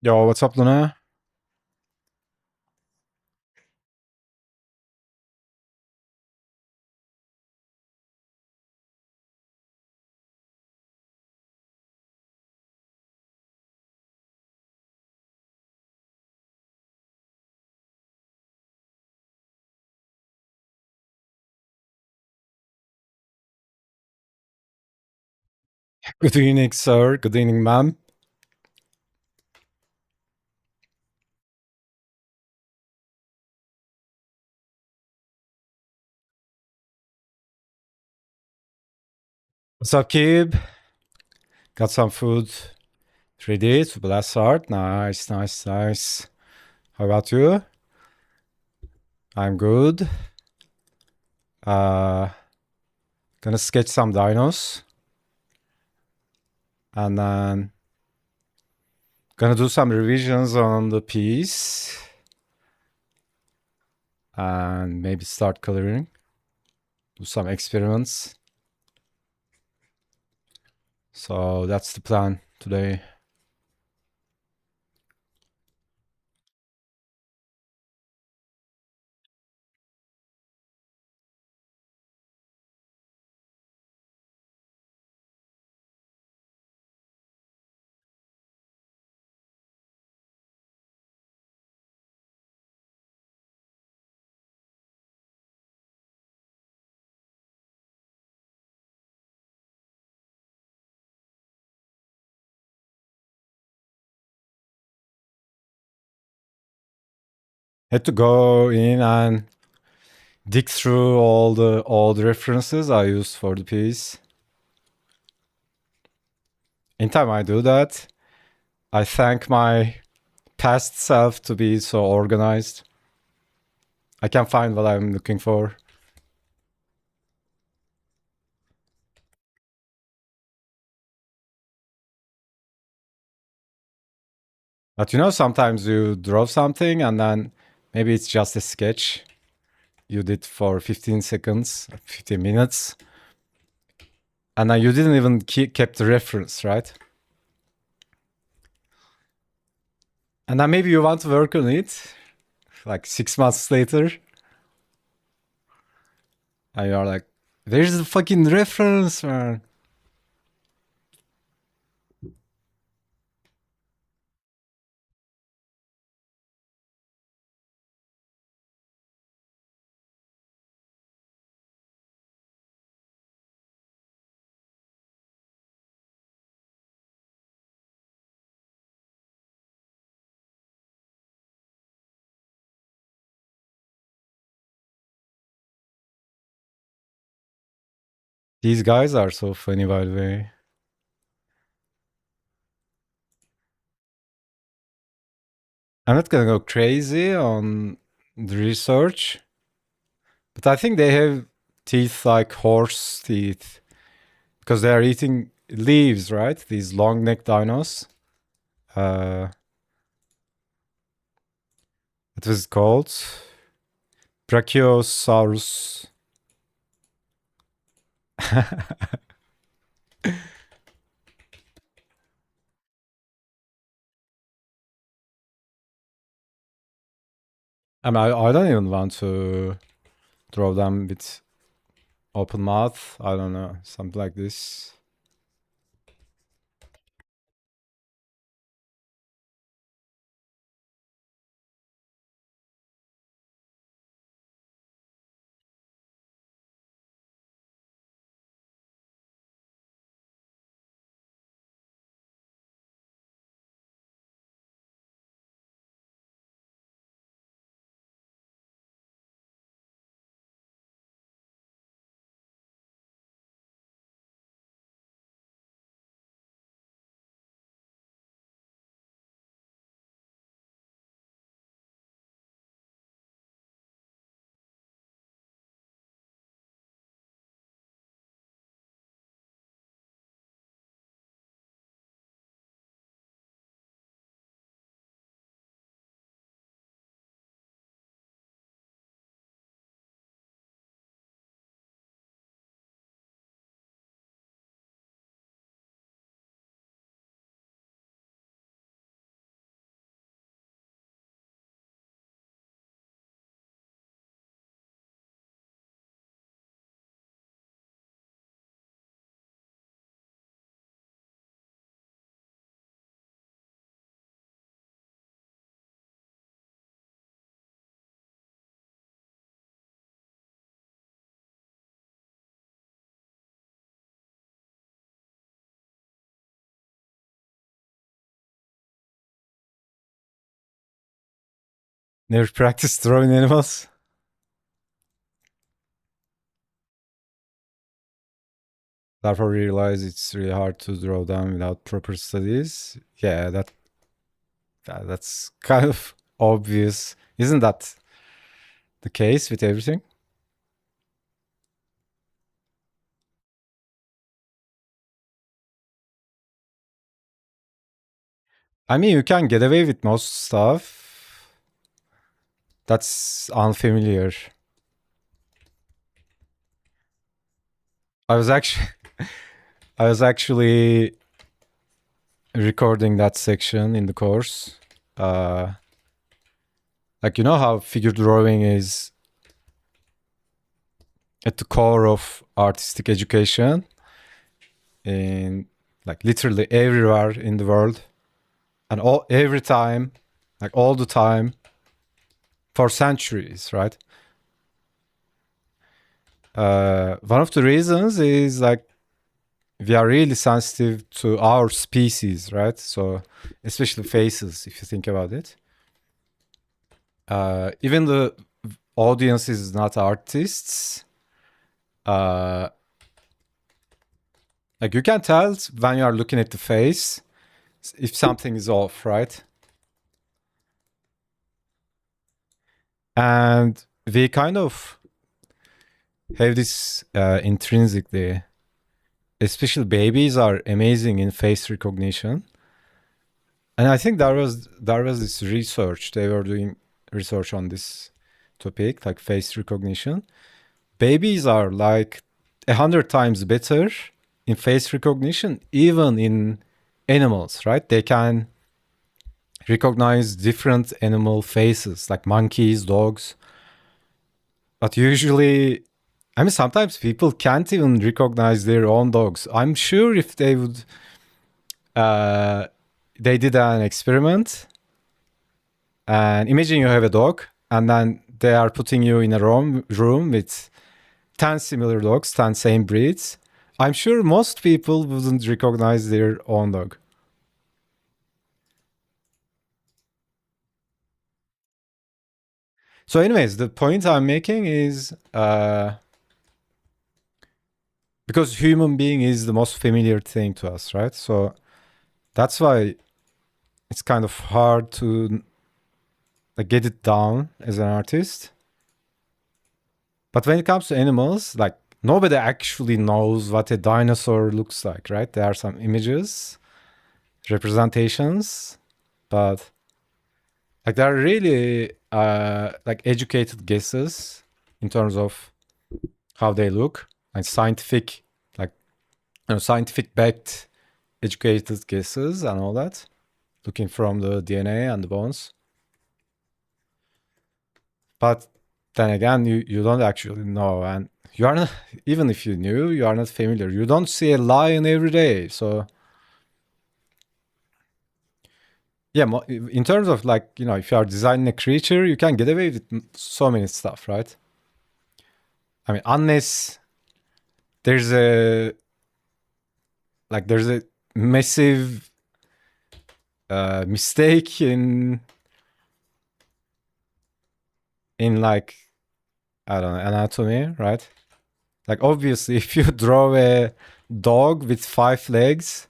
Yo, what's up, Luna? Good evening, sir. Good evening, ma'am. What's up, kid? Got some food ready to blast out. Nice, nice, nice. How about you? I'm good. Uh, gonna sketch some dinos and then gonna do some revisions on the piece and maybe start coloring. Do some experiments. So that's the plan today. Had to go in and dig through all the old references I used for the piece. Anytime I do that, I thank my past self to be so organized. I can find what I'm looking for. But you know, sometimes you draw something and then maybe it's just a sketch you did for 15 seconds, 15 minutes. And then you didn't even keep the reference, right? And then maybe you want to work on it like 6 months later. And you're like, there's the fucking reference, man. These guys are so funny, by the way. I'm not gonna go crazy on the research, but I think they have teeth like horse teeth because they are eating leaves, right? These long necked dinos. Uh, what was it called? Brachiosaurus. I don't even want to draw them with open mouth. I don't know, something like this. Never practiced drawing animals. Therefore, realize it's really hard to draw them without proper studies. Yeah, that's kind of obvious. Isn't that the case with everything? I mean, you can get away with most stuff that's unfamiliar. I was actually I was actually recording that section in the course. Like, you know how figure drawing is at the core of artistic education in like literally everywhere in the world, and every time, like all the time, for centuries, right? One of the reasons is like we are really sensitive to our species, right? So especially faces, if you think about it. Even the audience is not artists. Like you can tell when you are looking at the face if something is off, right? And we kind of have this intrinsically, especially babies are amazing in face recognition. And I think there was this research, they were doing research on this topic, like face recognition. Babies are like 100 times better in face recognition, even in animals, right? They can recognize different animal faces, like monkeys, dogs. But usually, I mean, sometimes people can't even recognize their own dogs. I'm sure if they would, uh, they did an experiment, and imagine you have a dog, and then they are putting you in a room with 10 similar dogs, 10 same breeds. I'm sure most people wouldn't recognize their own dog. So, anyways, the point I'm making is because human being is the most familiar thing to us, right? So that's why it's kind of hard to like get it down as an artist. But when it comes to animals, like nobody actually knows what a dinosaur looks like, right? There are some images, representations, but like there are really like educated guesses in terms of how they look, and scientific, like scientific backed educated guesses and all that, looking from the DNA and the bones. But then again, you don't actually know, and you are not, even if you knew, you are not familiar. You don't see a lion every day, so yeah. In terms of like if you are designing a creature, you can get away with so many stuff, right? I mean, unless there's a there's a massive mistake in like I don't know, anatomy, right? Like obviously, if you draw a dog with 5 legs,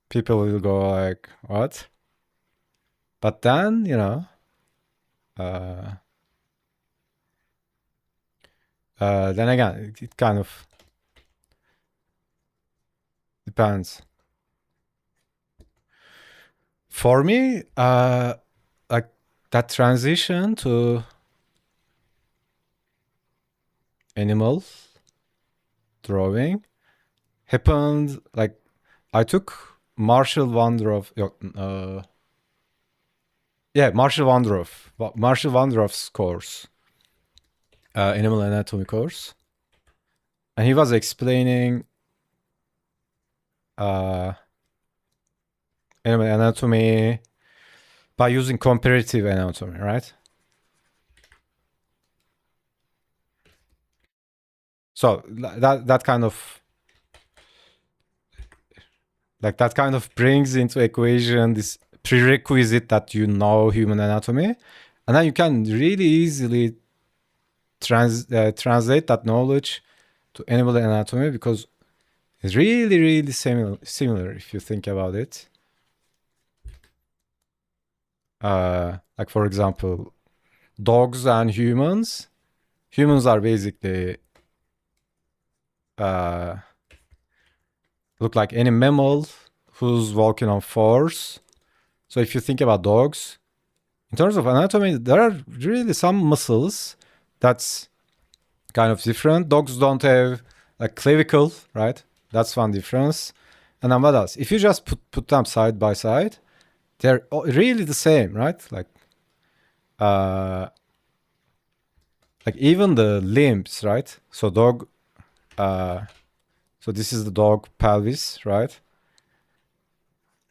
people will go like, "What?" But then uh, then again, it kind of depends. For me, like that transition to animal drawing happened like I took Marshall Wandorf. Yeah, Marshall Wandorf's course, animal anatomy course, and he was explaining uh, animal anatomy by using comparative anatomy, right? So that kind of brings into equation this prerequisite that you know human anatomy, and then you can really easily translate that knowledge to animal anatomy, because it's really, really similar if you think about it. Like for example, dogs and humans. Humans are basically look like any mammal who's walking on fours. So if you think about dogs, in terms of anatomy, there are really some muscles that's kind of different. Dogs don't have a clavicle, right? That's one difference. And then what else? If you just put them side by side, they're really the same, right? Like even the limbs, right? So dog, so this is the dog pelvis, right?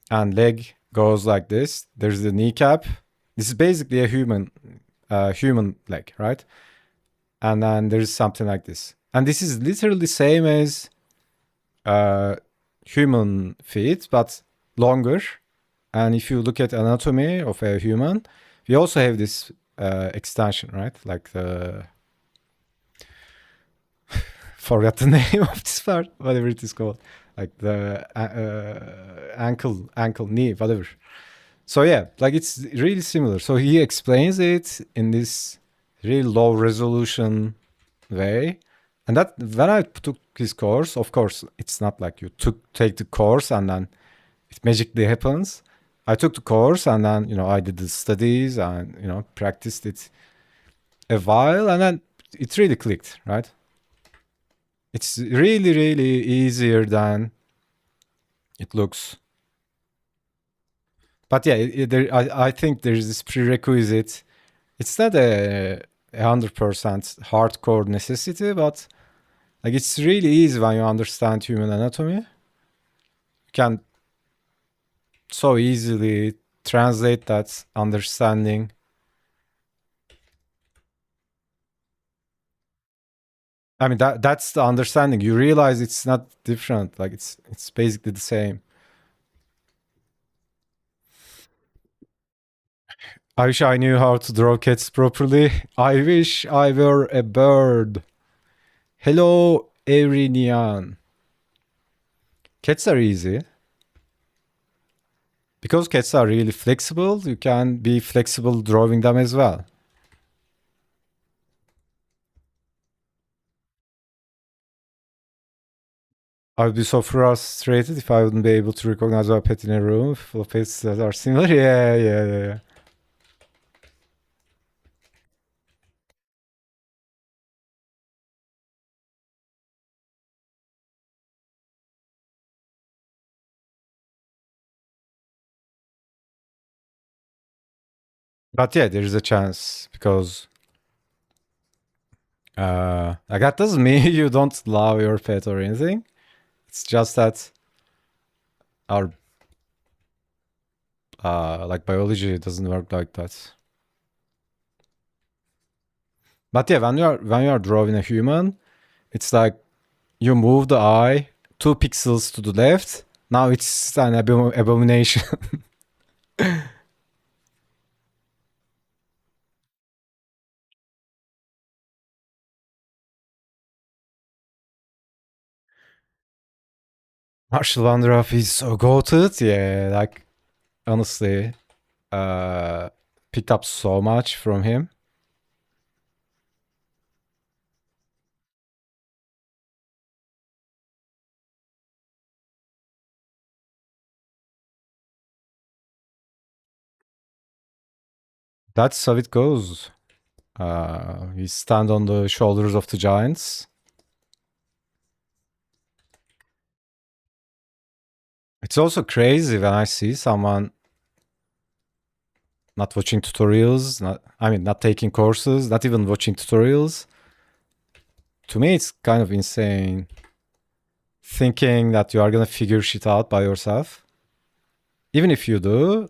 And leg goes like this. There's the kneecap. This is basically a human leg, right? And then there's something like this. And this is literally same as human feet, but longer. And if you look at anatomy of a human, we also have this extension, right? Like the forgot the name of this part, whatever it is called, like the ankle, knee, whatever. So yeah, like it's really similar. So he explains it in this really low resolution way. And that when I took his course, of course, it's not like you take the course and then it magically happens. I took the course and then, I did the studies and, practiced it a while, and then it really clicked, right? It's really, really easier than it looks. But yeah, I think there's this prerequisite. It's not a 100% hardcore necessity, but like it's really easy when you understand human anatomy. You can so easily translate that understanding. I mean that's the understanding. You realize it's not different. Like it's basically the same. I wish I knew how to draw cats properly. I wish I were a bird. Hello, Erinian. Cats are easy. Because cats are really flexible, you can be flexible drawing them as well. I would be so frustrated if I wouldn't be able to recognize a pet in a room full of pets that are similar. Yeah. But yeah, there is a chance because like that doesn't mean you don't love your pet or anything. It's just that our like biology doesn't work like that. But yeah, when you are drawing a human, it's like you move the eye 2 pixels to the left. Now it's an abomination. Marshall Vanderhoff is so goated. Yeah, like honestly, picked up so much from him. That's how it goes. We stand on the shoulders of the giants. It's also crazy when I see someone not watching tutorials, not taking courses, not even watching tutorials. To me, it's kind of insane thinking that you are gonna figure shit out by yourself. Even if you do,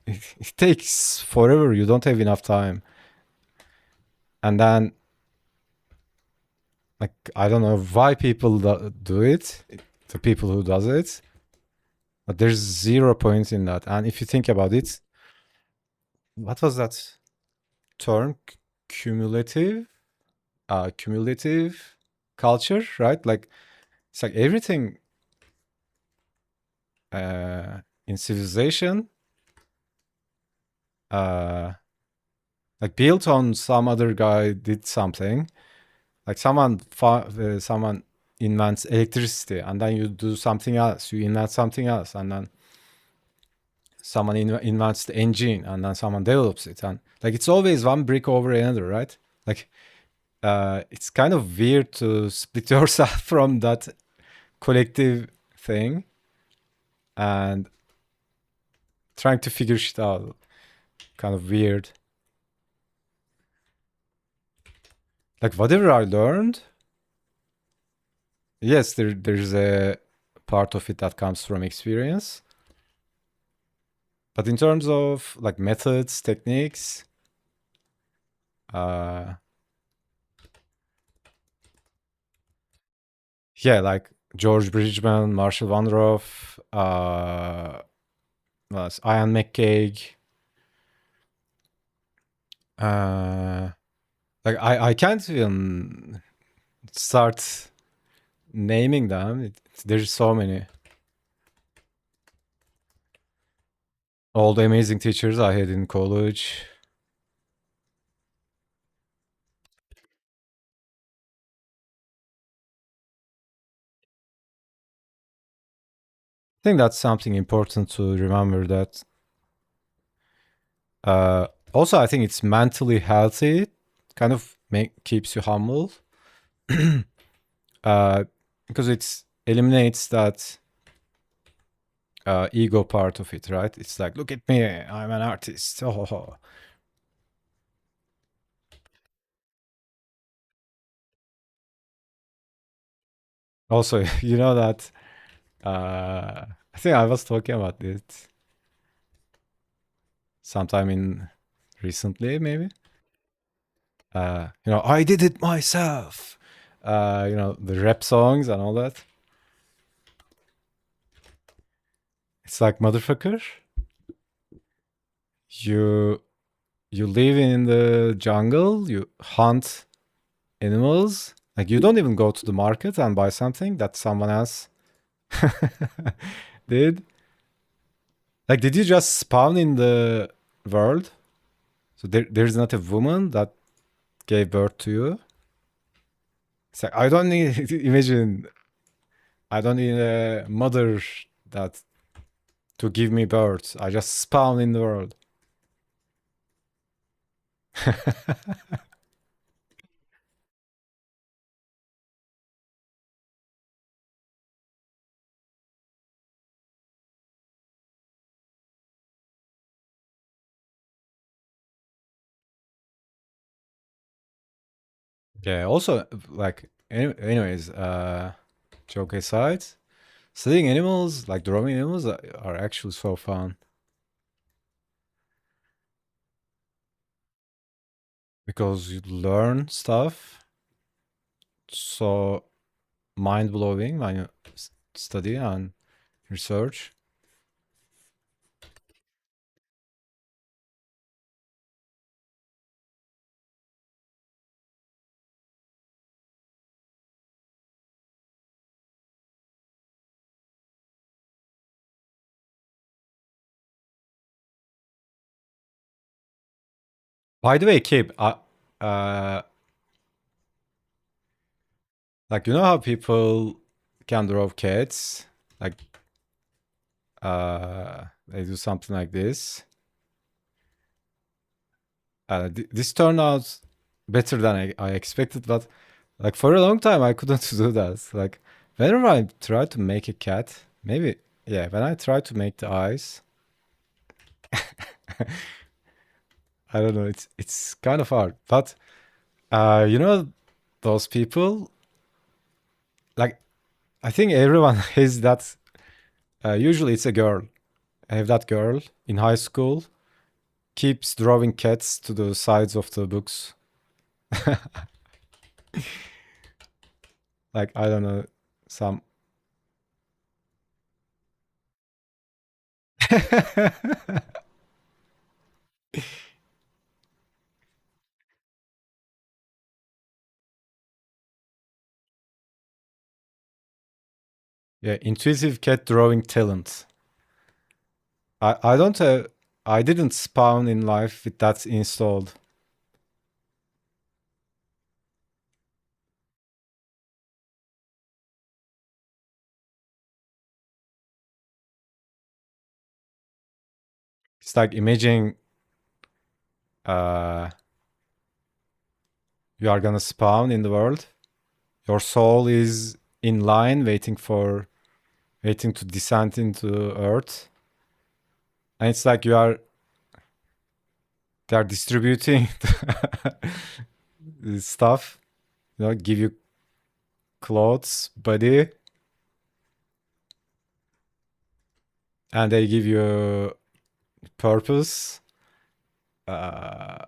it takes forever. You don't have enough time. And then, like, I don't know why people do it. The people who does it, But there's 0 point in that. And if you think about it, what was that term? Cumulative, cumulative culture, right? Like it's like everything in civilization, uh, like built on some other guy did something. Like someone invents electricity, and then you do something else. You invent something else, and then someone invents the engine, and then someone develops it, and like it's always one brick over another, right? Like it's kind of weird to split yourself from that collective thing and trying to figure shit out. Kind of weird. Like whatever I learned, yes, there's a part of it that comes from experience. But in terms of like methods, techniques, uh, yeah, like George Bridgman, Marshall Van Roff, Ian McCaig. Like I can't even start naming them. There's so many. All the amazing teachers I had in college. I think that's something important to remember that also I think it's mentally healthy, kind of keeps you humble. Because it eliminates that ego part of it, right? It's like, look at me, I'm an artist. Oh. Also, you know that I think I was talking about it sometime in recently, maybe. I did it myself. The rap songs and all that. It's like, motherfucker, you you live in the jungle, you hunt animals. Like you don't even go to the market and buy something that someone else did. Like, did you just spawn in the world? So there's not a woman that gave birth to you. It's like I don't need imagine. I don't need a mother that to give me birth. I just spawn in the world. Yeah. Also, like, anyways, joke aside, studying animals, like drawing animals, are actually so fun because you learn stuff so mind blowing when you study and research. By the way, Kib, uh, like, you know how people can draw cats? Like, they do something like this. This turned out better than I expected, but like for a long time I couldn't do that. Like whenever I try to make a cat, maybe yeah, when I try to make the eyes, I don't know, it's kind of hard. But you know those people, like I think everyone has that. Usually it's a girl. I have that girl in high school keeps drawing cats to the sides of the books. Like I don't know, some Yeah, intuitive cat drawing talent. I don't have. I didn't spawn in life with that installed. It's like imagine uh, you are gonna spawn in the world. Your soul is in line, waiting to descend into Earth, and it's like they are distributing the stuff. You know, give you clothes, body, and they give you purpose. Uh,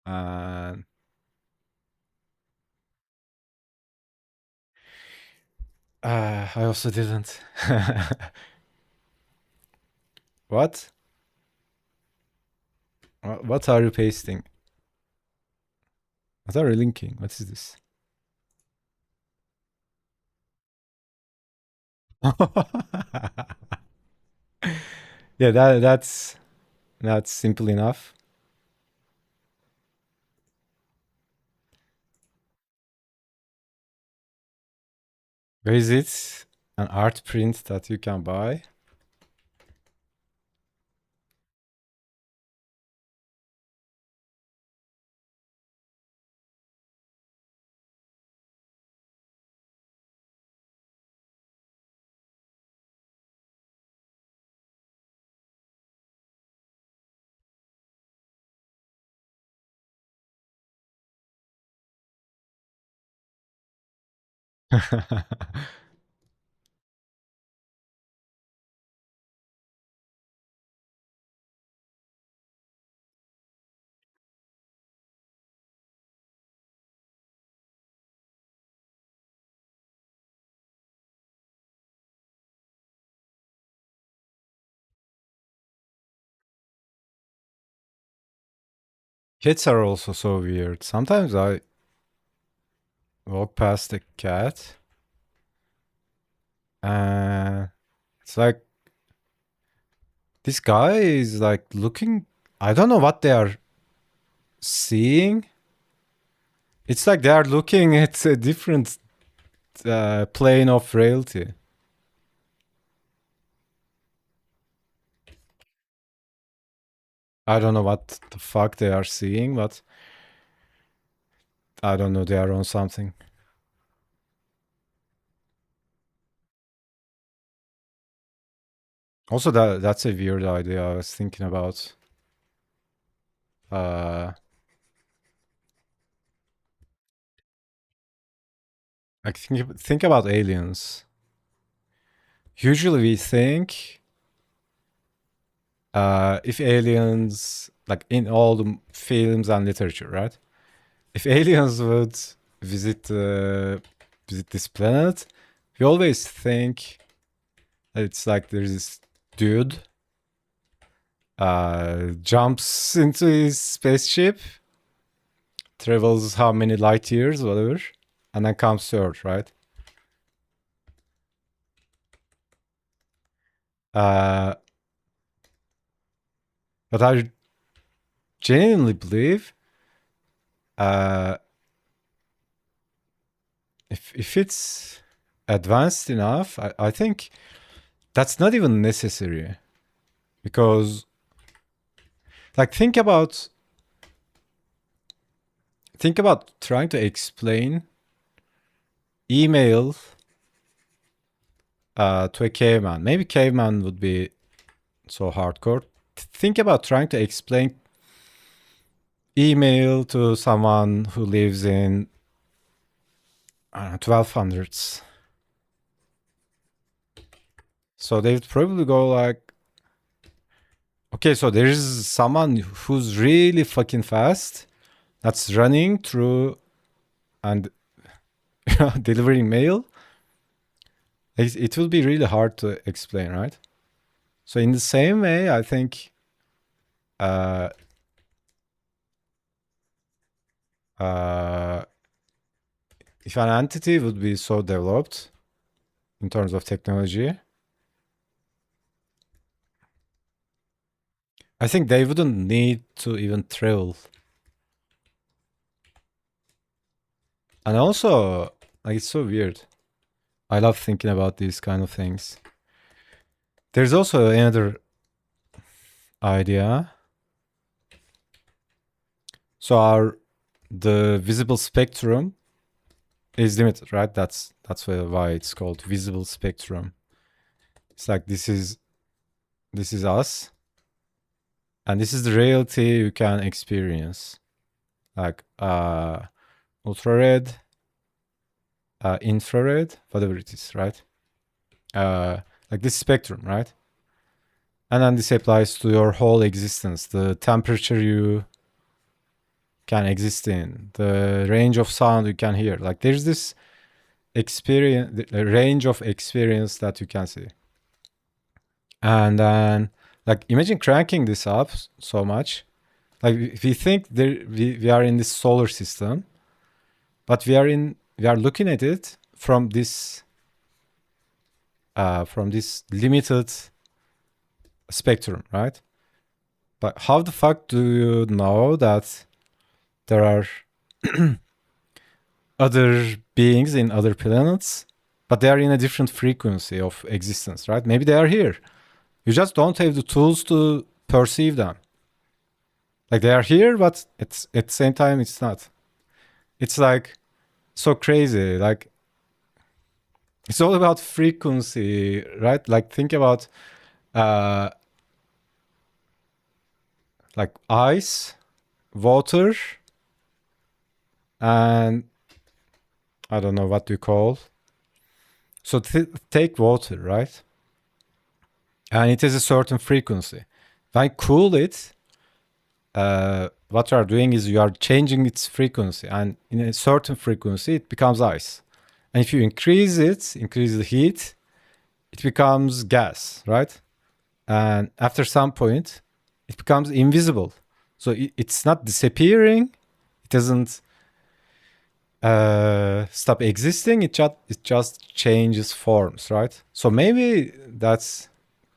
and I also didn't. What? What are you pasting? What are you linking? What is this? Yeah, that's simple enough. Where is it? An art print that you can buy. Cats are also so weird. Sometimes I walk past a cat and it's like this guy is like looking. I don't know what they are seeing. It's like they are looking at a different plane of reality. I don't know what the fuck they are seeing, but I don't know. They are on something. Also, that's a weird idea. I was thinking about. Uh, like think about aliens. Usually, we think if aliens, like in all the films and literature, right? If aliens would visit visit this planet, we always think that it's like there's this dude jumps into his spaceship, travels how many light years, whatever, and then comes to Earth, right? Uh, but I genuinely believe uh, if it's advanced enough, I think that's not even necessary because, like, think about trying to explain email to a caveman. Maybe caveman would be so hardcore. Think about trying to explain email to someone who lives in, I don't know, 1200s. So they would probably go like, okay, so there is someone who's really fucking fast that's running through and delivering mail. It will be really hard to explain, right? So in the same way, I think uh, uh, if an entity would be so developed in terms of technology, I think they wouldn't need to even travel. And also, like, it's so weird. I love thinking about these kind of things. There's also another idea. So the visible spectrum is limited, right? That's why it's called visible spectrum. It's like this is us, and this is the reality you can experience, like ultrared, infrared, whatever it is, right? Like this spectrum, right? And then this applies to your whole existence, the temperature you can exist in, the range of sound you can hear. Like there's this experience, the range of experience that you can see. And then, like, imagine cranking this up so much. Like, if we think we are in this solar system, but we are looking at it from this limited spectrum, right? But how the fuck do you know that there are other beings in other planets, but they are in a different frequency of existence, right? Maybe they are here. You just don't have the tools to perceive them. Like they are here, but it's at the same time it's not. It's like so crazy. Like it's all about frequency, right? Like think about like ice, water, and I don't know what you call. So take water, right? And it has a certain frequency. When you cool it, what you are doing is you are changing its frequency, and in a certain frequency it becomes ice. And if you increase the heat, it becomes gas, right? And after some point, it becomes invisible. So it's not disappearing. It doesn't stop existing. It just changes forms, right? So maybe that's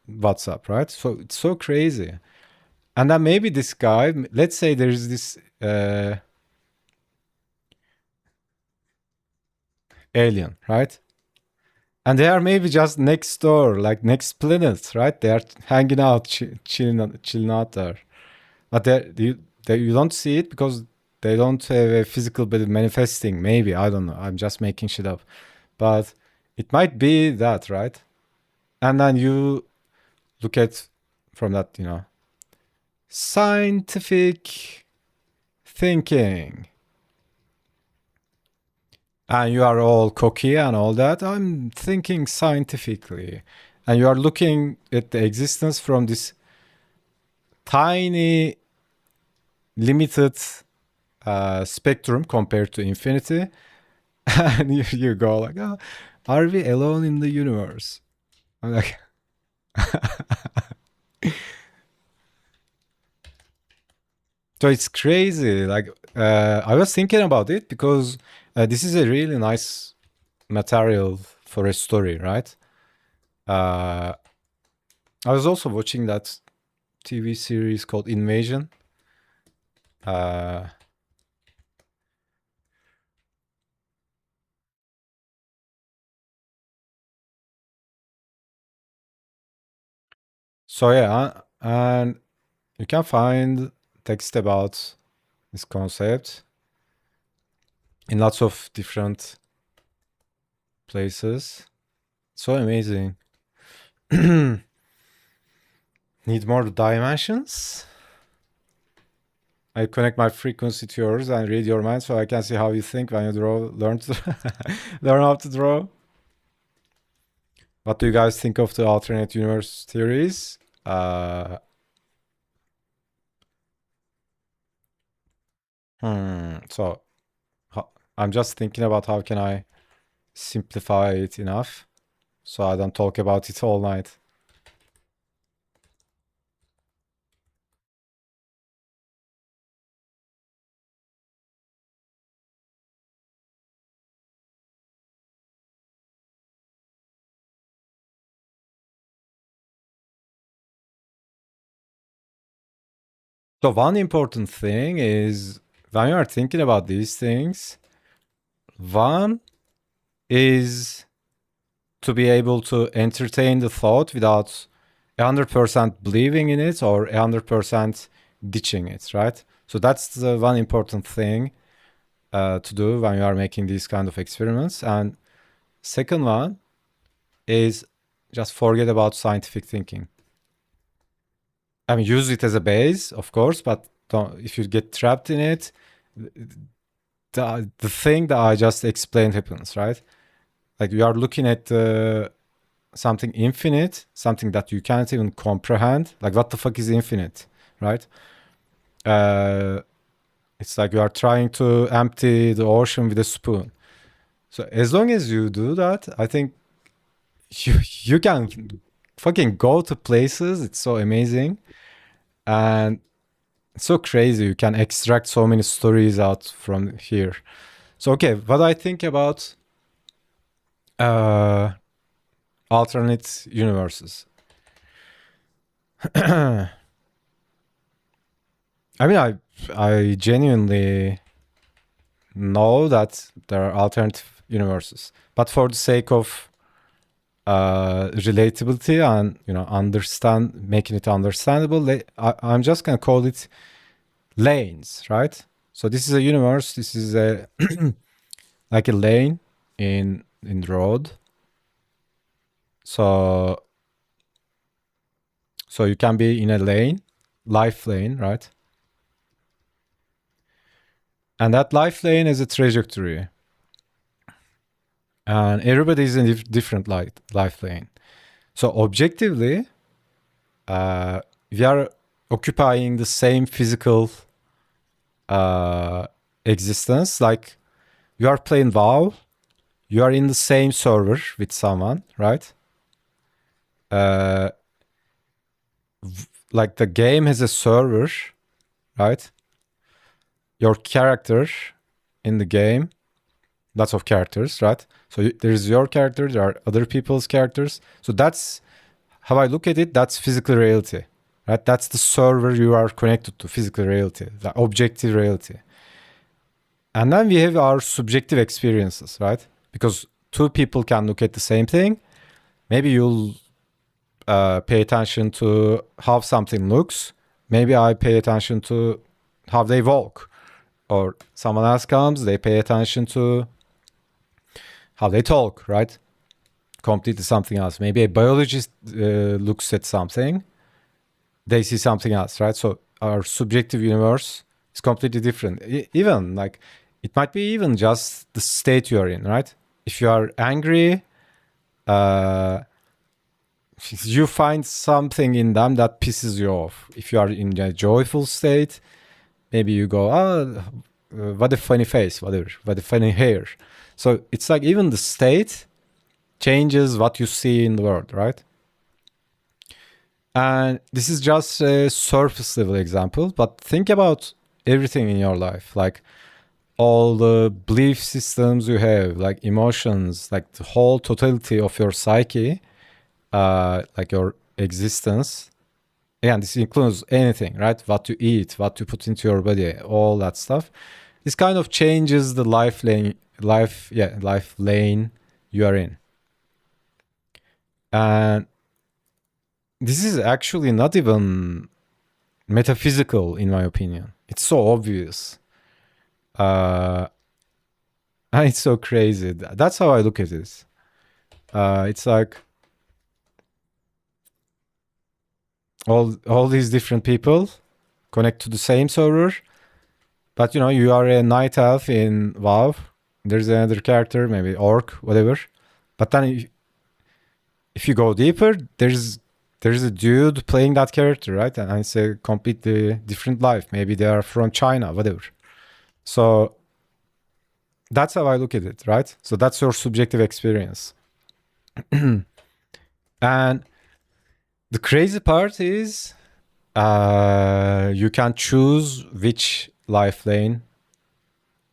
what's up, right? So it's so crazy. And then maybe this guy, let's say there's this alien, right? And they are maybe just next door, like next planet, right? They are hanging out, chilling out there. But you don't see it because they don't have a physical body manifesting. Maybe, I don't know. I'm just making shit up. But it might be that, right? And then you look at from that, scientific thinking. And you are all cocky and all that. I'm thinking scientifically. And you are looking at the existence from this tiny, limited spectrum compared to infinity. And you go like, oh, are we alone in the universe? I'm like, so it's crazy. Like, I was thinking about it because this is a really nice material for a story, right? I was also watching that TV series called Invasion. So yeah, and you can find text about this concept in lots of different places. So amazing. Need more dimensions? I connect my frequency to yours and read your mind so I can see how you think when you learn how to draw. What do you guys think of the alternate universe theories? So I'm just thinking about how can I simplify it enough so I don't talk about it all night. So one important thing is when you are thinking about these things, one is to be able to entertain the thought without 100% believing in it or 100% ditching it, right? So that's the one important thing to do when you are making these kind of experiments. And second one is just forget about scientific thinking. I mean, use it as a base, of course, but if you get trapped in it, the thing that I just explained happens, right? Like you are looking at something infinite, something that you can't even comprehend. Like what the fuck is infinite, right? It's like you are trying to empty the ocean with a spoon. So as long as you do that, I think you can fucking go to places. It's so amazing. And it's so crazy. You can extract so many stories out from here. So, okay, what I think about alternate universes. I mean, I genuinely know that there are alternative universes, but for the sake of relatability and making it understandable, I'm just gonna call it lanes, right? So this is a universe. This is a like a lane in the road. So you can be in a lane, life lane, right? And that life lane is a trajectory. And everybody is in a different life lane. So objectively, we are occupying the same physical existence. Like you are playing WoW, you are in the same server with someone, right? Like the game has a server, right? Your character in the game, lots of characters, right? So there's your character, there are other people's characters. So that's how I look at it. That's physical reality, right? That's the server you are connected to, physical reality, the objective reality. And then we have our subjective experiences, right? Because two people can look at the same thing. Maybe you'll pay attention to how something looks. Maybe I pay attention to how they walk. Or someone else comes, they pay attention to how they talk, right? Completely something else. Maybe a biologist looks at something, they see something else, right? So our subjective universe is completely different. Even like it might be even just the state you are in, right? If you are angry, you find something in them that pisses you off. If you are in a joyful state, maybe you go, what a funny face, whatever, what a funny hair. So it's like even the state changes what you see in the world, right? And this is just a surface level example, but think about everything in your life, like all the belief systems you have, like emotions, like the whole totality of your psyche, like your existence. And this includes anything, right? What you eat, what you put into your body, all that stuff. This kind of changes the life lane you are in. And this is actually not even metaphysical, in my opinion. It's so obvious. And it's so crazy. That's how I look at this. It's like all these different people connect to the same server, but you are a night elf in WoW. There's another character, maybe orc, whatever. But then if you go deeper, there's a dude playing that character, right? And it's a completely different life. Maybe they are from China, whatever. So that's how I look at it, right? So that's your subjective experience. And the crazy part is you can choose which life lane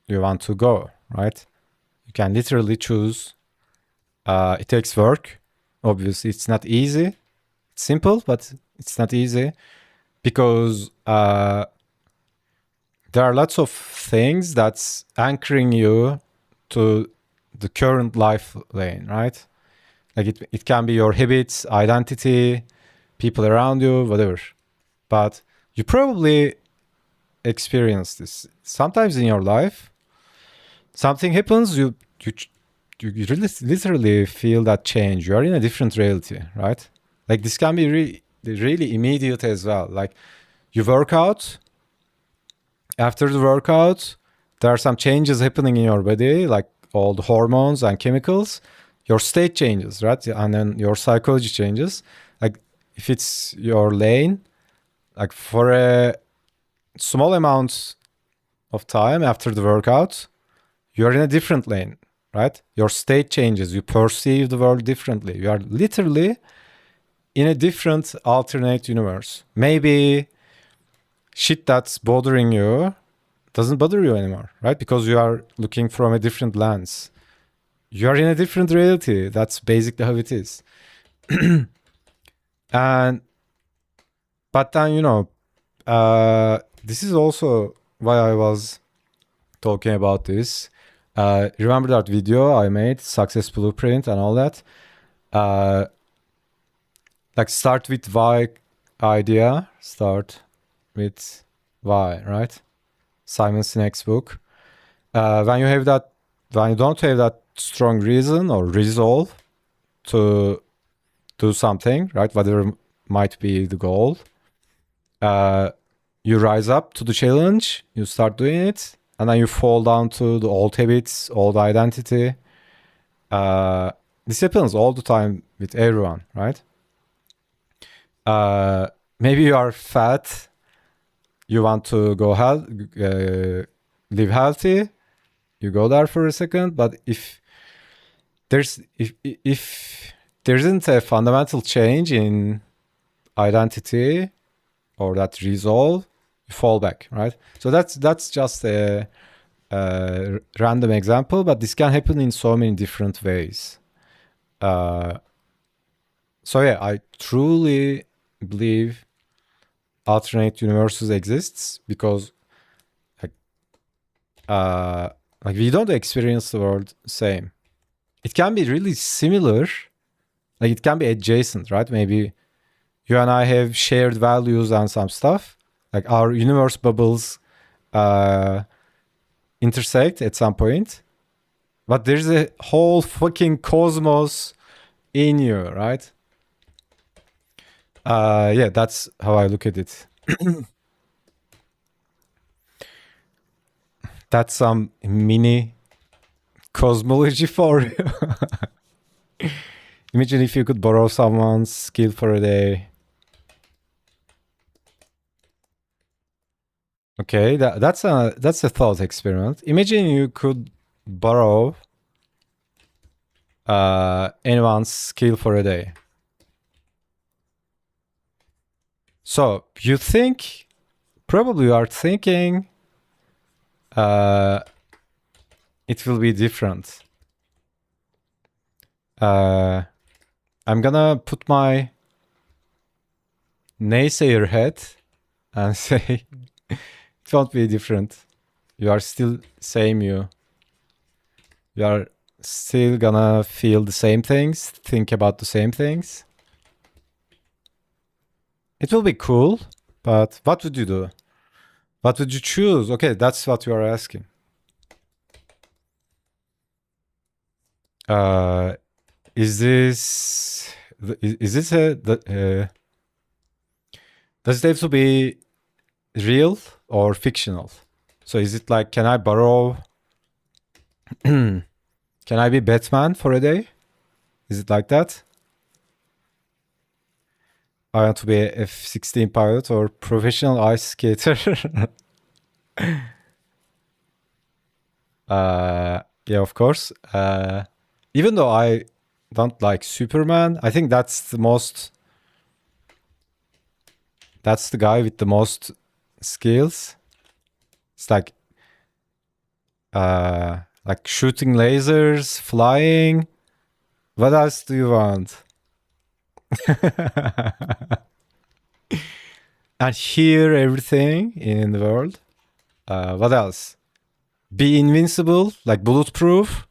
you want to go, right? You can literally choose. It takes work. Obviously, it's not easy. It's simple, but it's not easy because there are lots of things that's anchoring you to the current life lane, right? Like it can be your habits, identity, people around you, whatever. But you probably experience this sometimes in your life. Something happens, you really, literally feel that change. You are in a different reality, right? Like this can be really immediate as well. Like you work out. After the workout, there are some changes happening in your body, like all the hormones and chemicals. Your state changes, right? And then your psychology changes. Like if it's your lane, like for a small amount of time after the workout, you're in a different lane, right? Your state changes. You perceive the world differently. You are literally in a different alternate universe. Maybe shit that's bothering you doesn't bother you anymore, right? Because you are looking from a different lens. You are in a different reality. That's basically how it is. And but then this is also why I was talking about this. Remember that video I made, Success Blueprint and all that? Like start with why idea, start with why, right? Simon Sinek's book. When you don't have that strong reason or resolve to do something, right? Whatever might be the goal, you rise up to the challenge, you start doing it, and then you fall down to the old habits, old identity. This happens all the time with everyone, right? Maybe you are fat, you want to go live healthy, you go there for a second, but if there isn't a fundamental change in identity or that resolve, you fall back, right? So that's just a random example, but this can happen in so many different ways. So yeah, I truly believe alternate universes exists because like we don't experience the world same. It can be really similar, like it can be adjacent, right? Maybe you and I have shared values and some stuff, like our universe bubbles intersect at some point, but there's a whole fucking cosmos in you, right? Yeah, that's how I look at it. That's some mini cosmology for you. Imagine if you could borrow someone's skill for a day. Okay, that's a thought experiment. Imagine you could borrow anyone's skill for a day. So you think, probably you are thinking, it will be different. I'm gonna put my naysayer hat and say it won't be different. You are still same you. You are still gonna feel the same things, think about the same things. It will be cool, but what would you do? What would you choose? Okay, that's what you are asking. Is this does it have to be real or fictional? So is it like, can I borrow? Can I be Batman for a day? Is it like that? I want to be a F-16 pilot or professional ice skater. Yeah, of course. Even though I don't like Superman. I think that's the most. That's the guy with the most skills. It's like shooting lasers, flying. What else do you want? And hear everything in the world. What else? Be invincible, like bulletproof.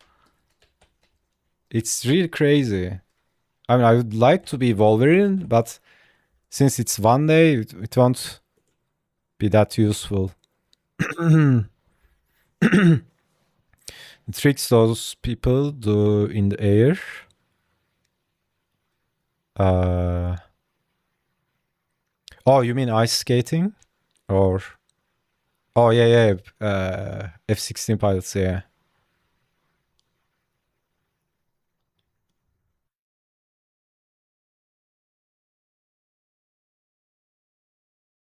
It's really crazy. I mean, I would like to be Wolverine, but since it's one day, it won't be that useful. The tricks those people do in the air. Oh, you mean ice skating? Or oh yeah, F-16 pilots, yeah.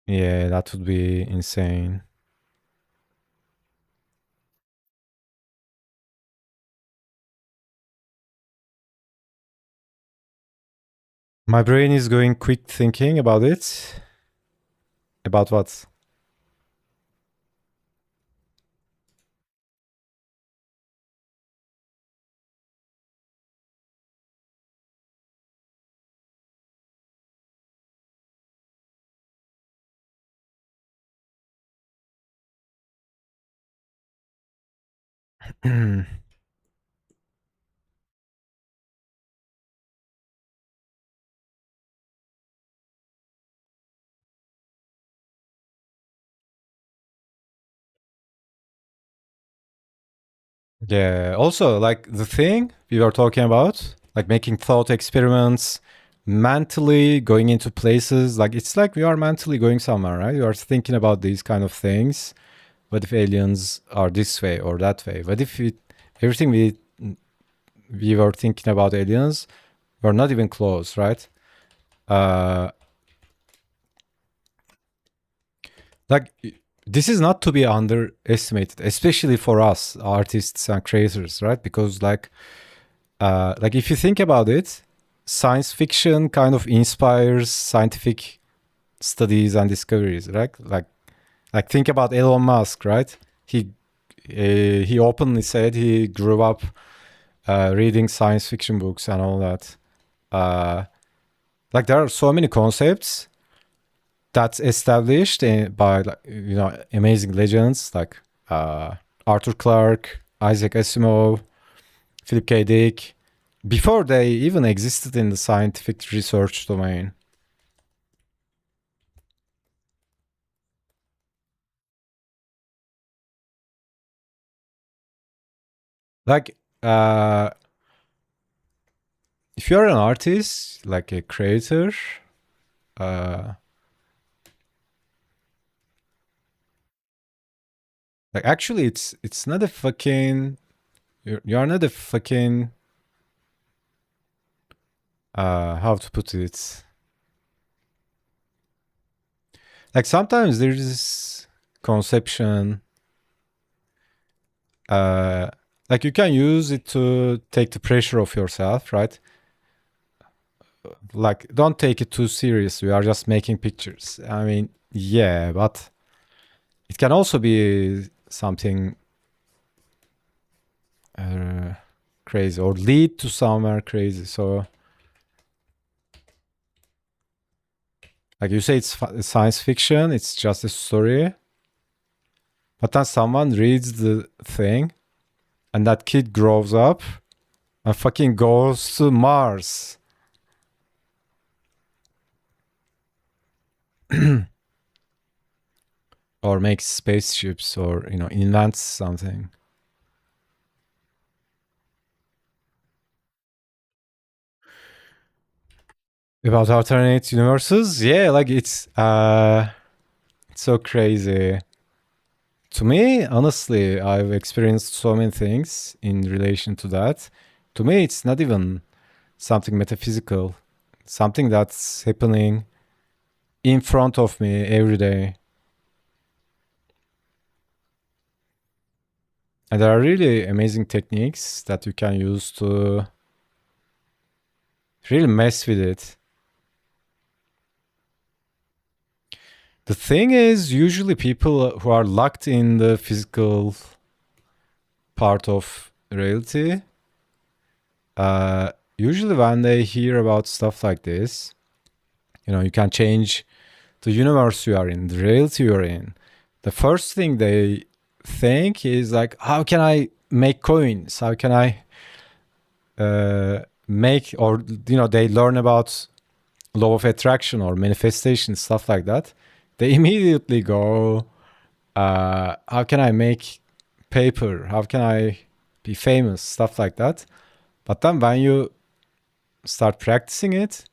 Yeah, that would be insane. My brain is going quick thinking about it. About what? Yeah. Also, like the thing we were talking about, like making thought experiments, mentally going into places. Like it's like we are mentally going somewhere, right? We are thinking about these kind of things. What if aliens are this way or that way? What if everything we were thinking about aliens were not even close, right? Uh, like this is not to be underestimated, especially for us artists and creators, right? Because like if you think about it, science fiction kind of inspires scientific studies and discoveries, right? Like think about Elon Musk, right? He openly said he grew up reading science fiction books and all that. Like there are so many concepts that's established by amazing legends like Arthur Clarke, Isaac Asimov, Philip K. Dick, before they even existed in the scientific research domain. Like, if you're an artist, like a creator, uh, like actually, it's not a fucking. You're not a fucking. How to put it? Like sometimes there's this conception like you can use it to take the pressure off yourself, right? Like don't take it too serious. We are just making pictures. I mean, yeah, but it can also be something crazy or lead to somewhere crazy. So like you say it's science fiction, it's just a story, but then someone reads the thing and that kid grows up and fucking goes to Mars. Or makes spaceships or invents something. About alternate universes, yeah, like it's so crazy. To me, honestly, I've experienced so many things in relation to that. To me, it's not even something metaphysical, something that's happening in front of me every day. And there are really amazing techniques that you can use to really mess with it. The thing is, usually people who are locked in the physical part of reality, usually when they hear about stuff like this, you know, you can change the universe you are in, the reality you're in. The first thing they think is like, how can I make coins? How can I make, or, you know, they learn about law of attraction or manifestation, stuff like that. They immediately go, how can I make paper? How can I be famous? Stuff like that. But then when you start practicing it,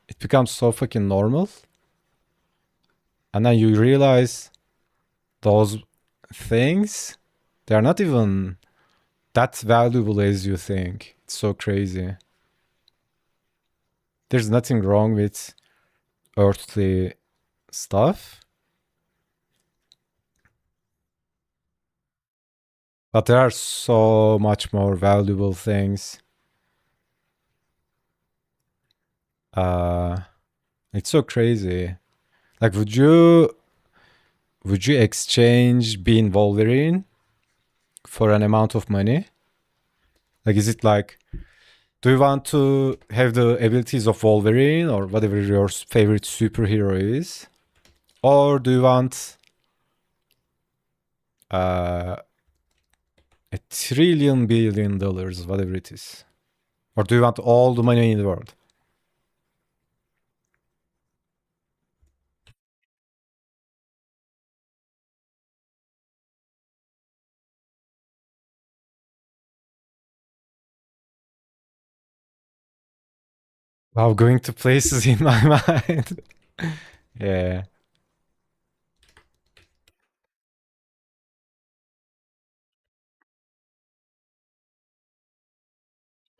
it becomes so fucking normal. And then you realize those things, they're not even that valuable as you think. It's so crazy. There's nothing wrong with earthly stuff. But there are so much more valuable things. It's so crazy. Like, would you exchange being Wolverine for an amount of money? Like, is it like, do you want to have the abilities of Wolverine or whatever your favorite superhero is? Or do you want $1 trillion billion, whatever it is? Or do you want all the money in the world? Wow, going to places in my mind. Yeah.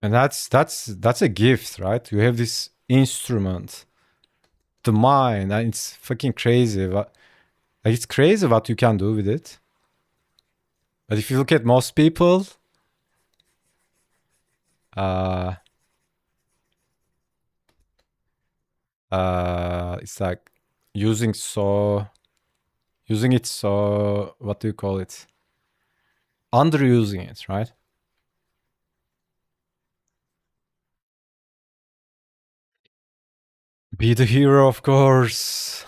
And that's a gift, right? You have this instrument, the mind, and it's fucking crazy. Like, it's crazy what you can do with it. But if you look at most people, it's like using it so, what do you call it? Underusing it, right? Be the hero, of course.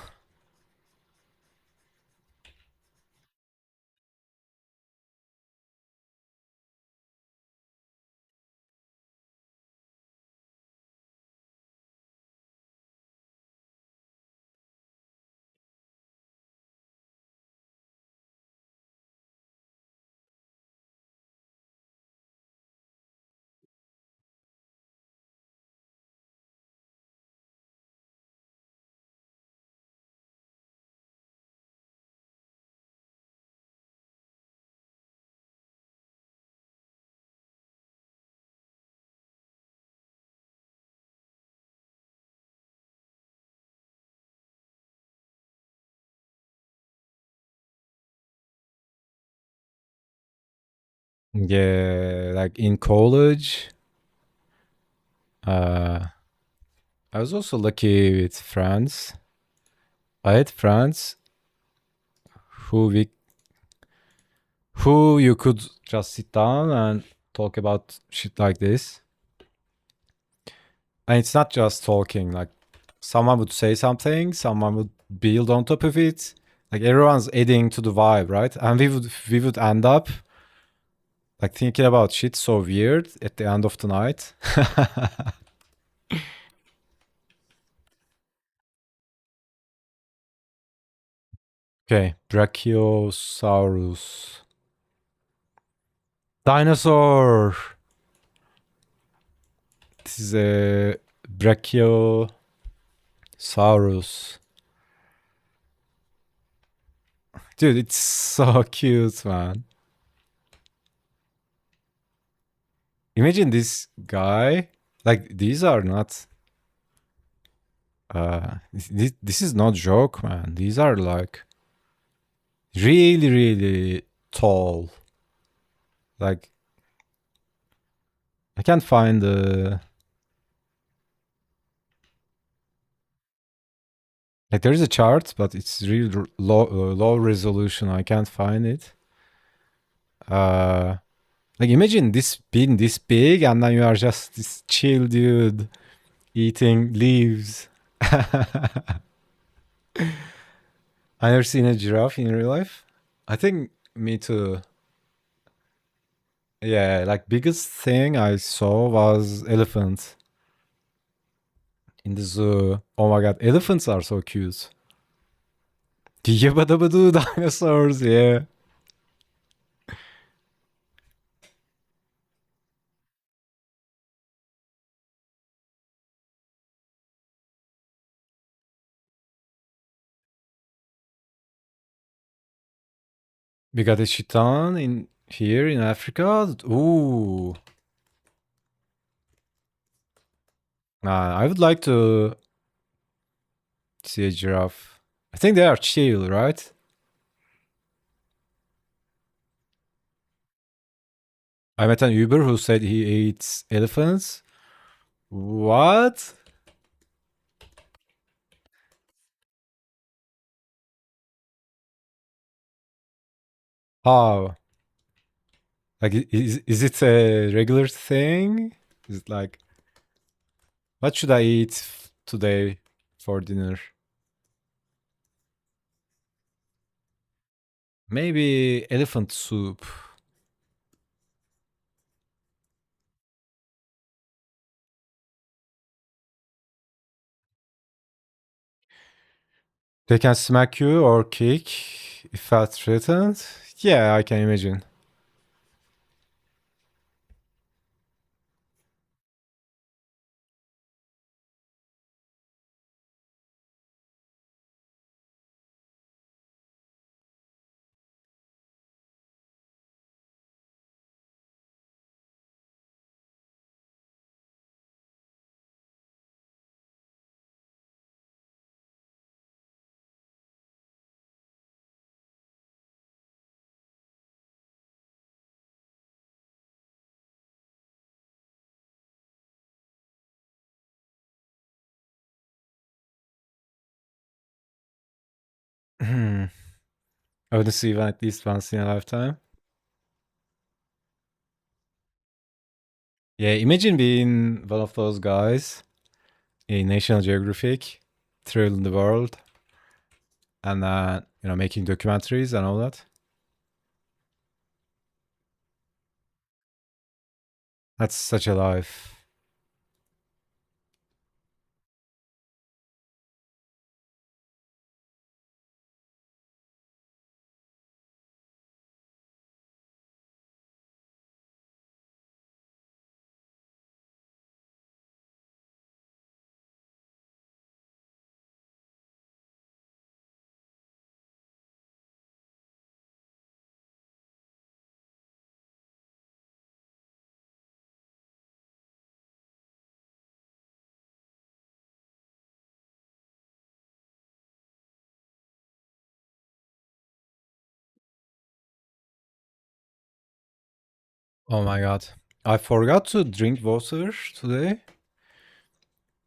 Yeah, like in college, I was also lucky with friends. I had friends who we who you could just sit down and talk about shit like this. And it's not just talking, like someone would say something, someone would build on top of it. Like everyone's adding to the vibe, right? And we would end up like thinking about shit so weird at the end of the night. Okay, Brachiosaurus. Dinosaur! This is a Brachiosaurus. Dude, it's so cute, man. Imagine this guy. Like, these are not. This is not joke, man. These are like really, really tall. Like, I can't find the Like there is a chart, but it's really low resolution. I can't find it. Like imagine this being this big, and then you are just this chill dude eating leaves. I never seen a giraffe in real life. I think me too. Yeah, like biggest thing I saw was elephants in the zoo. Oh my god, elephants are so cute. Yabba dabba doo dinosaurs, yeah. We got a chiton in here in Africa. Ooh. I would like to see a giraffe. I think they are chill, right? I met an Uber who said he eats elephants. What? How? Like, is it a regular thing? Is it like, what should I eat today for dinner? Maybe elephant soup. They can smack you or kick if felt threatened. Yeah, I can imagine. I want to see one at least once in a lifetime. Yeah, imagine being one of those guys in National Geographic, traveling the world, and making documentaries and all that. That's such a life. Oh my god. I forgot to drink water today,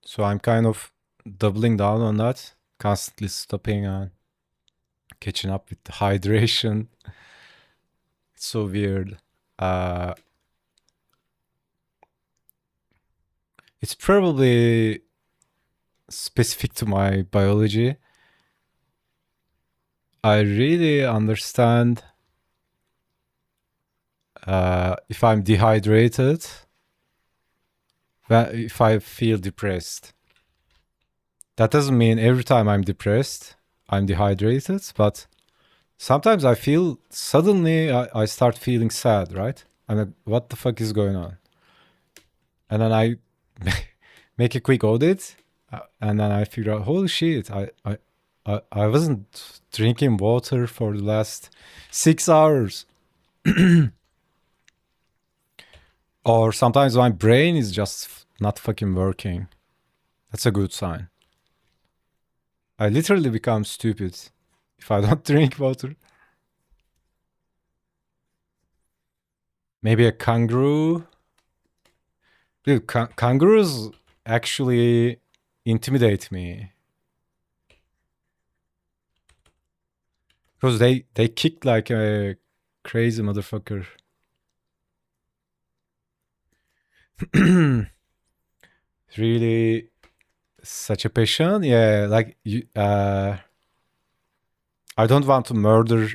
so I'm kind of doubling down on that, constantly stopping and catching up with the hydration. It's so weird. Uh, it's probably specific to my biology. I really understand if I'm dehydrated, if I feel depressed. That doesn't mean every time I'm depressed, I'm dehydrated, but sometimes I feel suddenly I start feeling sad, right? I'm like, what the fuck is going on? And then I make a quick audit, and then I figure out, holy shit, I wasn't drinking water for the last 6 hours. Or sometimes my brain is just not fucking working. That's a good sign. I literally become stupid if I don't drink water. Maybe a kangaroo. Dude, kangaroos actually intimidate me. Because they kicked like a crazy motherfucker. Really such a passion. Yeah, like you, I don't want to murder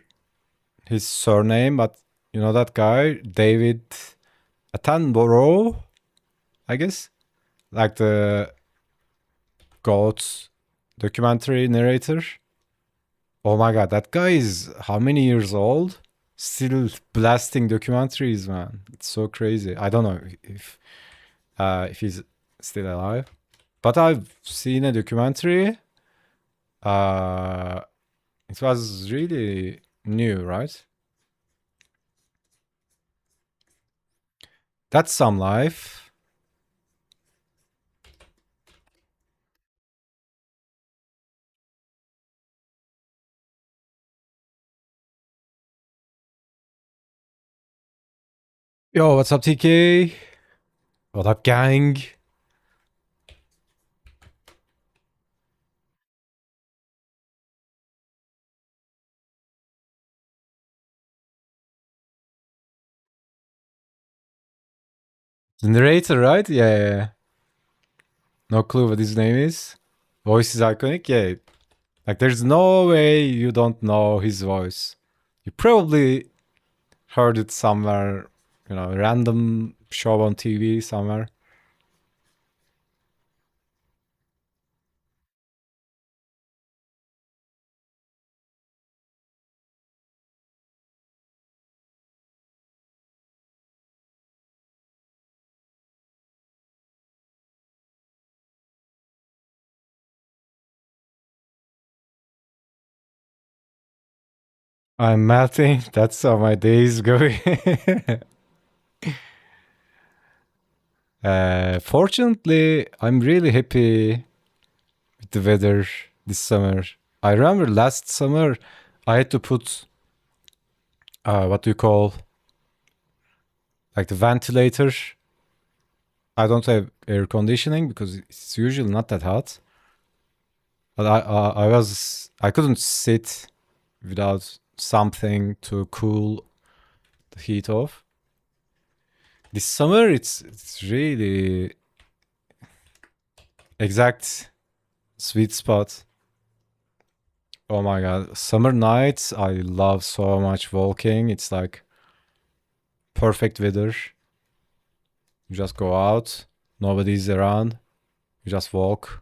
his surname, but you know that guy, David Attenborough, I guess? Like the GOAT documentary narrator. Oh my god, that guy is how many years old? Still blasting documentaries, man. It's so crazy. I don't know if he's still alive. But I've seen a documentary. Uh it was really new, right? That's some life. Yo, what's up, TK? What up, gang? The narrator, right? Yeah, yeah, yeah. No clue what his name is. Voice is iconic. Yeah. Like, there's no way you don't know his voice. You probably heard it somewhere, you know, random show on TV somewhere. I'm melting. That's how my day is going. Fortunately, I'm really happy with the weather this summer. I remember last summer I had to put what do you call, like, the ventilator. I don't have air conditioning because it's usually not that hot. But I couldn't sit without something to cool the heat off. This summer it's really exact sweet spot. Oh my god, summer nights I love so much walking. It's like perfect weather. You just go out, nobody's around. You just walk.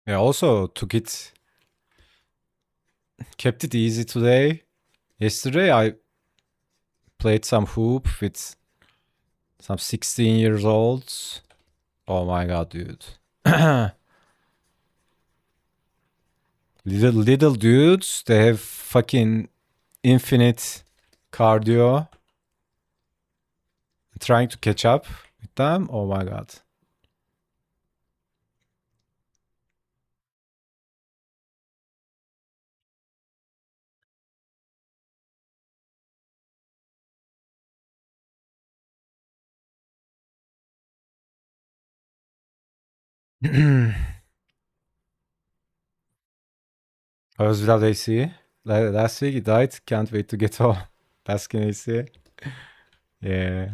Yeah, also kept it easy today. Yesterday I played some hoop with some 16 years olds. Oh my god, dude. Little dudes, they have fucking infinite cardio. Trying to catch up with them. Oh my god. I was without AC. Last week it died. Can't wait to get home. Bask in AC. Yeah.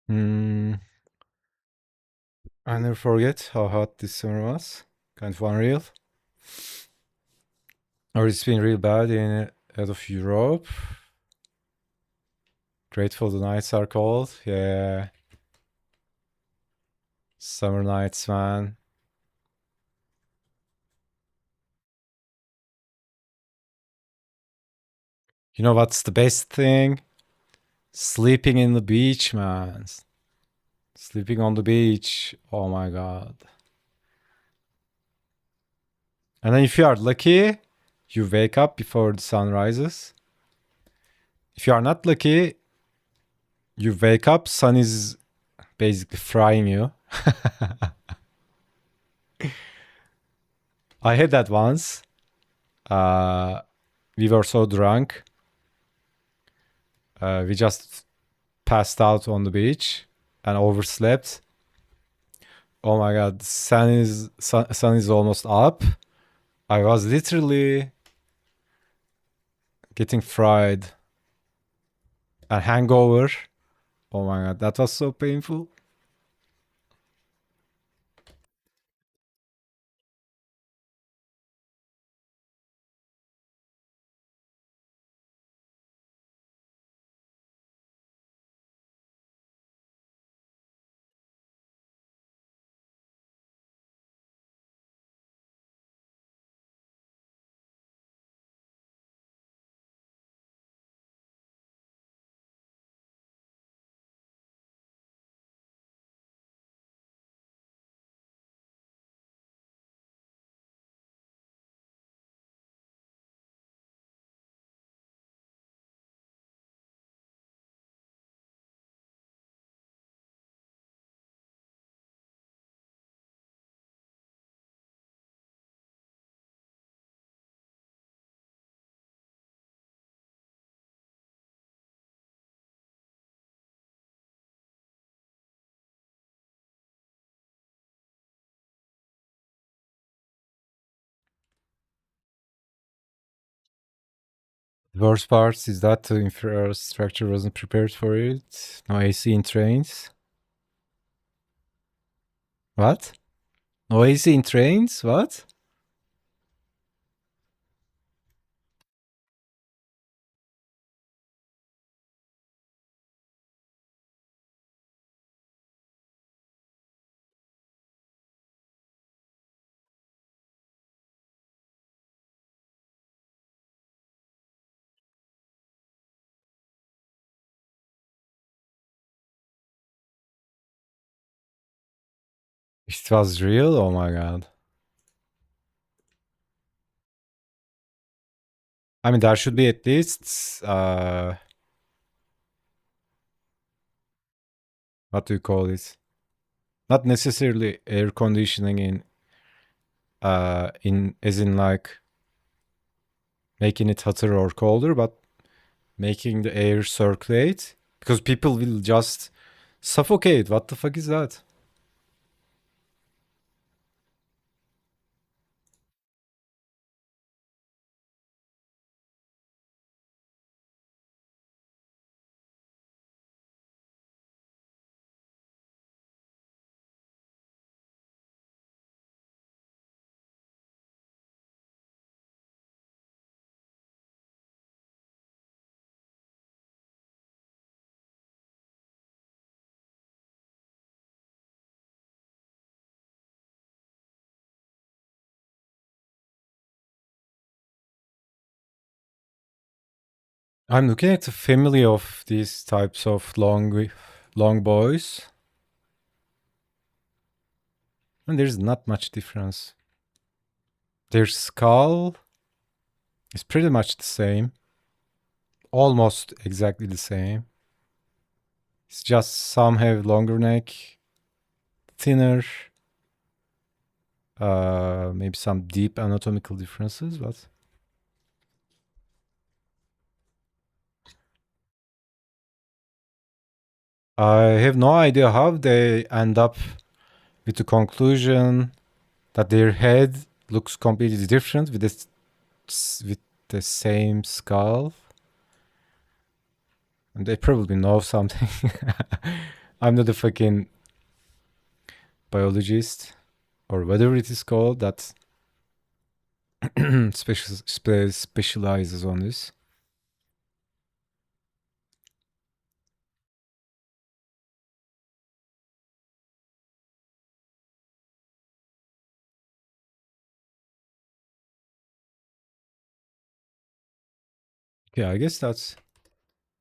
Hmm. I never forget how hot this summer was. Kind of unreal. Or it's been real bad in out of Europe. Grateful the nights are cold. Yeah. Summer nights, man. You know what's the best thing? Sleeping in the beach, man. Sleeping on the beach. Oh my god. And then if you are lucky, you wake up before the sun rises. If you are not lucky, you wake up, sun is basically frying you. I had that once. We were so drunk. We just passed out on the beach and overslept. Oh my god, sun is almost up. I was literally getting fried. A hangover. Oh my god, that was so painful. The worst part is that the infrastructure wasn't prepared for it. No AC in trains. What? No AC in trains? What? It was real? Oh my god. I mean, there should be at least, what do you call it? Not necessarily air conditioning in as in like making it hotter or colder, but making the air circulate because people will just suffocate. What the fuck is that? I'm looking at the family of these types of long boys, and there's not much difference. Their skull is pretty much the same, almost exactly the same. It's just some have longer neck, thinner, maybe some deep anatomical differences, but I have no idea how they end up with the conclusion that their head looks completely different with the same skull. And they probably know something. I'm not a fucking biologist or whatever it is called that specializes on this. Okay, I guess that's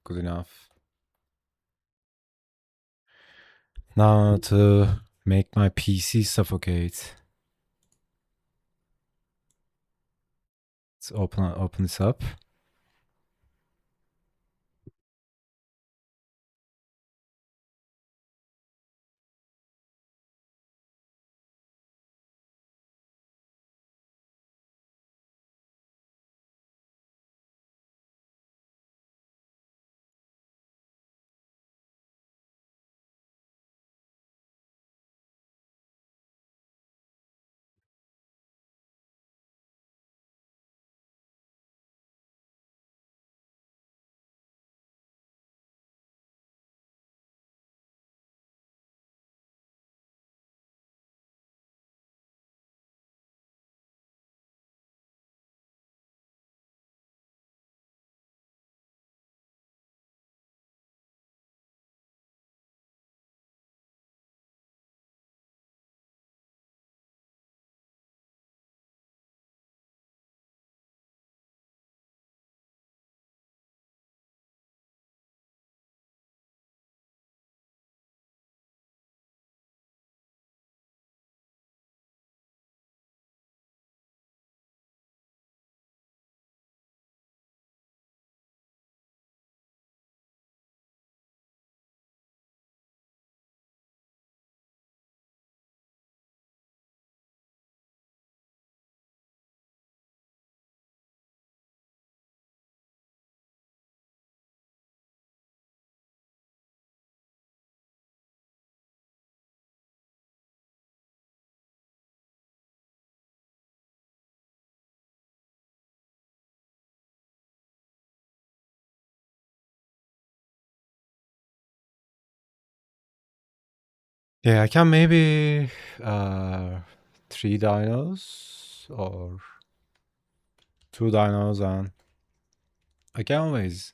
good enough. Now to make my PC suffocate. Let's open this up. Yeah, I can maybe 3 dinos or 2 dinos, and I can always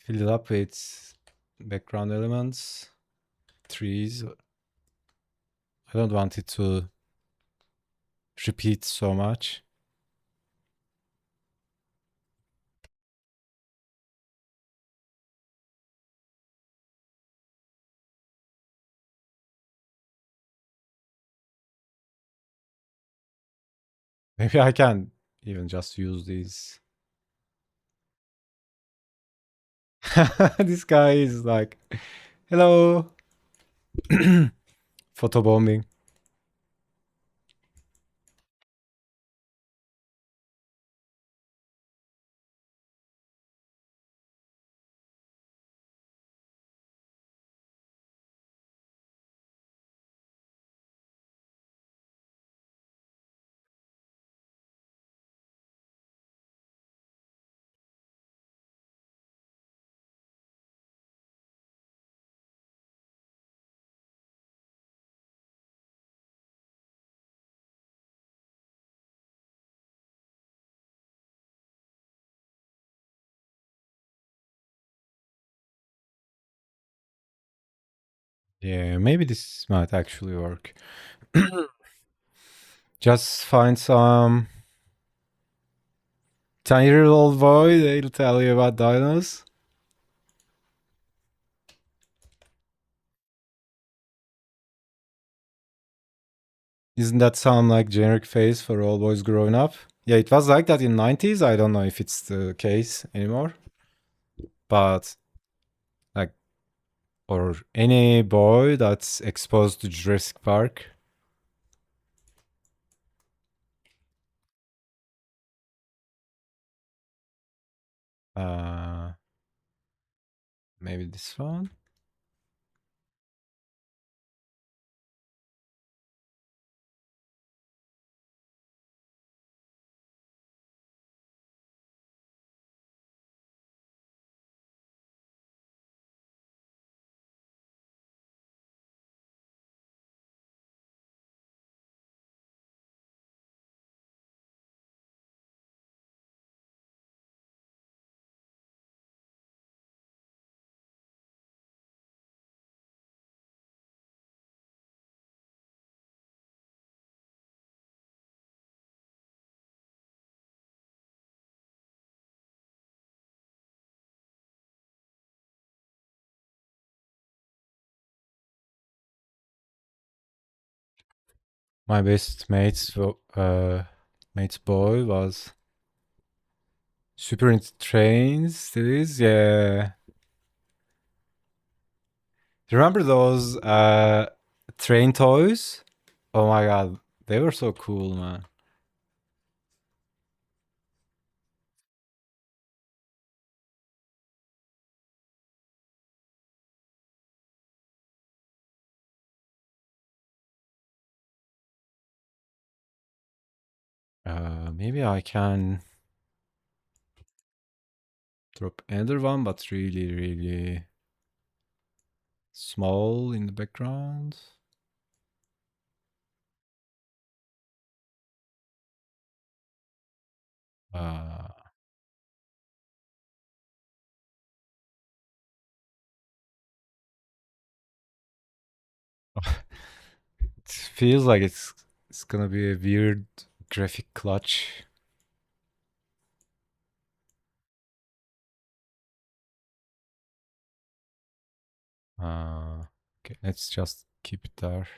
fill it up with background elements, trees. I don't want it to repeat so much. Maybe I can even just use these. This guy is like, hello, photobombing. Yeah, maybe this might actually work. Just find some 10-year-old boy, they'll tell you about dinos. Isn't that sound like generic face for all boys growing up? Yeah, it was like that in 90s. I don't know if it's the case anymore. But like, or any boy that's exposed to Jurassic Park. Uh maybe this one. My best mate's boy was super into trains. It is, yeah. Do you remember those train toys? Oh my god, they were so cool, man. Maybe I can drop another one, but really, really small in the background. Uh, it feels like it's gonna be a weird graphic clutch. Okay, let's just keep it there.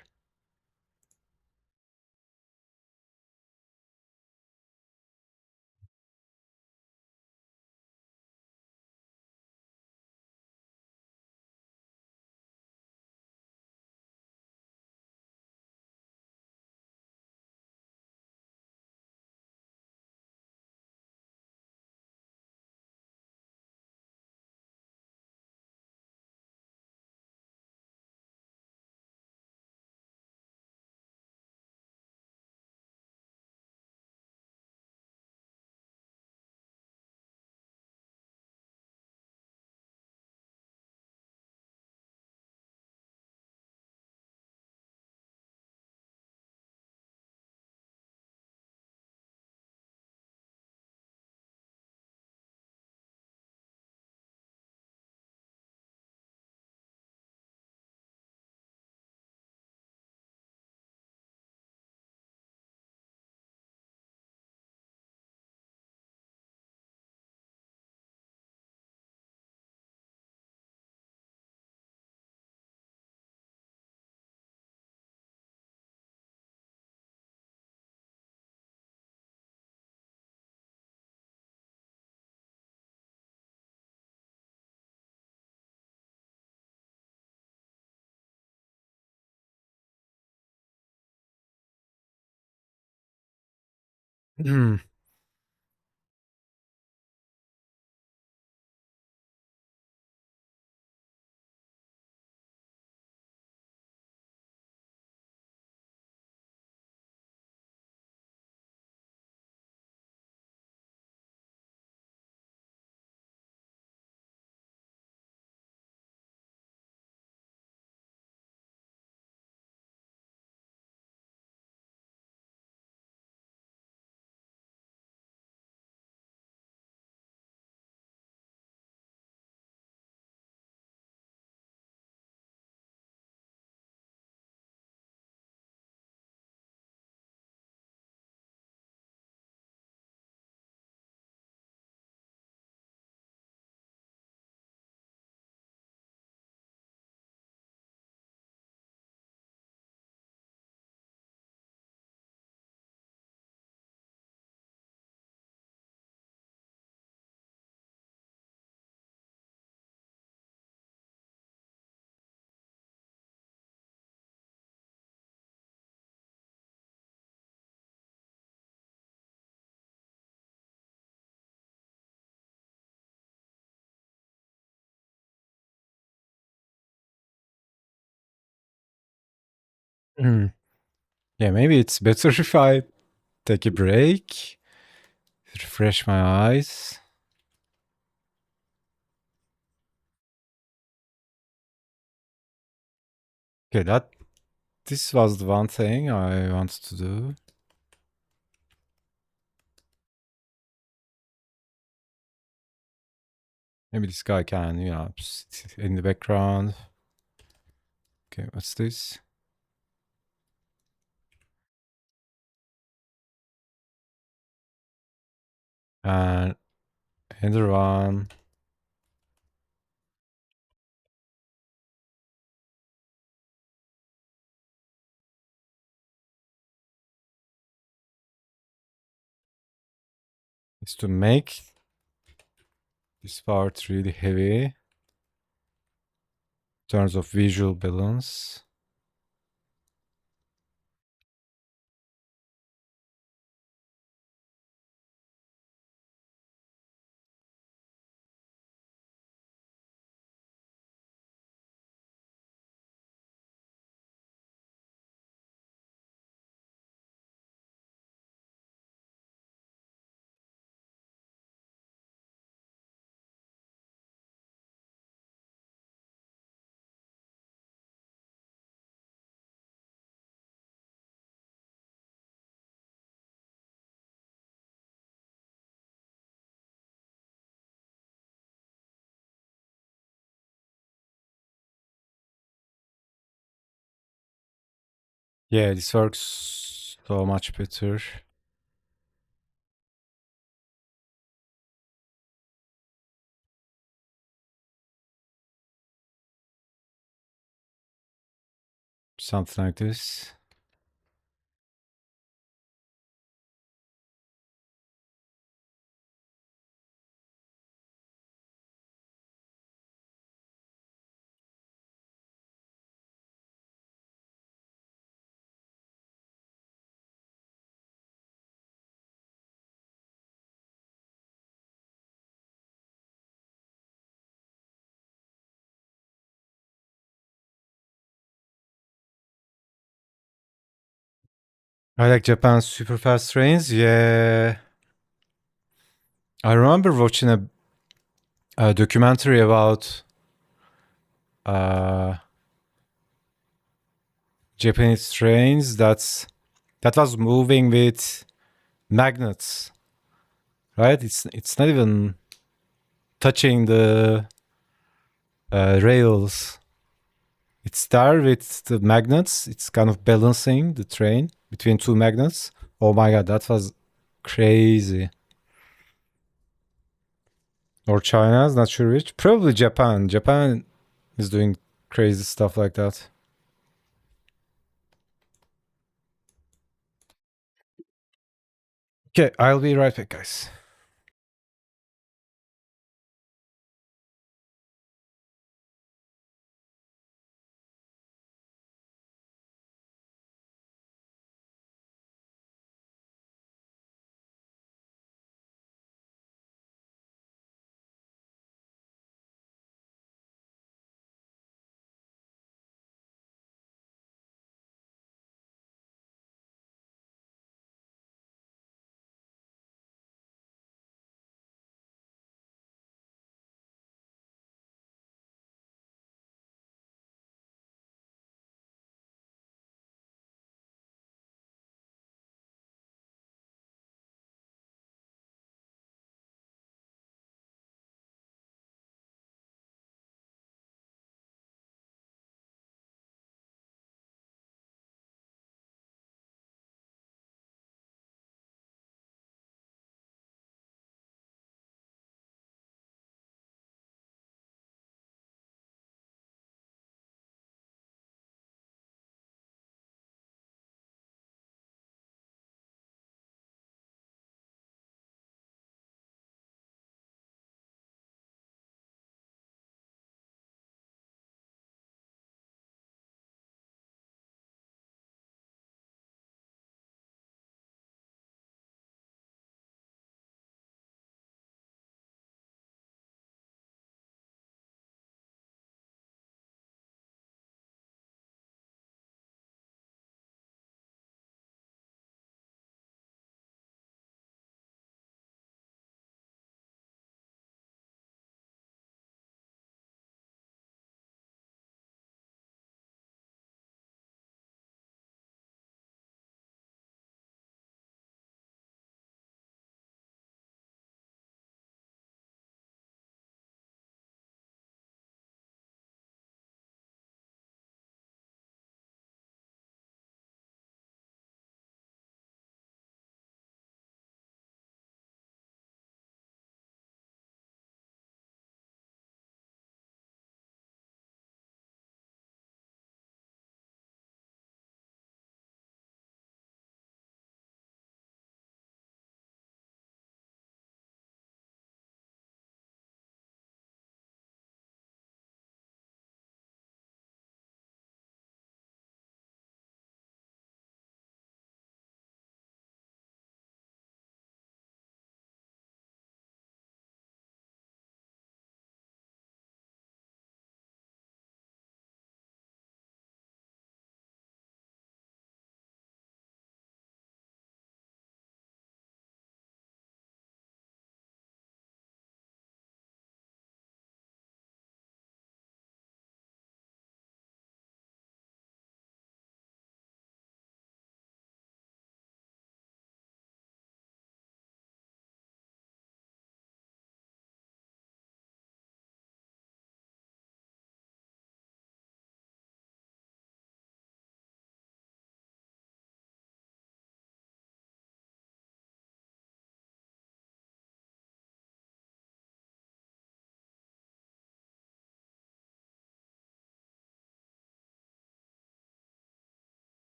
Yeah, maybe it's better if I take a break, refresh my eyes. Okay, this was the one thing I wanted to do. Maybe this guy can, sit in the background. Okay, what's this? And another one. is to make this part really heavy in terms of visual balance. Yeah, this works so much better. Something like this. I like Japan's super fast trains. Yeah. I remember watching a documentary about uh, Japanese trains that was moving with magnets, right? It's not even touching the rails. It's there with the magnets. It's kind of balancing the train between two magnets. Oh my god, that was crazy. Or China's, not sure which. Probably Japan. Japan is doing crazy stuff like that. Okay, I'll be right back, guys.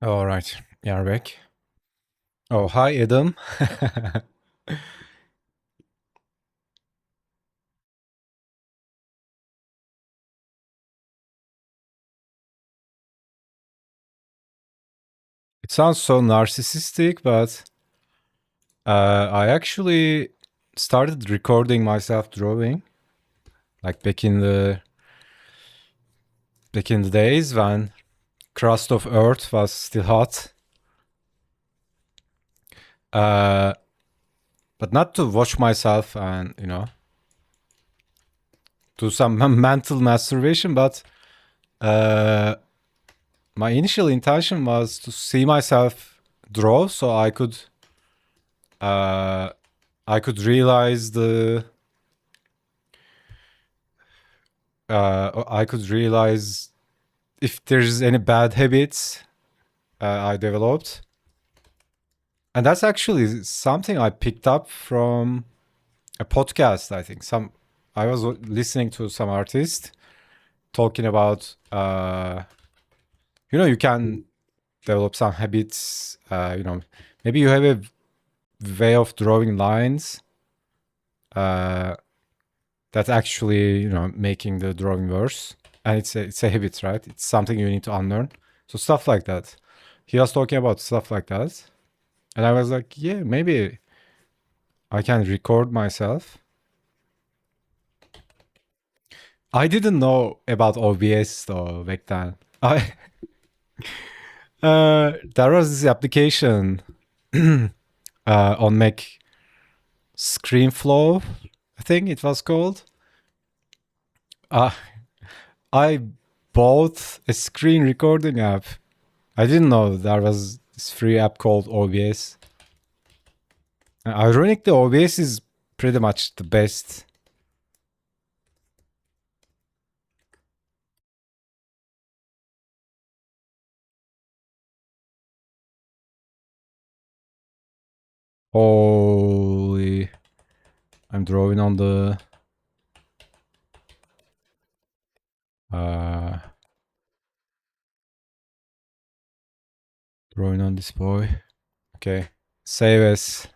All right, you're back. Oh, hi, Adam. It sounds so narcissistic, but I actually started recording myself drawing, like back in the days when crust of Earth was still hot. Uh, but not to watch myself and do some mental masturbation, but uh, my initial intention was to see myself draw, so uh, I could realize I could realize if there's any bad habits I developed. And that's actually something I picked up from a podcast. I think I was listening to some artist talking about you can develop some habits. Maybe you have a way of drawing lines uh, that's actually making the drawing worse, and it's a habit, right? It's something you need to unlearn. So stuff like that. He was talking about stuff like that, and I was like, yeah, maybe I can record myself. I didn't know about OBS though back then. I there was this application on Mac, ScreenFlow, I think it was called. Uh, I bought a screen recording app. I didn't know there was this free app called OBS. Ironically, OBS is pretty much the best. Holy, I'm drawing on the uh, drawing on this boy. Okay, save as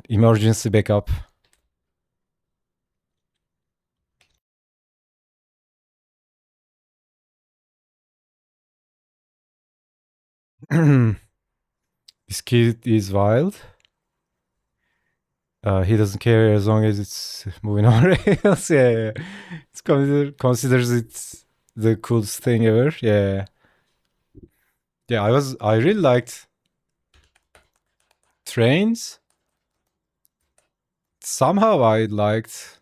emergency backup. This kid is wild. He doesn't care as long as it's moving on rails. Yeah, yeah. It's considers it the coolest thing ever. Yeah, yeah. I really liked trains. Somehow I liked.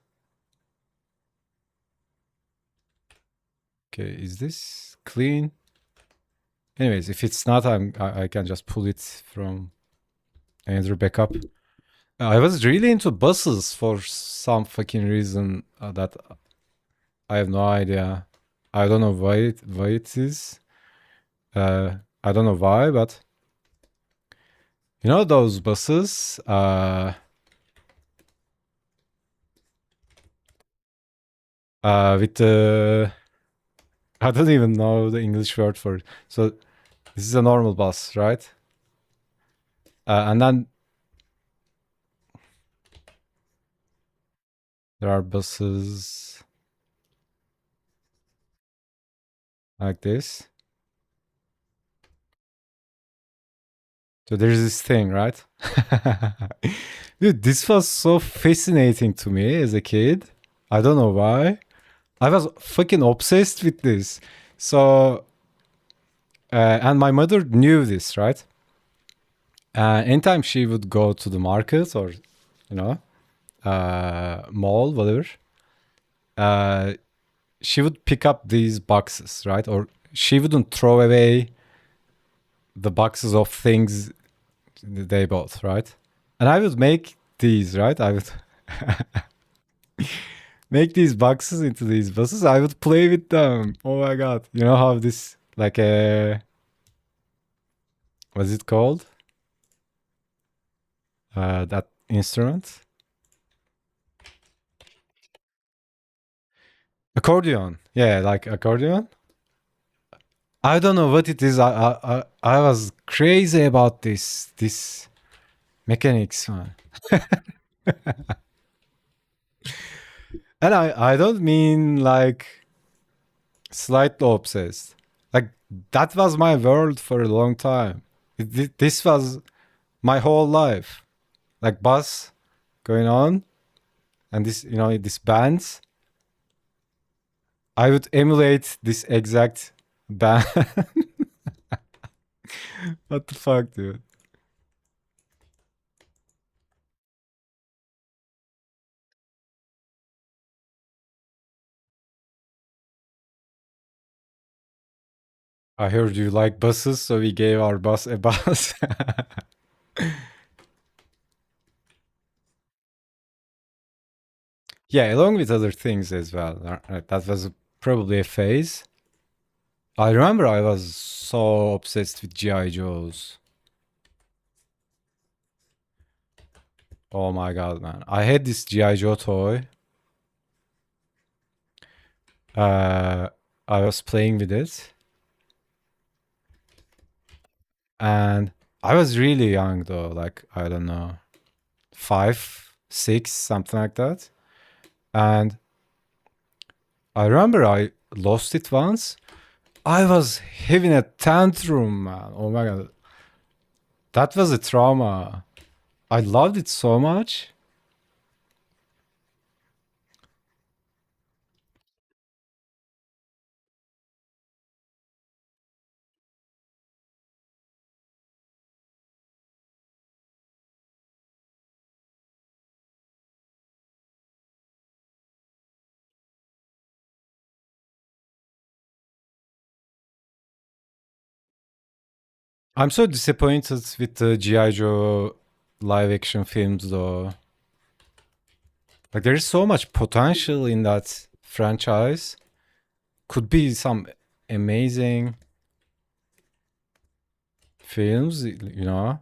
Okay, is this clean? Anyways, if it's not, I can just pull it from another backup. I was really into buses for some fucking reason that I have no idea. I don't know why it is. I don't know why, but those buses with the I don't even know the English word for it. So this is a normal bus, right? And then there are buses like this. So there's this thing, right? Dude, this was so fascinating to me as a kid. I don't know why. I was fucking obsessed with this. So, and my mother knew this, right? Anytime she would go to the market or, you know, mall, whatever, uh, she would pick up these boxes, right? Or she wouldn't throw away the boxes of things they bought, right? And I would make these, right? I would make these boxes into these buses. I would play with them. Oh my god! You know how this like a what's it called? That instrument, accordion. Yeah, like accordion. I don't know what it is. I was crazy about this mechanics, man. And I don't mean like slightly obsessed. Like that was my world for a long time. This was my whole life. Like bus going on, and this this bands. I would emulate this exact band. What the fuck, dude? I heard you like buses, so we gave our bus a bus. Yeah, along with other things as well. That was probably a phase. I remember I was so obsessed with GI Joes. Oh my god, man! I had this GI Joe toy. Uh, I was playing with it, and I was really young though. Like I don't know, 5, 6, something like that. And I remember I lost it once. I was having a tantrum, man. Oh my god, that was a trauma. I loved it so much. I'm so disappointed with the GI Joe live action films, though. Like there is so much potential in that franchise. Could be some amazing films, you know.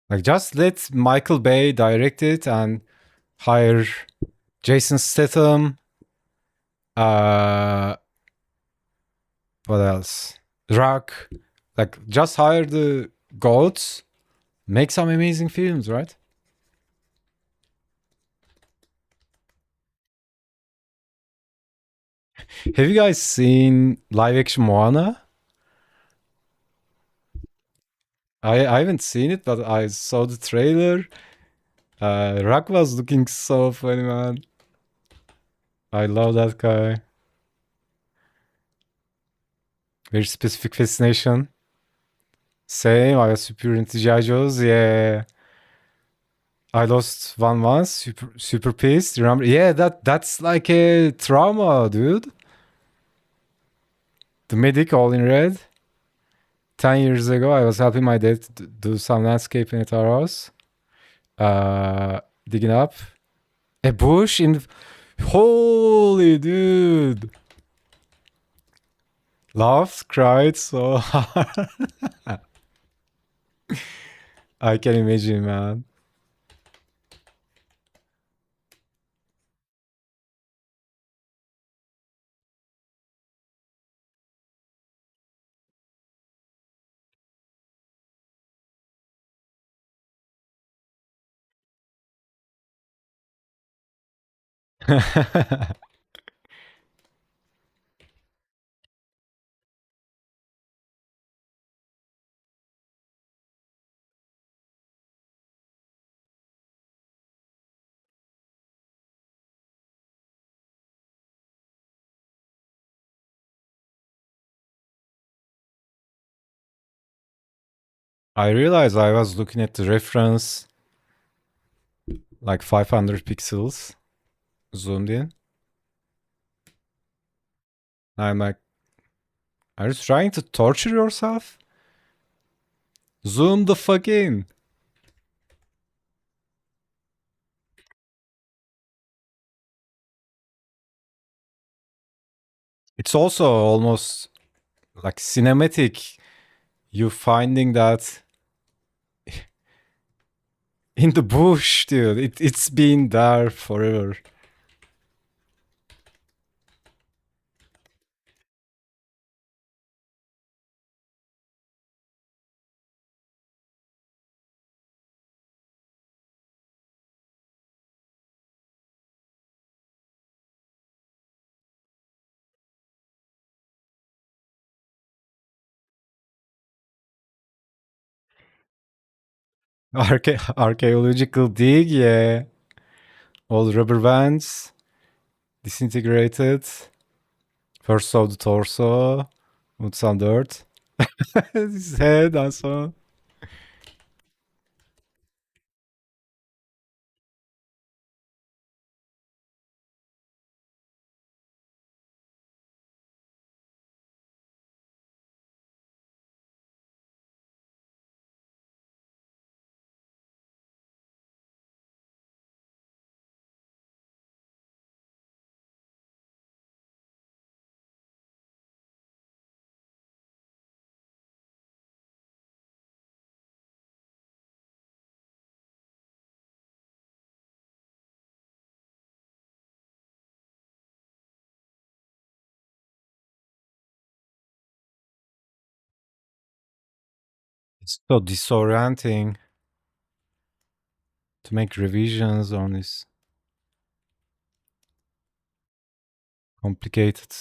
Like just let Michael Bay direct it and hire Jason Statham. Uh, what else? Rock. Like just hire the goats. Make some amazing films, right? Have you guys seen live action Moana? I haven't seen it, but I saw the trailer. Rock was looking so funny, man. I love that guy. Very specific fascination. Same. I was super into G.I. Joes. Yeah. I lost one once. Super pissed. Remember? Yeah, that's like a trauma, dude. The medic all in red. 10 years ago, I was helping my dad do some landscaping at our house. Digging up a bush in. Holy dude. Laughed, cried so hard. I can imagine, man. I realized I was looking at the reference like 500 pixels zoomed in. I'm like, are you trying to torture yourself? Zoom the fuck in. It's also almost like cinematic. You finding that in the bush, dude. It's been there forever. Archaeological dig, yeah. All rubber bands, disintegrated. First saw the torso with some dirt. His head and so on. It's so disorienting to make revisions on this complicated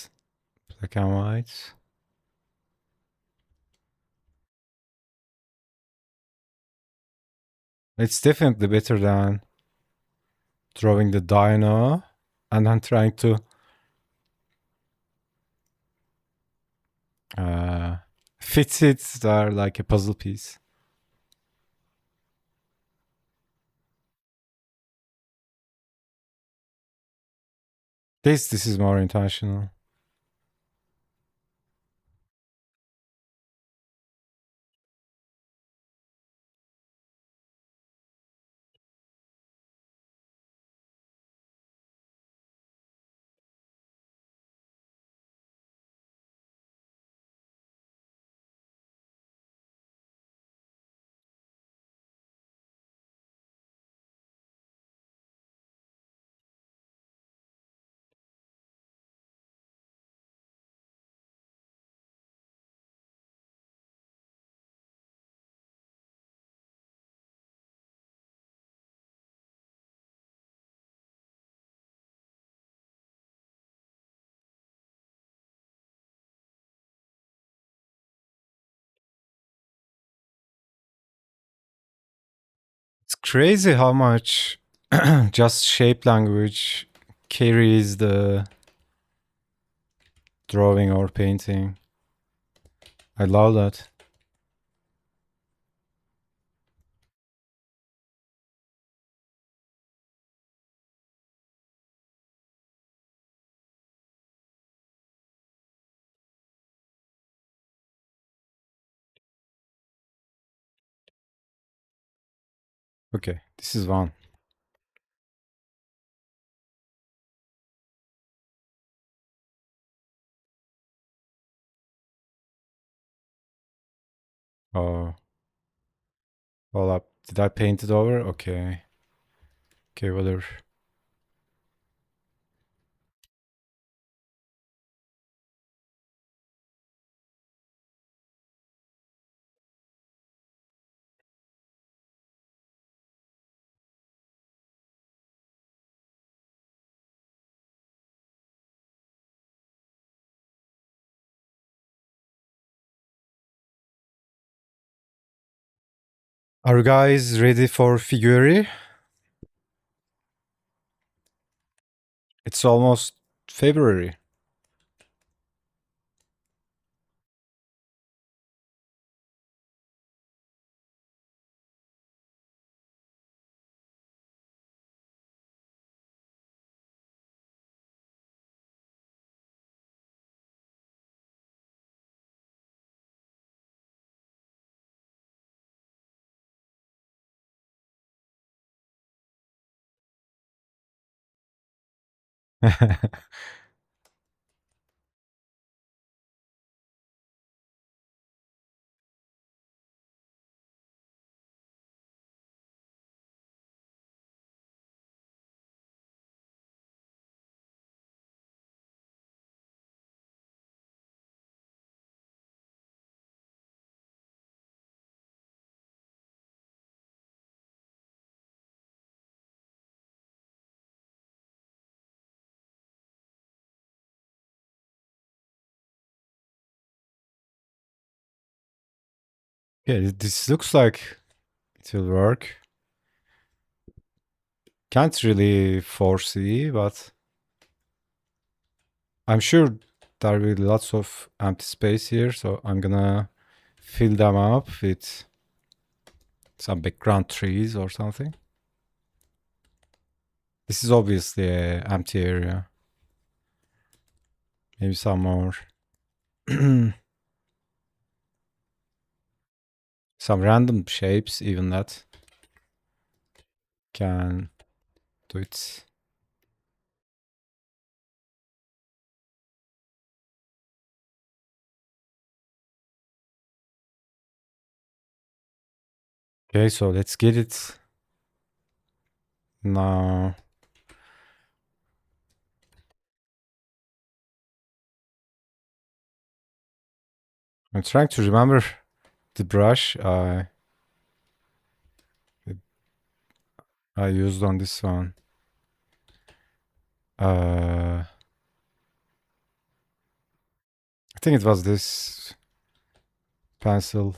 black and white. It's definitely better than drawing the dino and then trying to uh, fit it there like a puzzle piece. This is more intentional. It's crazy how much just shape language carries the drawing or painting. I love that. Okay, this is one. Oh, hold up. Did I paint it over? Okay. Okay, whatever. Are you guys ready for Figuri? It's almost February. Yeah, this looks like it will work. Can't really foresee, but I'm sure there will be lots of empty space here, so I'm gonna fill them up with some background trees or something. This is obviously an empty area. Maybe some more. Some random shapes, even that can do it. Okay, so let's get it now. I'm trying to remember the brush I used on this one. I think it was this pencil.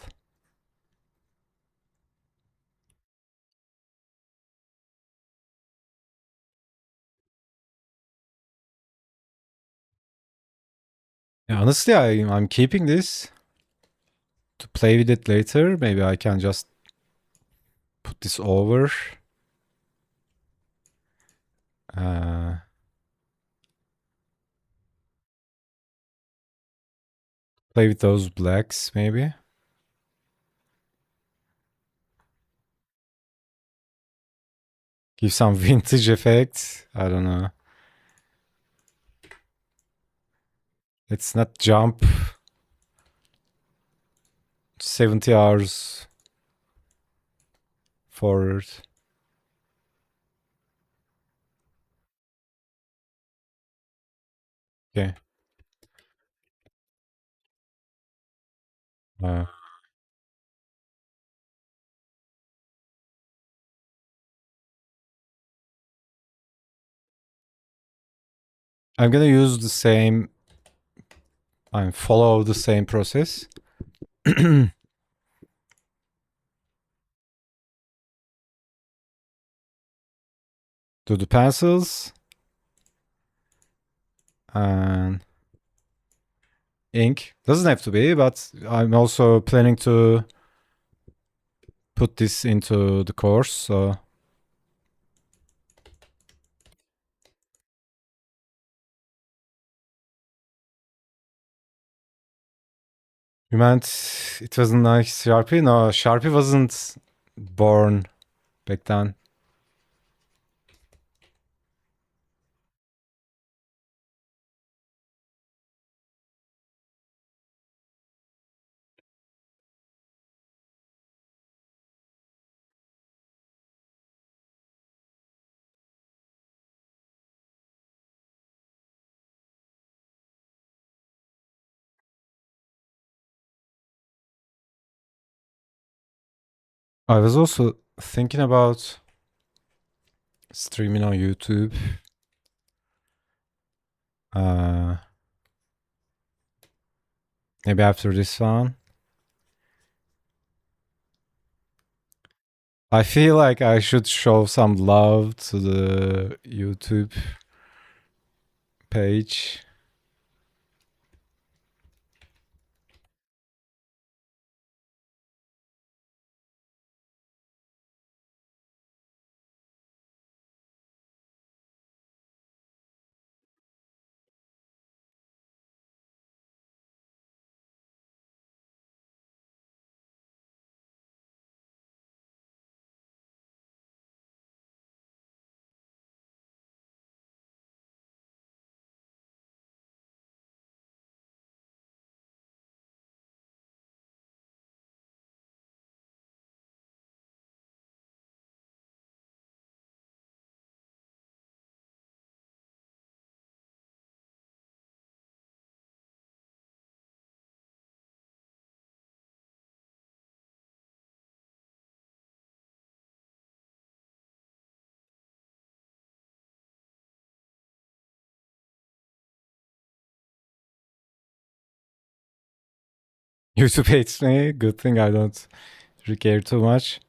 Yeah, honestly, I'm keeping this to play with it later. Maybe I can just put this over. Uh, Play with those blacks, maybe. Give some vintage effect. I don't know. Let's not jump 70 hours forward. Okay. Uh, I'm gonna use the same, I follow the same process. Do the pencils and ink. Doesn't have to be, but I'm also planning to put this into the course, so you meant it wasn't nice Sharpie? No, Sharpie wasn't born back then. I was also thinking about streaming on YouTube. Uh, Maybe after this one. I feel like I should show some love to the YouTube page. YouTube hates me. Good thing I don't really care too much.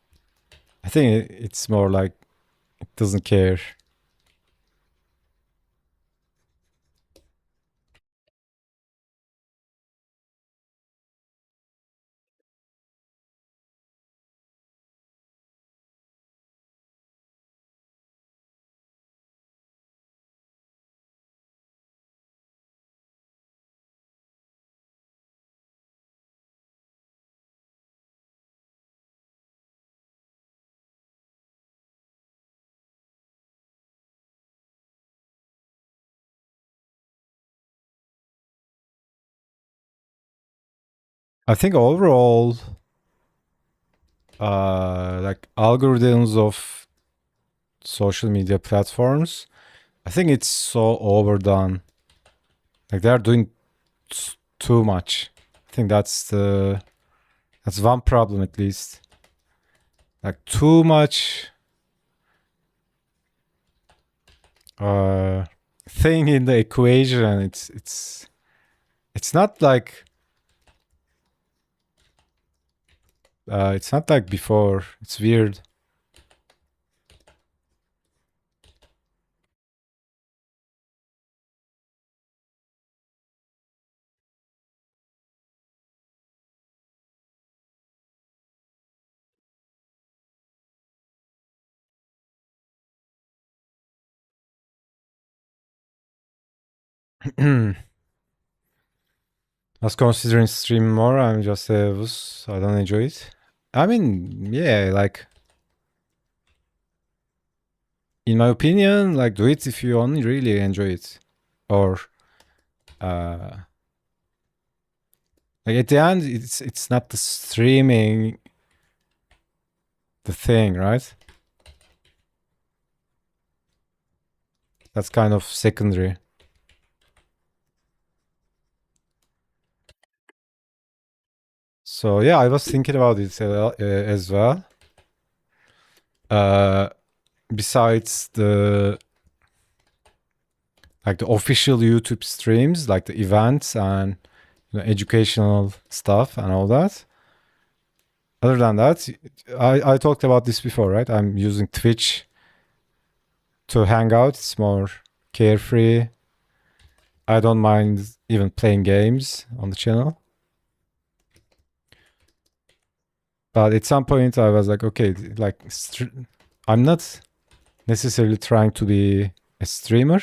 I think it's more like it doesn't care. I think overall, like algorithms of social media platforms, I think it's so overdone. Like they're doing too much. I think that's one problem at least. Like too much uh thing in the equation. It's not like it's not like before. It's weird. I was considering streaming more. I'm just I don't enjoy it. I mean, yeah, like in my opinion, like do it if you only really enjoy it, or uh, like at the end, it's not the streaming the thing, right? That's kind of secondary. So yeah, I was thinking about it as well. Uh, besides the like the official YouTube streams, like the events and educational stuff and all that. Other than that, I talked about this before, right? I'm using Twitch to hang out. It's more carefree. I don't mind even playing games on the channel. But at some point, I was like, okay, like I'm not necessarily trying to be a streamer.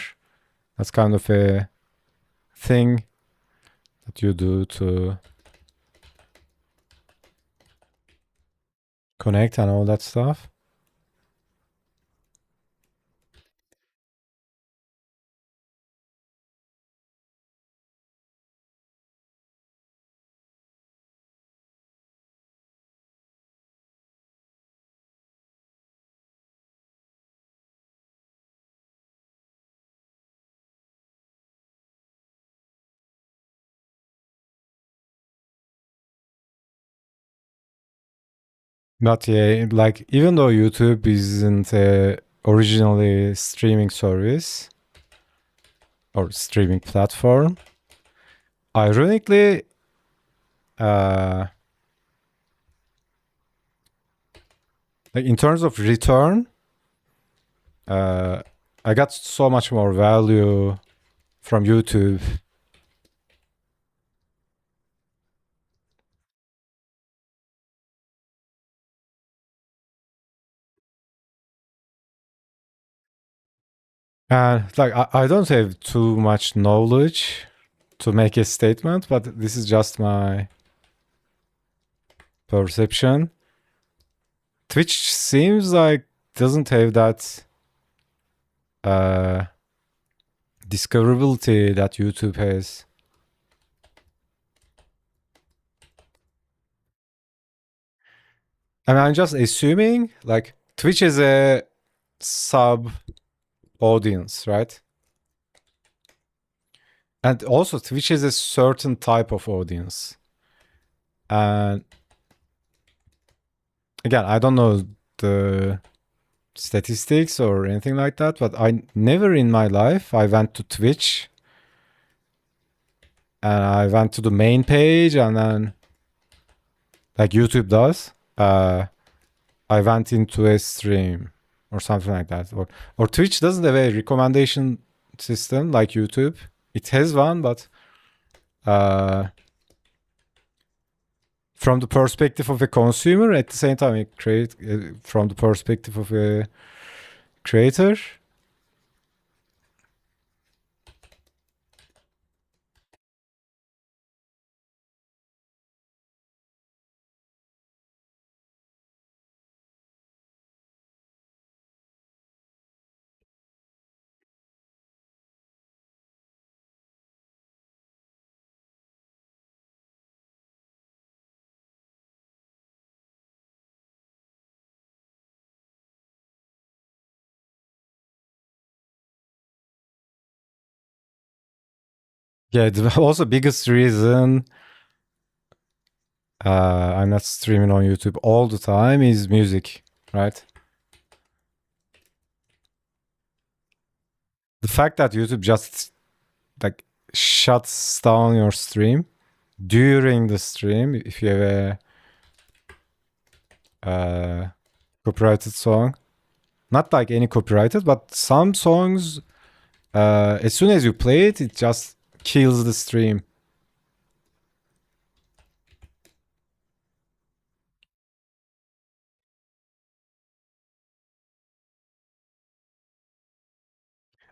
That's kind of a thing that you do to connect and all that stuff. But yeah, like even though YouTube isn't a originally streaming service or streaming platform, ironically, uh, like in terms of return, uh, I got so much more value from YouTube. And like I don't have too much knowledge to make a statement, but this is just my perception. Twitch seems like doesn't have that uh, discoverability that YouTube has. I mean, I'm just assuming like Twitch is a sub audience, right? And also Twitch is a certain type of audience. And again, I don't know the statistics or anything like that, but I never in my life I went to Twitch and I went to the main page and then like YouTube does. I went into a stream or something like that. Or Twitch doesn't have a recommendation system like YouTube. It has one, but uh, from the perspective of a consumer, at the same time, it create from the perspective of a creator. Yeah, the also biggest reason I'm not streaming on YouTube all the time is music, right? The fact that YouTube just like shuts down your stream during the stream if you have a copyrighted song. Not like any copyrighted, but some songs, as soon as you play it, it just kills the stream.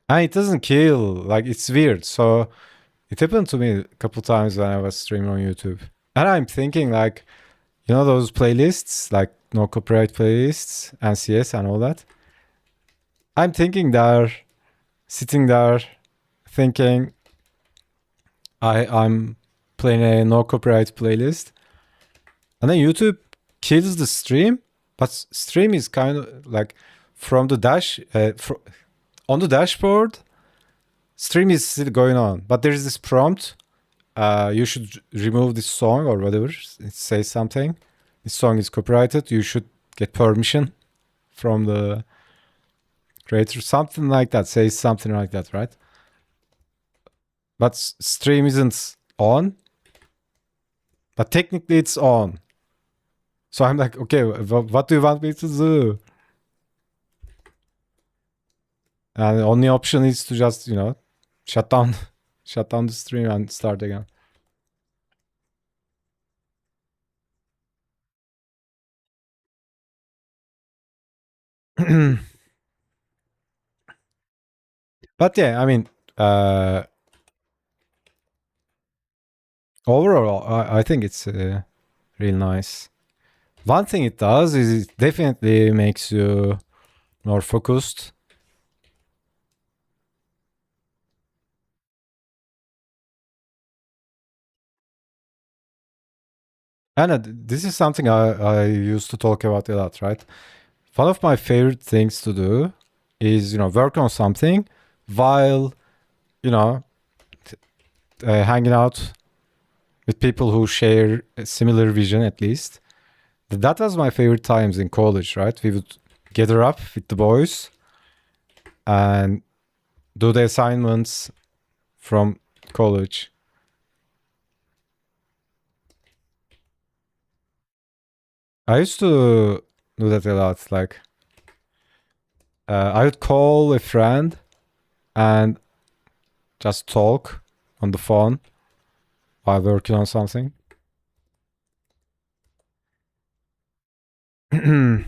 And it doesn't kill, like it's weird. So it happened to me a couple times when I was streaming on YouTube. And I'm thinking like, you know those playlists, like no copyright playlists, NCS and all that? I'm thinking there, sitting there, thinking I'm playing a no copyright playlist. And then YouTube kills the stream, but stream is kind of like from the on the dashboard, stream is still going on. But there is this prompt, you should remove this song or whatever. It says something. This song is copyrighted. You should get permission from the creator. Something like that. Says something like that, right? But stream isn't on. But technically it's on. So I'm like, okay, what do you want me to do? And the only option is to just, shut down shut down the stream and start again. But yeah, I mean, overall, I think it's real nice. One thing it does is it definitely makes you more focused. And this is something I used to talk about a lot, right? One of my favorite things to do is, work on something while, you know, hanging out with people who share a similar vision at least. That was my favorite times in college, right? We would gather up with the boys and do the assignments from college. I used to do that a lot. Like, I would call a friend and just talk on the phone while working on something. I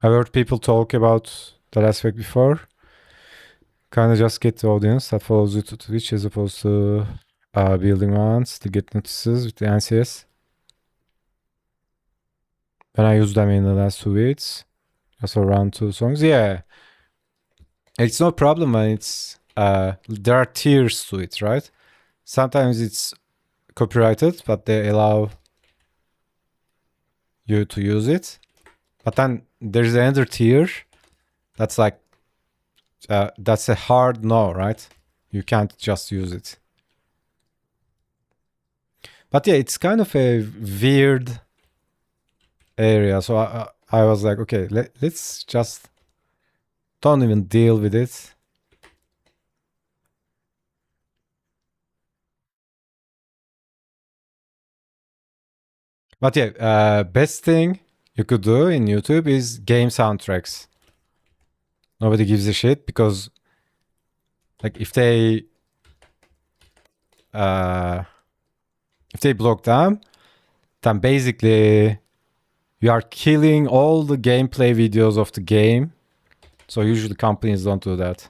heard people talk about that aspect before. Kind of just get the audience that follows you to Twitch as opposed to building ones to get notices with the NCS. And I used them in the last 2 weeks. Just around 2 songs. Yeah. It's no problem when it's there are tiers to it, right? Sometimes it's copyrighted, but they allow you to use it. But then there's another tier that's like that's a hard no, right? You can't just use it. But yeah, it's kind of a weird area. So I was like, okay, let's just don't even deal with it. But yeah, best thing you could do in YouTube is game soundtracks. Nobody gives a shit because like uh, if they block them, then basically you are killing all the gameplay videos of the game. So usually companies don't do that.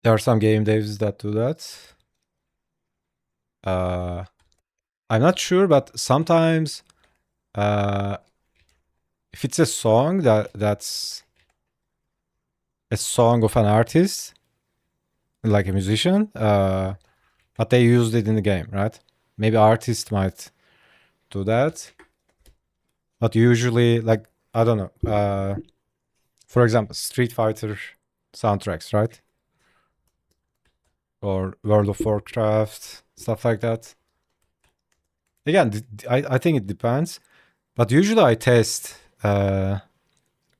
There are some game devs that do that. Uh, I'm not sure, but sometimes uh, if it's a song that's a song of an artist, like a musician, but they used it in the game, right? Maybe artists might do that, but usually, like I don't know. For example, Street Fighter soundtracks, right? Or World of Warcraft, stuff like that. Again, I think it depends, but usually I test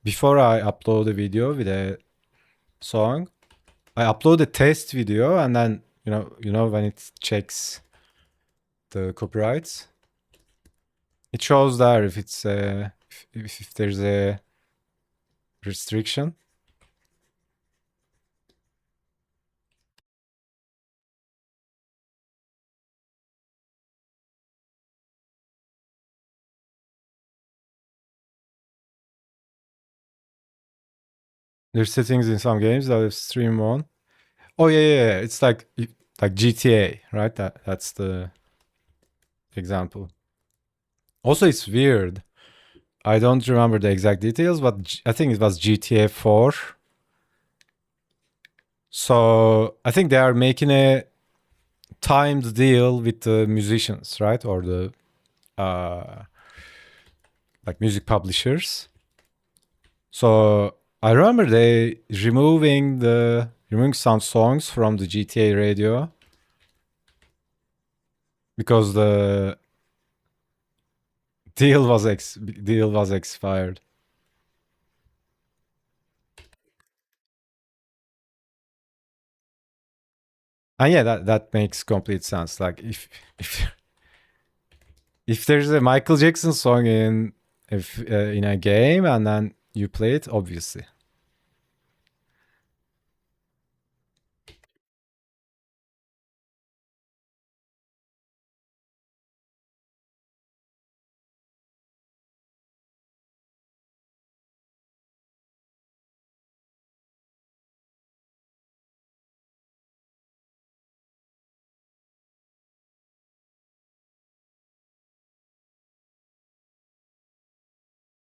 before I upload a video with a song. I upload a test video, and then when it checks the copyrights, it shows there if it's if there's a restriction. There's settings in some games that have stream on. Oh yeah. It's like GTA, right? That's the example. Also, it's weird. I don't remember the exact details, but I think it was GTA 4. So I think they are making a timed deal with the musicians, right? Or the uh, like music publishers. So I remember they removing some songs from the GTA radio because the deal was expired. And yeah, that makes complete sense. Like if if there's a Michael Jackson song in a game and then you play it, obviously.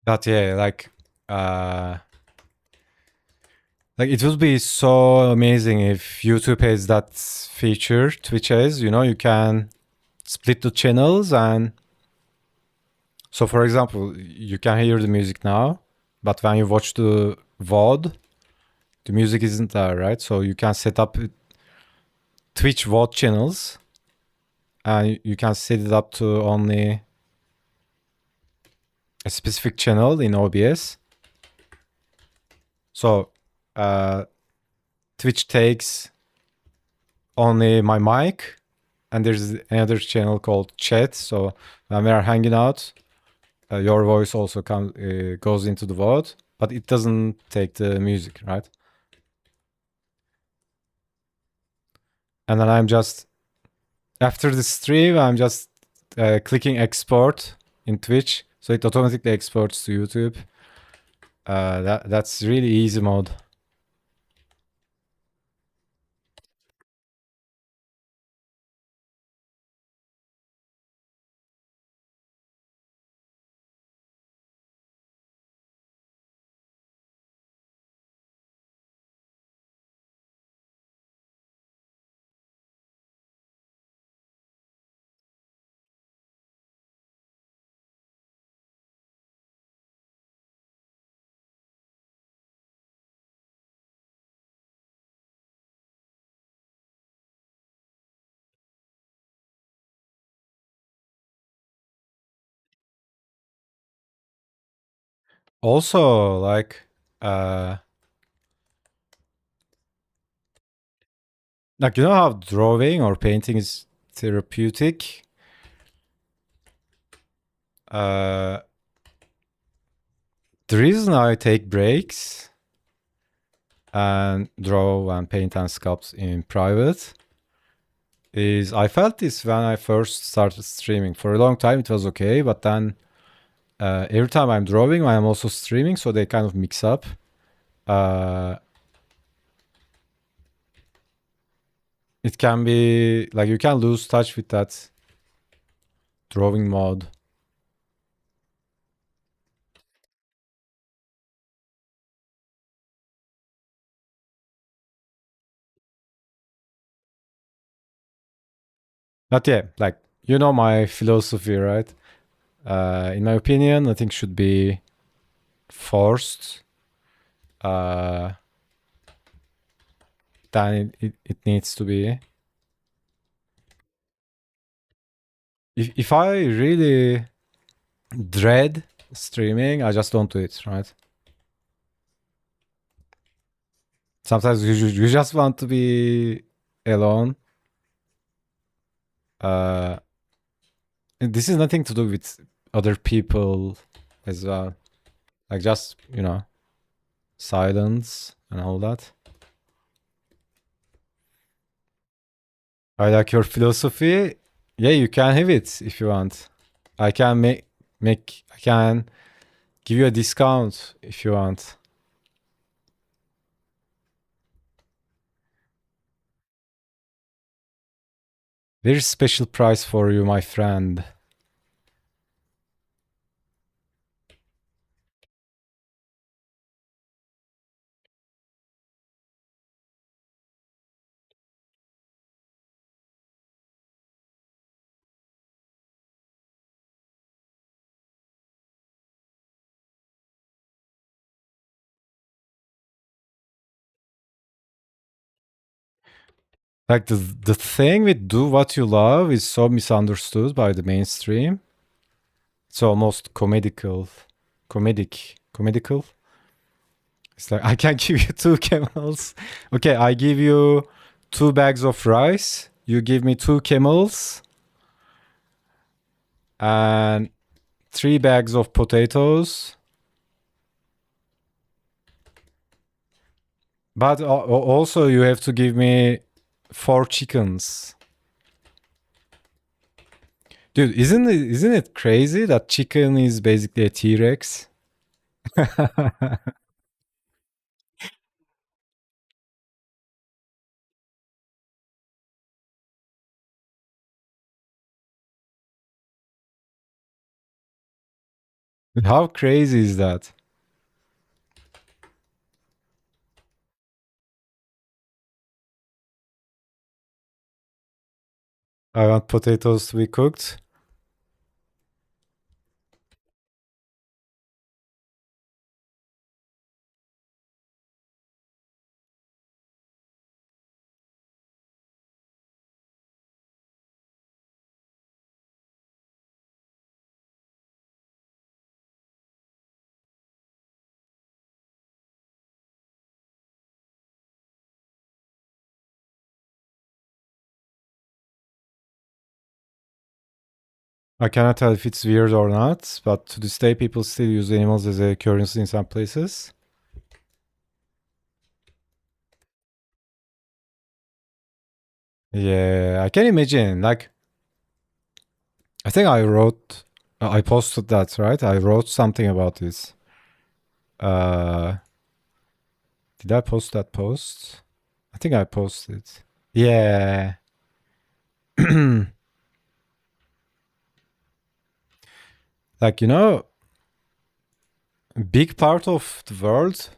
But yeah, uh like it would be so amazing if YouTube has that feature Twitch has, you can split the channels. And so for example, you can hear the music now, but when you watch the VOD, the music isn't there, right? So you can set up Twitch VOD channels, and you can set it up to only a specific channel in OBS. So uh, Twitch takes only my mic, and there's another channel called chat. So when we are hanging out, your voice also goes into the VOD, but it doesn't take the music, right? And then after the stream, I'm just clicking export in Twitch, so it automatically exports to YouTube. That's really easy mode. Also, uh, like you know how drawing or painting is therapeutic. Uh, the reason I take breaks and draw and paint and sculpt in private is I felt this when I first started streaming. For a long time, it was okay, but then every time I'm drawing, I'm also streaming, so they kind of mix up. It can be like you can lose touch with that drawing mode. But yeah, like you know my philosophy, right? In my opinion, nothing should be forced. Uh, than it needs to be. If I really dread streaming, I just don't do it, right? Sometimes you just want to be alone. Uh, and this is nothing to do with other people as well. Like just, you know, silence and all that. I like your philosophy. Yeah, you can have it if you want. I can I can give you a discount if you want. Very special price for you, my friend. Like the thing with do what you love is so misunderstood by the mainstream. It's almost comedical. It's like I can give you two camels. Okay, I give you 2 bags of rice. You give me 2 camels and 3 bags of potatoes. But also you have to give me 4 chickens. Dude, isn't it crazy that chicken is basically a T-Rex? How crazy is that? I want potatoes to be cooked. I cannot tell if it's weird or not, but to this day, people still use animals as a currency in some places. Yeah, I can imagine. Like, I think I posted that, right? I wrote something about this. Uh, did I post that post? I think I posted. Yeah. Like, you know, a big part of the world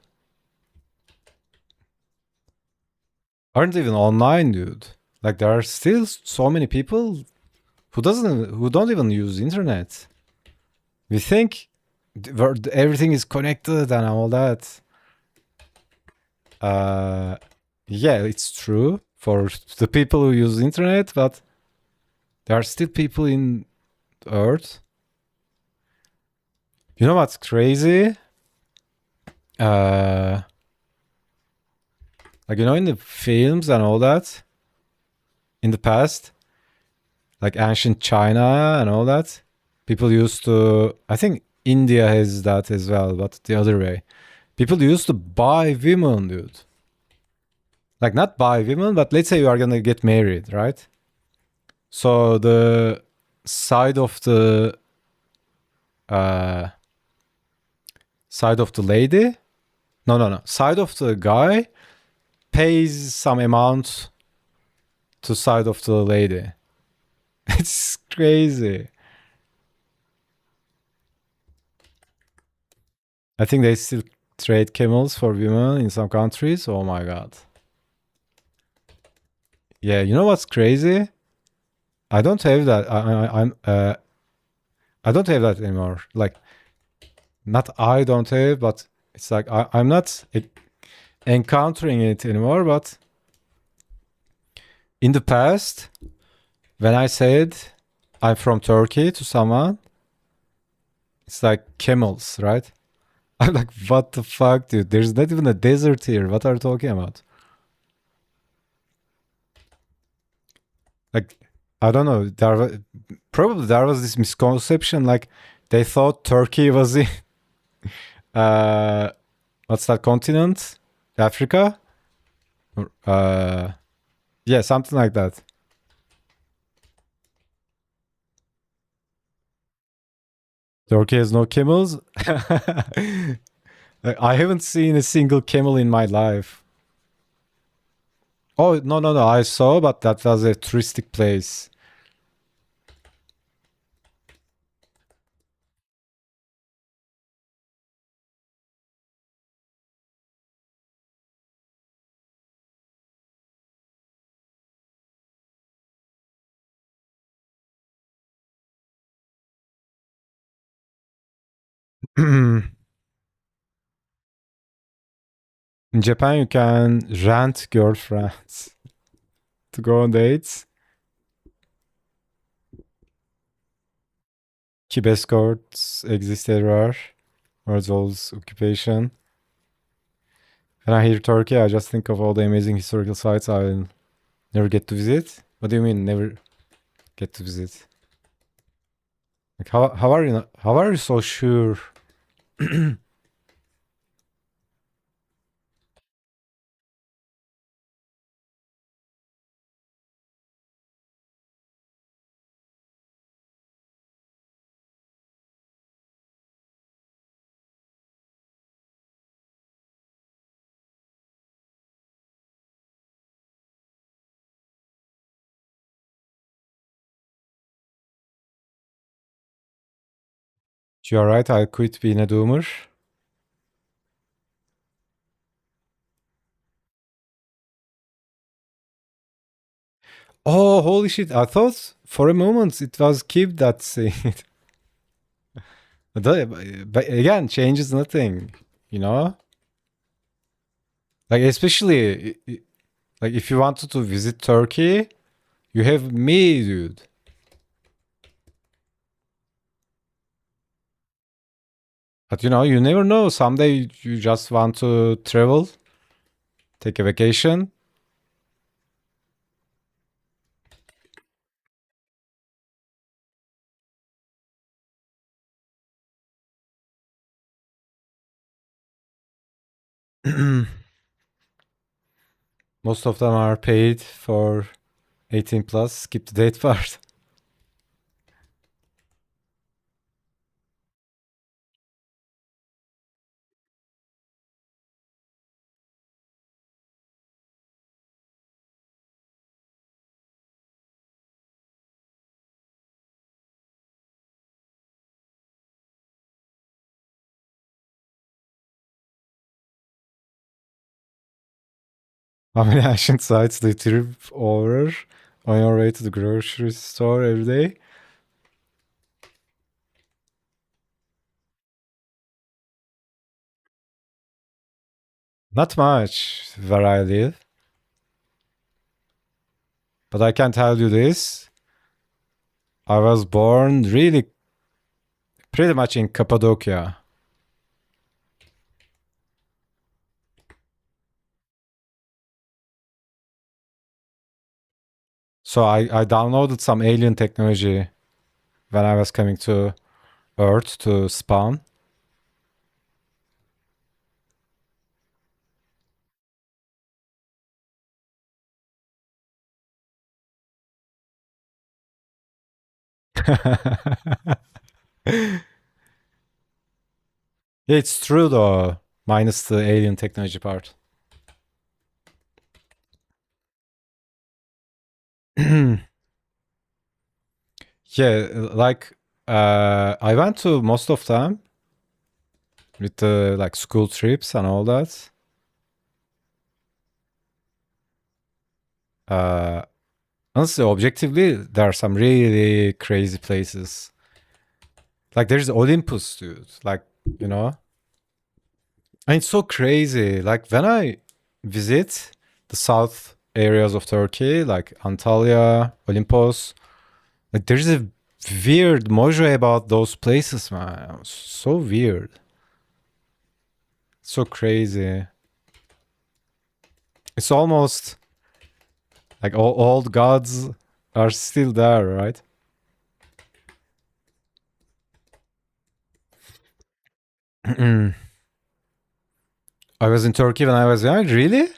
aren't even online, dude. Like, there are still so many people who don't even use internet. We think everything is connected and all that. Uh, yeah, it's true for the people who use internet, but there are still people in Earth. You know what's crazy? uh, like, you know, in the films and all that, in the past, like ancient China and all that, people used to, I think India has that as well, but the other way. People used to buy women, dude. Like, not buy women, but let's say you are gonna get married, right? So the side of the uh side of the lady, no, side of the guy pays some amount to side of the lady. It's crazy. I think they still trade camels for women in some countries. Oh my god. Yeah, you know what's crazy? I don't have that. I don't have that anymore. Like, not I don't have, but it's like I'm not encountering it anymore. But in the past, when I said I'm from Turkey to someone, it's like camels, right? I'm like, what the fuck, dude? There's not even a desert here. What are you talking about? Like, I don't know. Probably there was this misconception. Like, they thought Turkey was in uh, what's that continent? Africa? Uh, yeah, something like that. Turkey has no camels. I haven't seen a single camel in my life. Oh, no. I saw, but that was a touristic place. In Japan, you can rent girlfriends to go on dates. Keep escorts exist everywhere. Where's all's occupation? When I hear Turkey, I just think of all the amazing historical sites I'll never get to visit. What do you mean, never get to visit? Like, how are you? How are you so sure? You're right. I quit being a doomer. Oh, holy shit! I thought for a moment it was Kib that said. But again, changes nothing. You know, like especially like if you wanted to visit Turkey, you have me, dude. But you know, you never know. Someday you just want to travel, take a vacation. Most of them are paid for 18 plus. Skip the date part. How many ancient sites do you trip over on your way to the grocery store every day? Not much where I live, but I can tell you this. I was born really pretty much in Cappadocia. So I downloaded some alien technology when I was coming to Earth to spawn. It's true though, minus the alien technology part. Yeah, like I went to most of them with the like school trips and all that. Uh, Honestly, objectively, there are some really crazy places. Like there's Olympus, dude. Like you know, and it's so crazy. Like when I visit the south areas of Turkey, like Antalya, Olympus, like there's a weird mojo about those places, man. So weird. So crazy. It's almost like all old gods are still there, right? I was in Turkey when I was young. Really?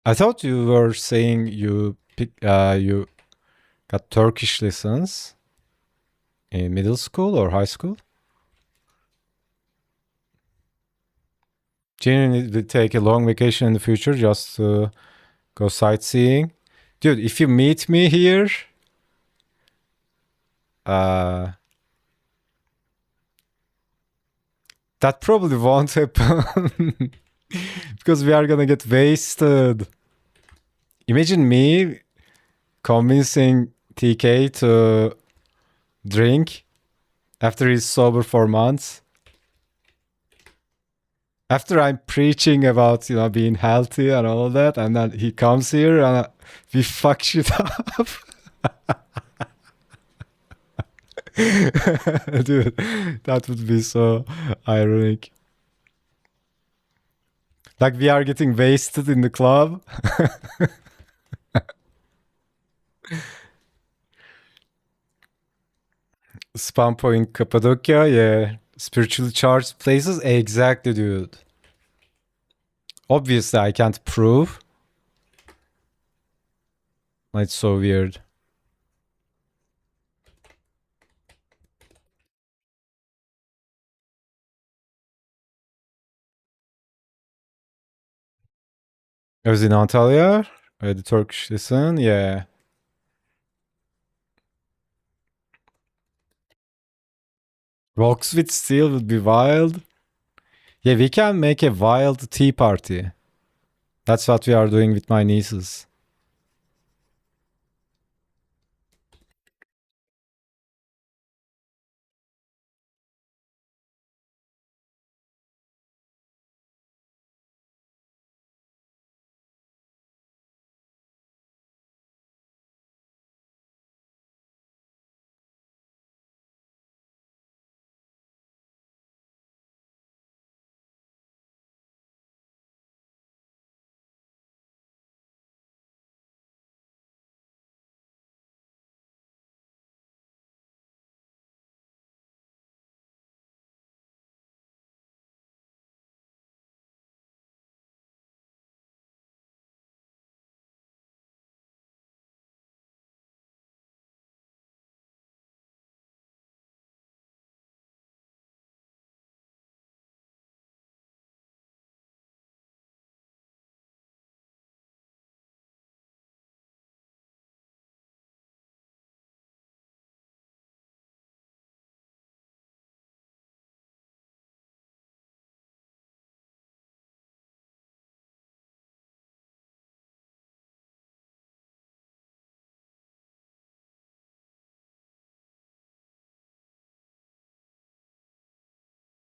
I thought you were saying you got Turkish lessons in middle school or high school. Genuinely will take a long vacation in the future just to go sightseeing. Dude, if you meet me here, uh, that probably won't happen because we are gonna get wasted. Imagine me convincing TK to drink after he's sober for months. After I'm preaching about being healthy and all that, and then he comes here and we fuck shit up. Dude, that would be so ironic. Like we are getting wasted in the club. Spam point Cappadocia, yeah. Spiritually charged places, exactly, dude. Obviously, I can't prove. It's so weird. I was in Antalya, the Turkish lesson, yeah. Rocks with steel would be wild. Yeah, we can make a wild tea party. That's what we are doing with my nieces.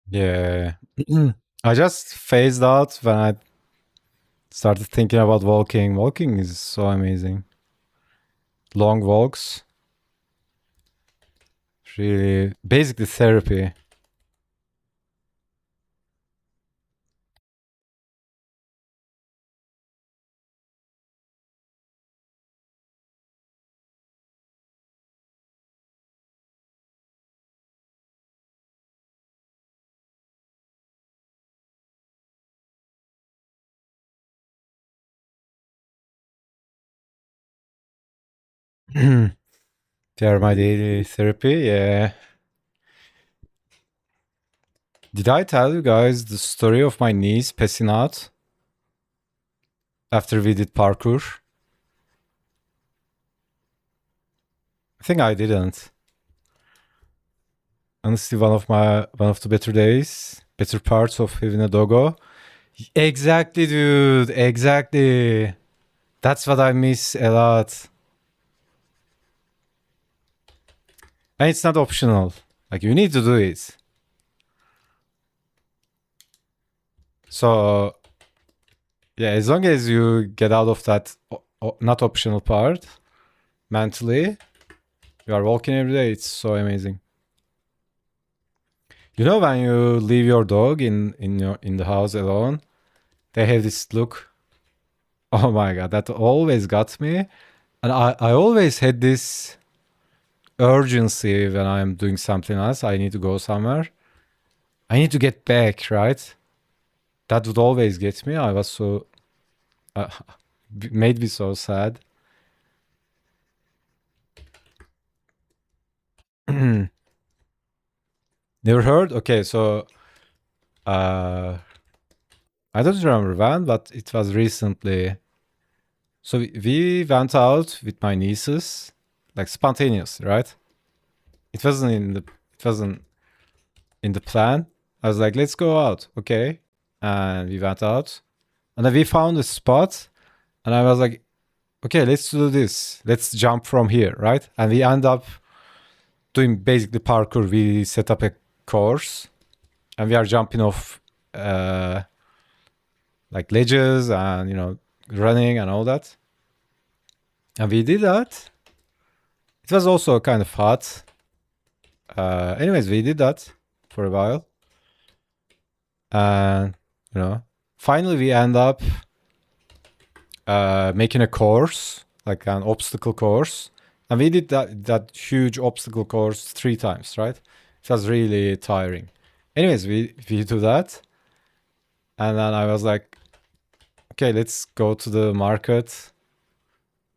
Yeah. I just phased out when I started thinking about walking. Walking is so amazing. Long walks, really, basically therapy. They are my daily therapy. Yeah. Did I tell you guys the story of my niece passing out after we did parkour? I think I didn't. Honestly, one of the better days, better parts of having a doggo. Exactly, dude. Exactly. That's what I miss a lot. And it's not optional. Like you need to do it. So yeah, as long as you get out of that not optional part mentally, you are walking every day. It's so amazing. You know when you leave your dog in the house alone, they have this look. Oh my god, that always got me. And I always had this urgency when I'm doing something else. I need to go somewhere. I need to get back, right? That would always get me. I was so uh, made me so sad. Never heard? Okay, so uh I don't remember when, but it was recently. So we went out with my nieces, like spontaneous, right? It wasn't in the plan. I was like, let's go out, okay? And we went out, and then we found a spot, and I was like, okay, let's do this. Let's jump from here, right? And we end up doing basically parkour. We set up a course, and we are jumping off like ledges and running and all that. And we did that. It was also kind of hot. Anyways, we did that for a while, and finally we end up making a course, like an obstacle course, and we did that huge obstacle course 3 times, right? It was really tiring. Anyways, we do that, and then I was like, okay, let's go to the market,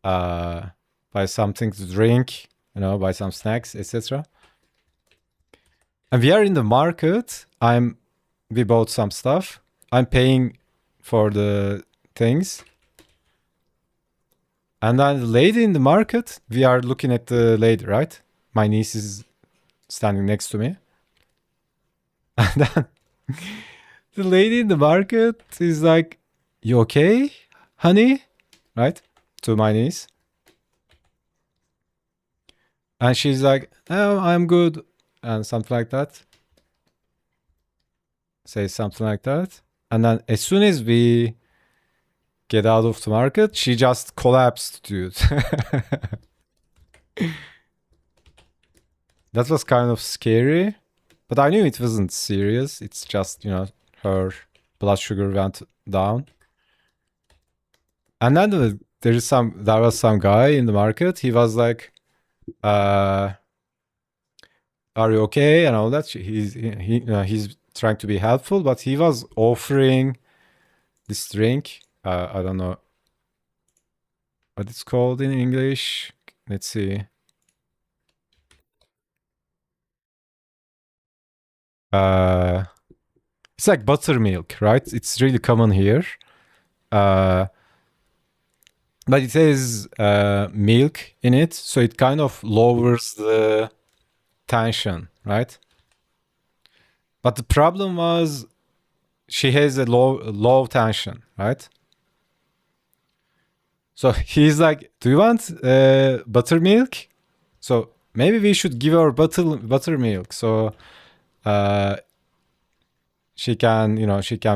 buy something to drink, buy some snacks, etc. And we are in the market. We bought some stuff. I'm paying for the things. And then the lady in the market, we are looking at the lady, right? My niece is standing next to me. And then the lady in the market is like, you okay, honey? Right? To my niece. And she's like, oh, I'm good. And something like that. Say something like that. And then as soon as we get out of the market, she just collapsed, dude. That was kind of scary, but I knew it wasn't serious. It's just, her blood sugar went down. And then there was some guy in the market. He was like, are you okay? And all that. He's trying to be helpful, but he was offering this drink. I don't know what it's called in English. Let's see. It's like buttermilk, right? It's really common here. But it says milk in it, so it kind of lowers the tension, right? But the problem was she has a low tension, right? So he's like, "Do you want buttermilk?" So maybe we should give her buttermilk, so uh, she can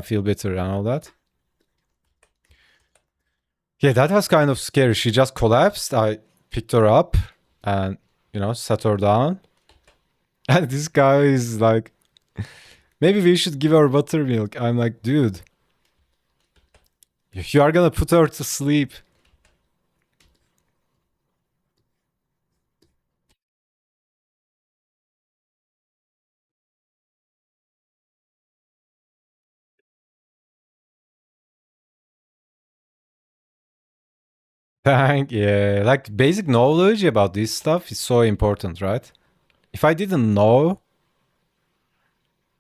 feel better and all that. Yeah, that was kind of scary. She just collapsed. I picked her up and sat her down. And this guy is like, maybe we should give her buttermilk. I'm like, dude, if you are gonna put her to sleep. Yeah, like basic knowledge about this stuff is so important, right? If I didn't know,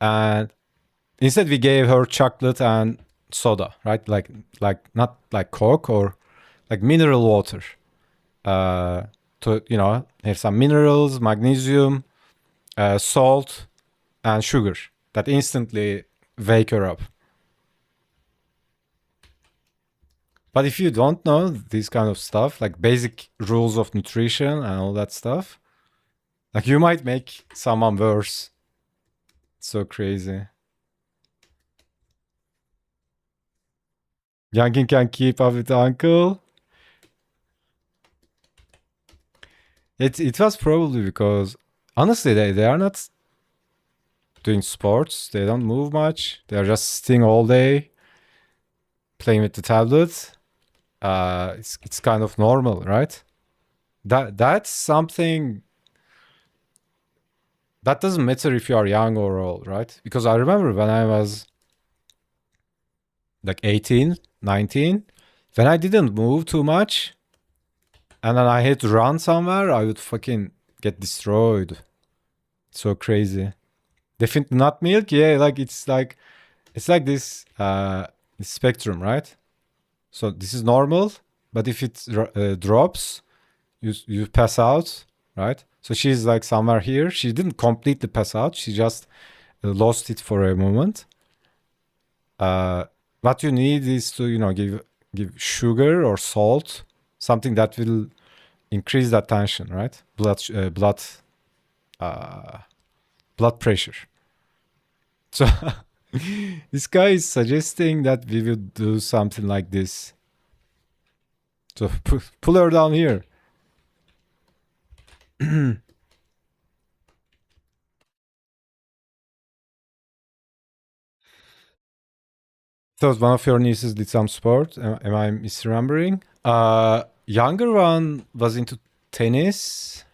and instead we gave her chocolate and soda, right? Like not like Coke or like mineral water. Uh, to have some minerals, magnesium, salt, and sugar that instantly wake her up. But if you don't know this kind of stuff, like basic rules of nutrition and all that stuff, like you might make someone worse. It's so crazy. Youngin can keep up with the uncle. It was probably because honestly they are not doing sports. They don't move much. They are just sitting all day playing with the tablet. It's kind of normal, right? That's something that doesn't matter if you are young or old, right? Because I remember when I was like 18, 19, when I didn't move too much and then I had to run somewhere, I would fucking get destroyed. So crazy. Definitely not milk. Yeah, like it's like this spectrum, right? So this is normal, but if it drops, you pass out, right? So she's like somewhere here. She didn't completely pass out. She just lost it for a moment. What you need is to give sugar or salt, something that will increase that tension, right? Blood pressure. So this guy is suggesting that we would do something like this. So pull her down here. So one of your nieces did some sport. Am I misremembering? Younger one was into tennis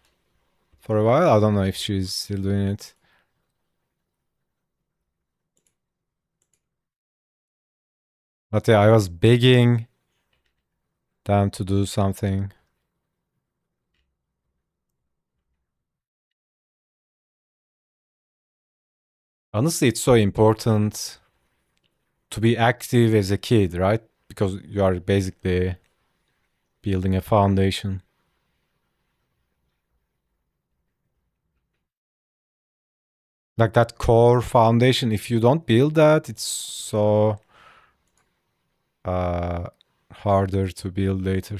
for a while. I don't know if she's still doing it. But yeah, I was begging them to do something. Honestly, it's so important to be active as a kid, right? Because you are basically building a foundation. Like that core foundation, if you don't build that, it's so uh, harder to build later.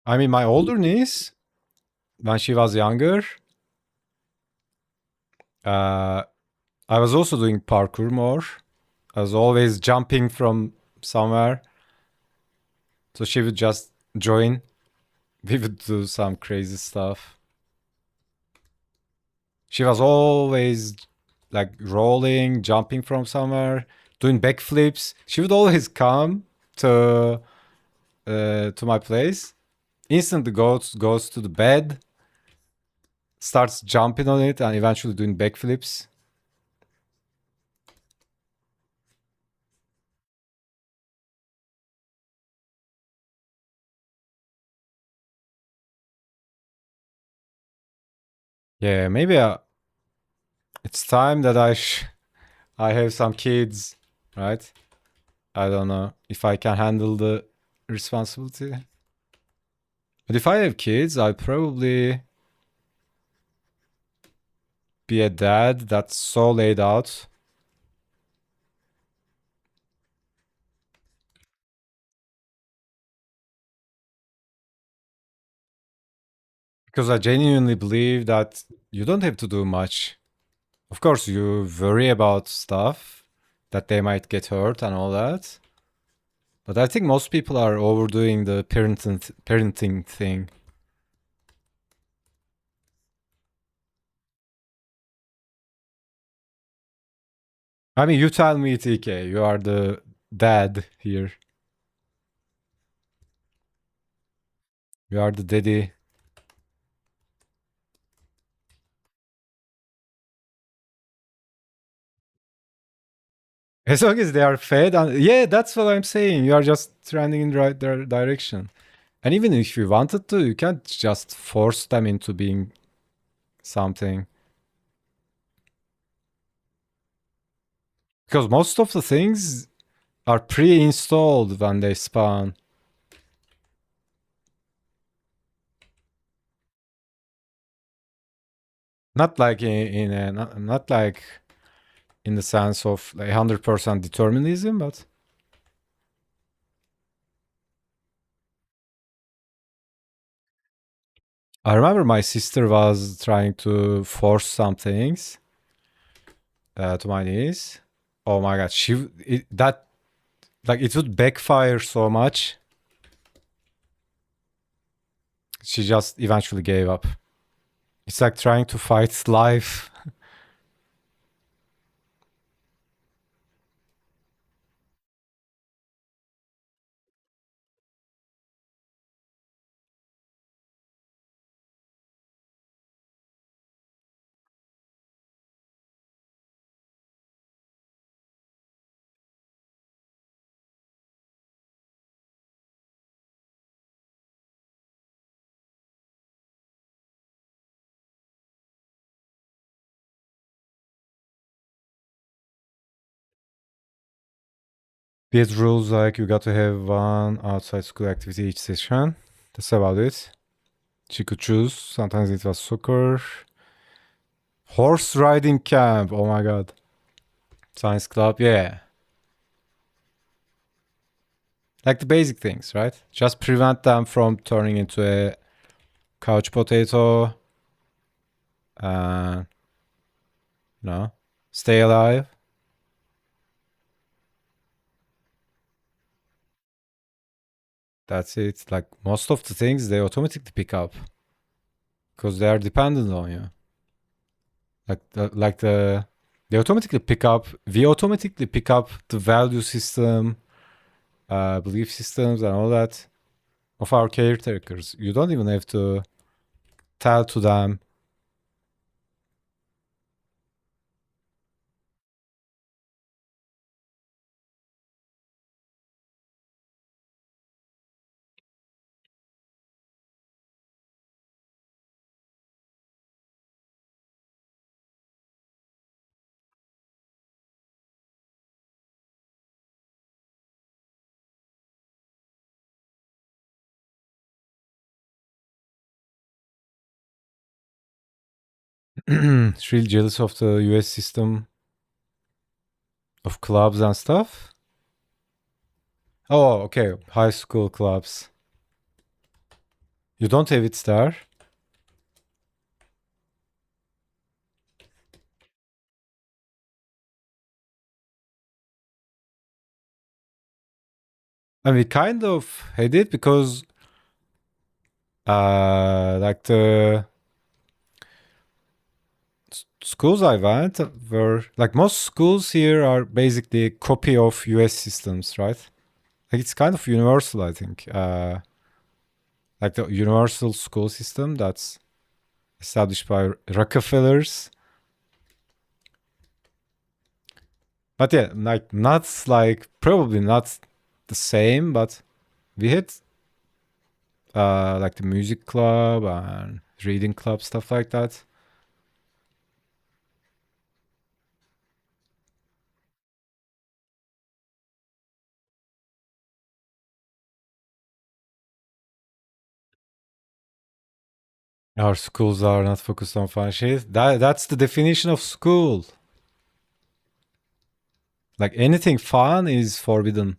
I mean, my older niece, when she was younger, uh, I was also doing parkour more. I was always jumping from somewhere. So she would just join. We would do some crazy stuff. She was always like rolling, jumping from somewhere, doing backflips. She would always come to my place, instantly goes to the bed, starts jumping on it, and eventually doing backflips. Yeah, maybe it's time that I have some kids, right? I don't know if I can handle the responsibility. But if I have kids, I'd probably be a dad that's so laid out. Because I genuinely believe that you don't have to do much. Of course, you worry about stuff that they might get hurt and all that. But I think most people are overdoing the parenting thing. I mean, you tell me, TK. You are the dad here. You are the daddy. As long as they are fed, and yeah, that's what I'm saying. You are just trending in the right direction. And even if you wanted to, you can't just force them into being something. Because most of the things are pre-installed when they spawn. Not like not like in the sense of like 100% determinism, but I remember my sister was trying to force some things to my niece. Oh my god, that like it would backfire so much. She just eventually gave up. It's like trying to fight life. We had rules like you got to have one outside school activity each session. That's about it. She could choose. Sometimes it was soccer, horse riding camp. Oh my god. Science club. Yeah. Like the basic things, right? Just prevent them from turning into a couch potato. Uh, no. Stay alive. That's it. Like most of the things they automatically pick up because they are dependent on you. Like they automatically pick up. We automatically pick up the value system, belief systems, and all that of our caretakers. You don't even have to tell to them. It's really jealous of the US system of clubs and stuff. Oh, okay. High school clubs. You don't have it there. And we kind of had it because like the schools I went were like most schools here are basically a copy of US systems, right? Like it's kind of universal, I think. Like the universal school system that's established by Rockefellers. But yeah, like not like probably not the same, but we had like the music club and reading club, stuff like that. Our schools are not focused on fun shit. That's the definition of school. Like anything fun is forbidden.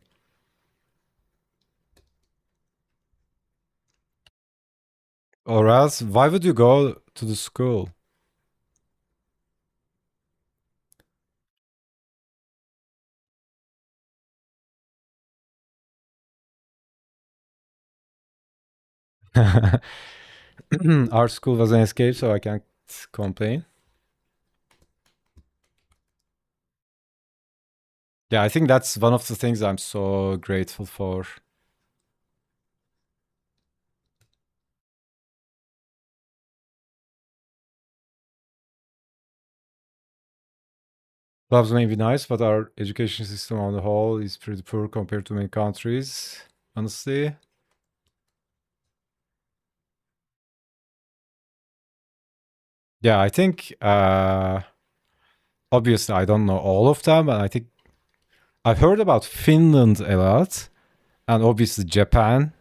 Or else, why would you go to the school? Our school was an escape, so I can't complain. Yeah, I think that's one of the things I'm so grateful for. Clubs may be nice, but our education system on the whole is pretty poor compared to many countries, honestly. Yeah, I think obviously I don't know all of them, but I think I've heard about Finland a lot, and obviously Japan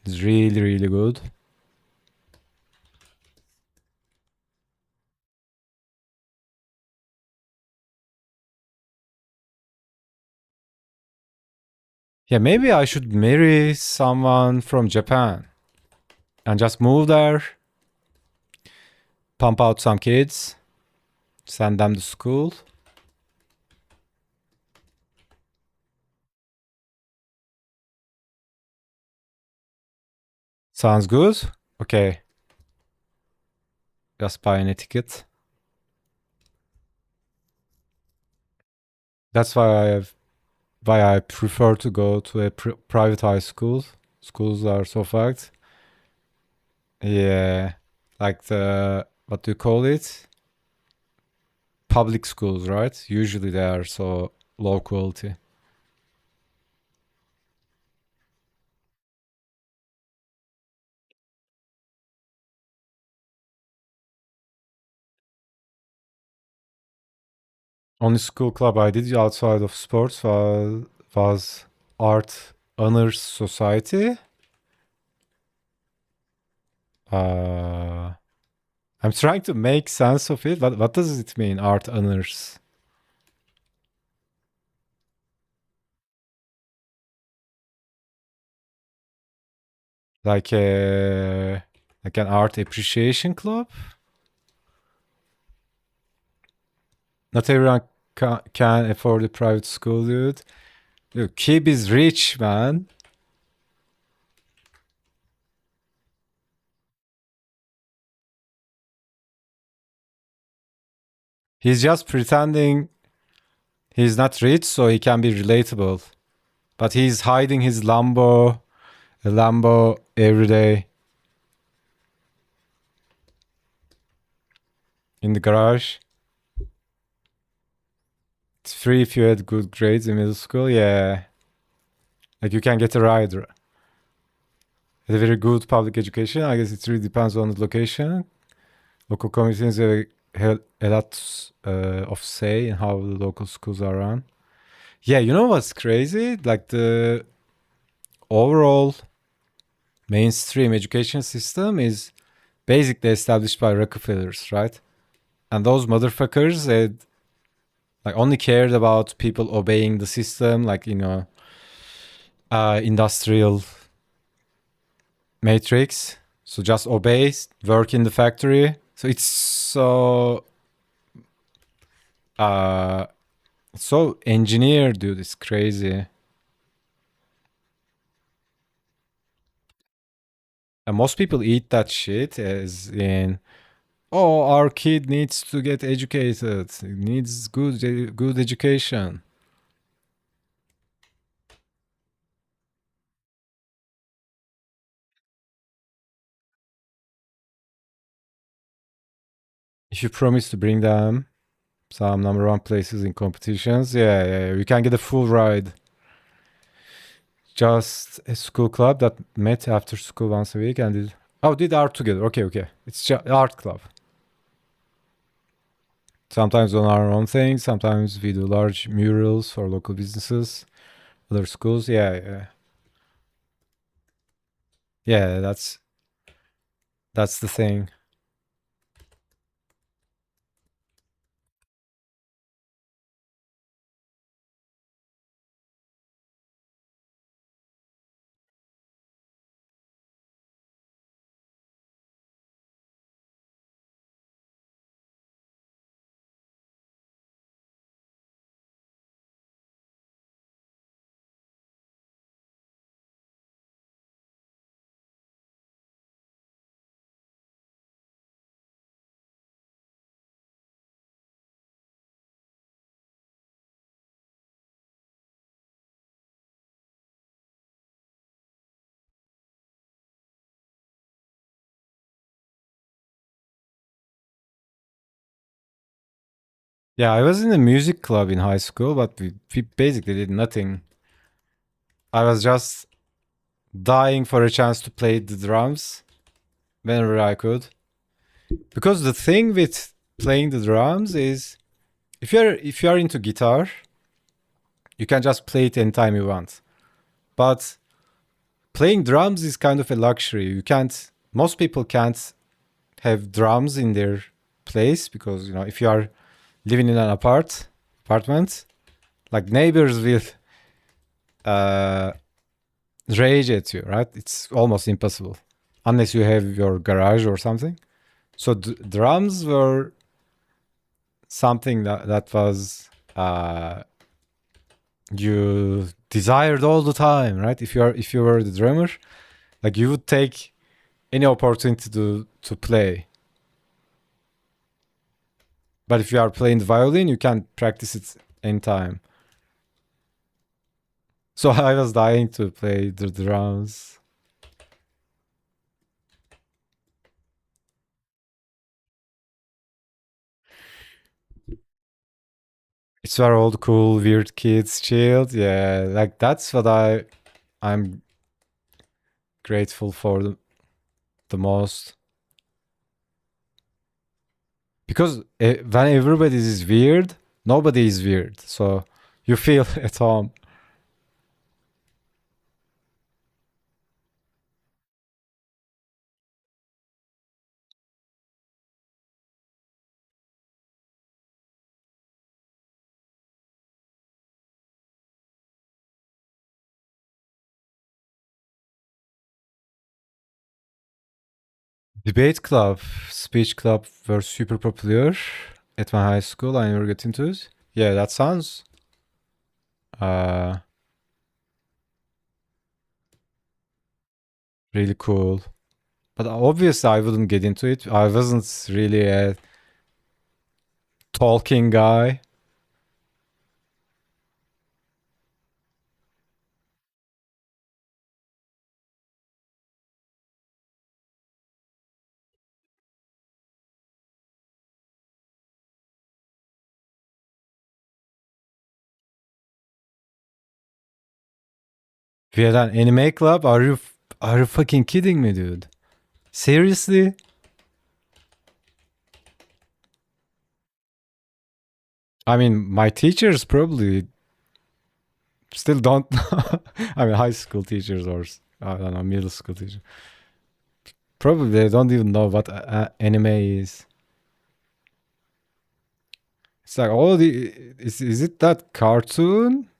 is really, really good. Yeah, maybe I should marry someone from Japan and just move there, pump out some kids, send them to school. Sounds good. Okay, just buy an ticket. That's why I prefer to go to a private high school. Schools are so fucked. Yeah, like the what do you call it? Public schools, right? Usually they are so low quality. Only school club I did outside of sports was art honors society. Uh, I'm trying to make sense of it. What does it mean, art honors? Like a like an art appreciation club? Not everyone can afford a private school, dude. Look, Kib is rich, man. He's just pretending he's not rich so he can be relatable. But he's hiding his a Lambo every day in the garage. It's free if you had good grades in middle school. Yeah. Like you can get a ride. A very good public education. I guess it really depends on the location. Local communities have a lot of say in how the local schools are run. Yeah, you know what's crazy? Like the overall mainstream education system is basically established by Rockefellers, right? And those motherfuckers had like only cared about people obeying the system, like industrial matrix. So just obey, work in the factory. So uh it's so engineered, dude. It's crazy. And most people eat that shit as in, oh, our kid needs to get educated. It needs good education. If you promise to bring them some number one places in competitions, yeah, we can get a full ride. Just a school club that met after school once a week and did art together. Okay. It's just art club. Sometimes on our own thing. Sometimes we do large murals for local businesses, other schools. Yeah. That's the thing. Yeah, I was in a music club in high school, but we basically did nothing. I was just dying for a chance to play the drums whenever I could. Because the thing with playing the drums is if you're into guitar, you can just play it anytime you want. But playing drums is kind of a luxury. Most people can't have drums in their place because, if you are living in an apartment, like neighbors will uh, rage at you, right? It's almost impossible unless you have your garage or something. So drums were something that was you desired all the time, right? If you were the drummer, like you would take any opportunity to play. But if you are playing the violin, you can practice it anytime. So I was dying to play the drums. It's where all the cool, weird kids chilled. Yeah, like that's what I'm grateful for the most. Because when everybody is weird, nobody is weird. So you feel at home. Debate club, speech club were super popular at my high school. I never got into it. Yeah, that sounds uh, really cool. But obviously, I wouldn't get into it. I wasn't really a talking guy. We had an anime club. Are you fucking kidding me, dude? Seriously? I mean, my teachers probably still don't. I mean, high school teachers or I don't know, middle school teachers. Probably they don't even know what anime is. It's like, oh, is it that cartoon?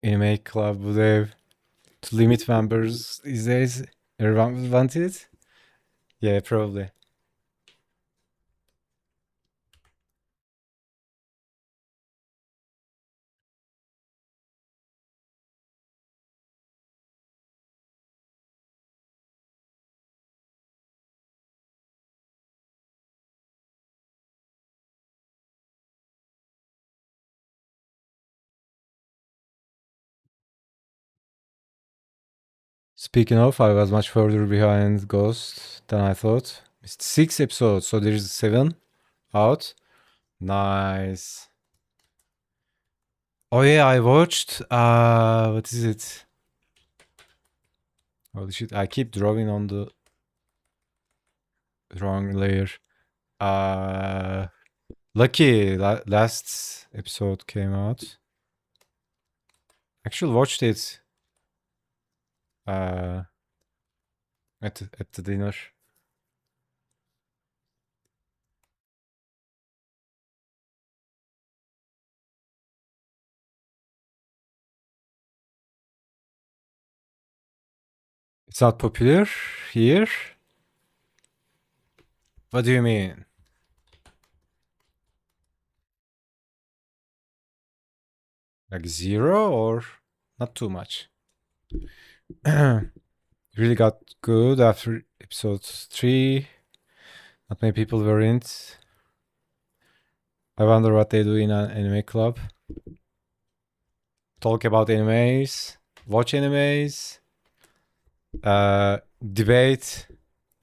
Anime club would have to limit members these days. Everyone want it? Yeah, probably. Speaking of, I was much further behind Ghost than I thought. It's 6 episodes, so there's 7 out. Nice. Oh yeah, I watched what is it? Holy shit, I keep drawing on the wrong layer. Uh Lucky last episode came out. Actually watched it uh at the dinner. It's not popular here. What do you mean? Like zero or not too much? Really got good after episode 3. Not many people were in it. I wonder what they do in an anime club. Talk about animes, watch animes, debate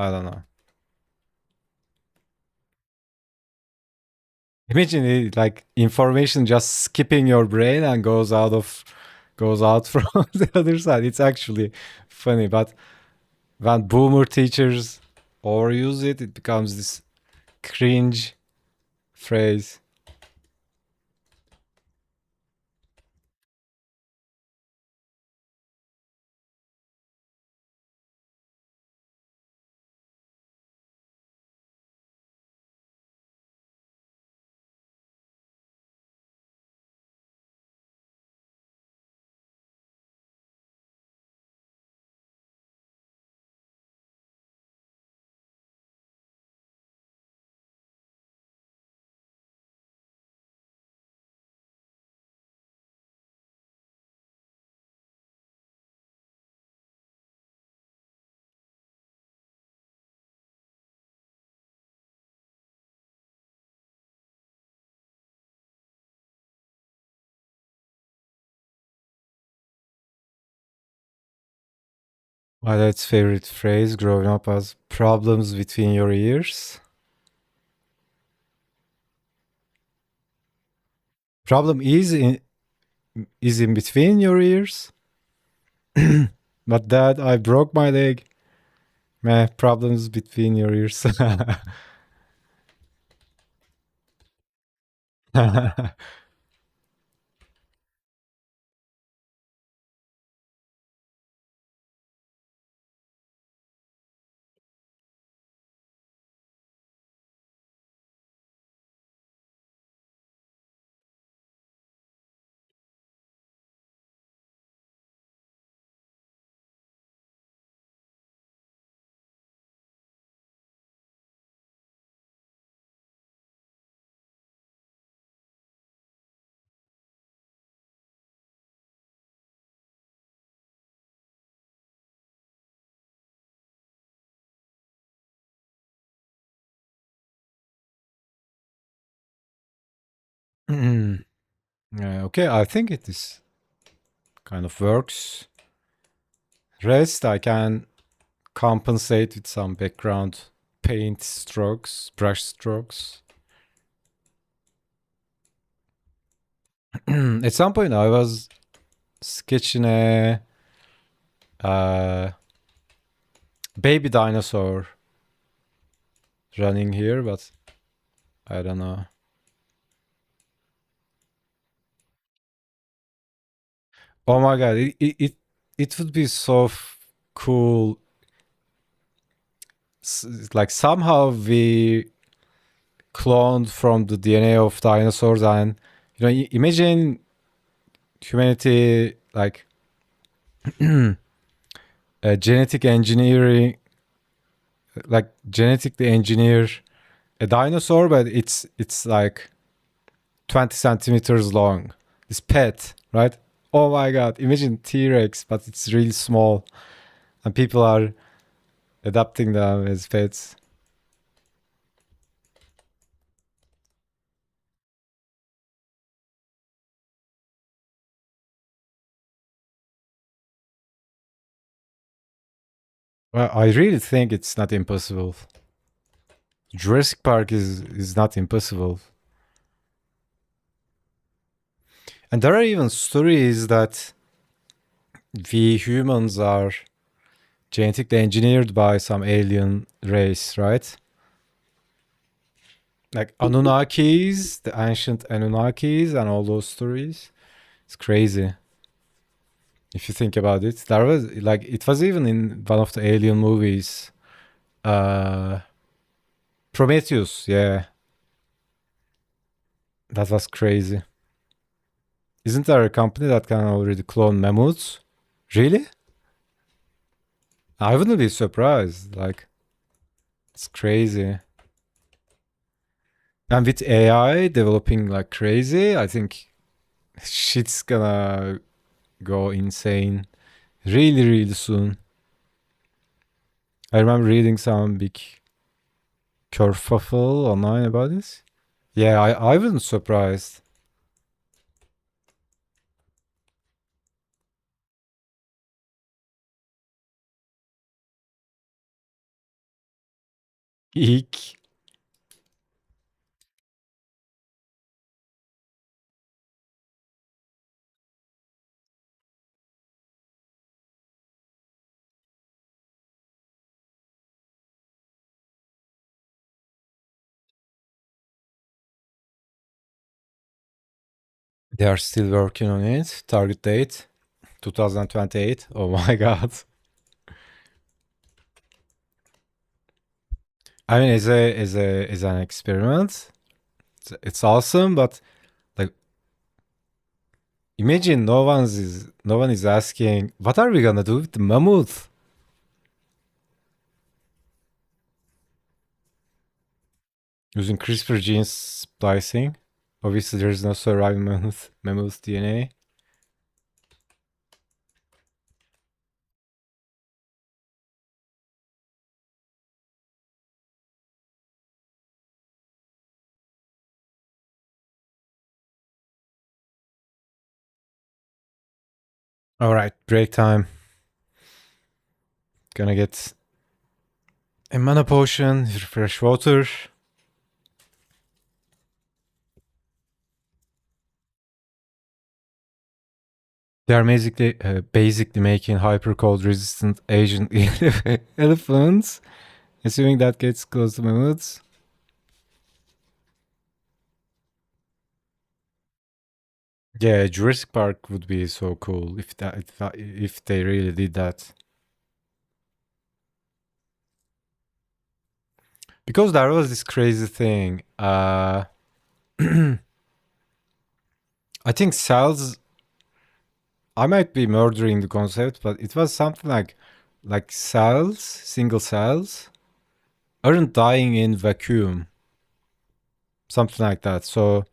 I don't know. Imagine it, like information just skipping your brain and goes out from the other side. It's actually funny, but when boomer teachers overuse it, it becomes this cringe phrase. My dad's favorite phrase growing up was problems between your ears. Problem is in between your ears. But dad, I broke my leg. Meh, problems between your ears. Yeah, okay, I think it is kind of works. Rest, I can compensate with some background paint strokes, brush strokes. At some point, I was sketching a uh, baby dinosaur running here, but I don't know. Oh my god, it would be so cool. Like somehow we cloned from the DNA of dinosaurs, and imagine humanity like genetic engineering, like genetically engineer a dinosaur, but it's like 20 centimeters long. This pet, right? Oh my god! Imagine T-Rex, but it's really small, and people are adopting them as pets. Well, I really think it's not impossible. Jurassic Park is not impossible. And there are even stories that we humans are genetically engineered by some alien race, right? Like Anunnakis, the ancient Anunnakis, and all those stories. It's crazy if you think about it. There was like it was even in one of the alien movies, uh, Prometheus. Yeah, that was crazy. Isn't there a company that can already clone mammoths? Really? I wouldn't be surprised. Like, it's crazy. And with AI developing like crazy, I think shit's gonna go insane really, really soon. I remember reading some big kerfuffle online about this. Yeah, I wasn't surprised. Eek. They are still working on it. Target date 2028. Oh my god. I mean, as an experiment, it's awesome. But like, imagine no one is asking, what are we gonna do with the mammoth? Using CRISPR gene splicing. Obviously, there is no surviving mammoth DNA. All right, break time. Gonna get a mana potion, fresh water. They are basically making hypercode resistant agent elephants, assuming that gets close to mammoths. Yeah, Jurassic Park would be so cool if they really did that. Because there was this crazy thing. I think cells. I might be murdering the concept, but it was something like cells, single cells, aren't dying in vacuum. Something like that. So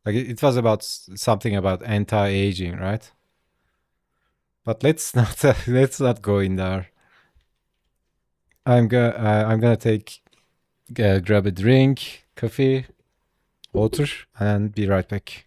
like it was about something about anti-aging, right? But let's not let's not go in there. I'm gonna take grab a drink, coffee, water, and be right back.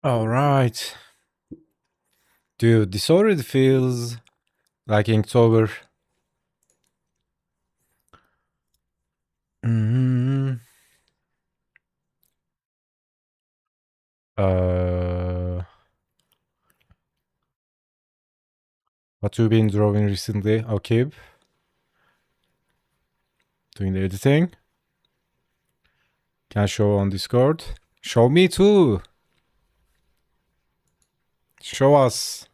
All right. Dude, this already feels like Inktober. Mm, uh, what you been drawing recently? Okay, doing the editing. Can I show on Discord? Show me too. Show us.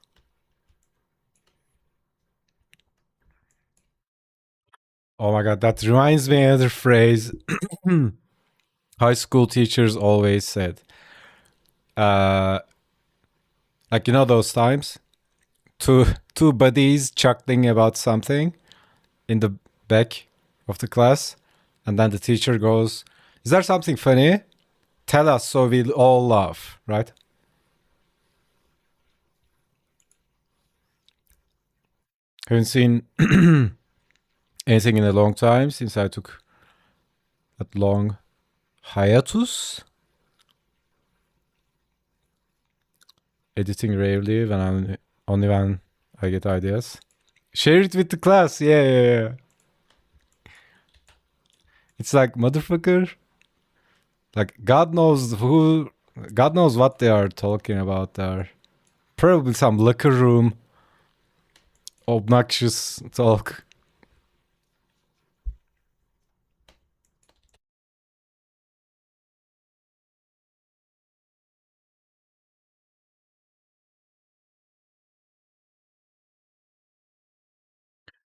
Oh my god, that reminds me of another phrase. High school teachers always said. Uh, like you know those times? Two two buddies chuckling about something in the back of the class, and then the teacher goes, "Is there something funny? Tell us so we'll all laugh." Right? Haven't seen anything in a long time since I took that long hiatus. Editing rarely when I'm only when I get ideas. Share it with the class. Yeah, yeah, yeah. It's like motherfucker. Like God knows what they are talking about there. Probably some locker room obnoxious talk.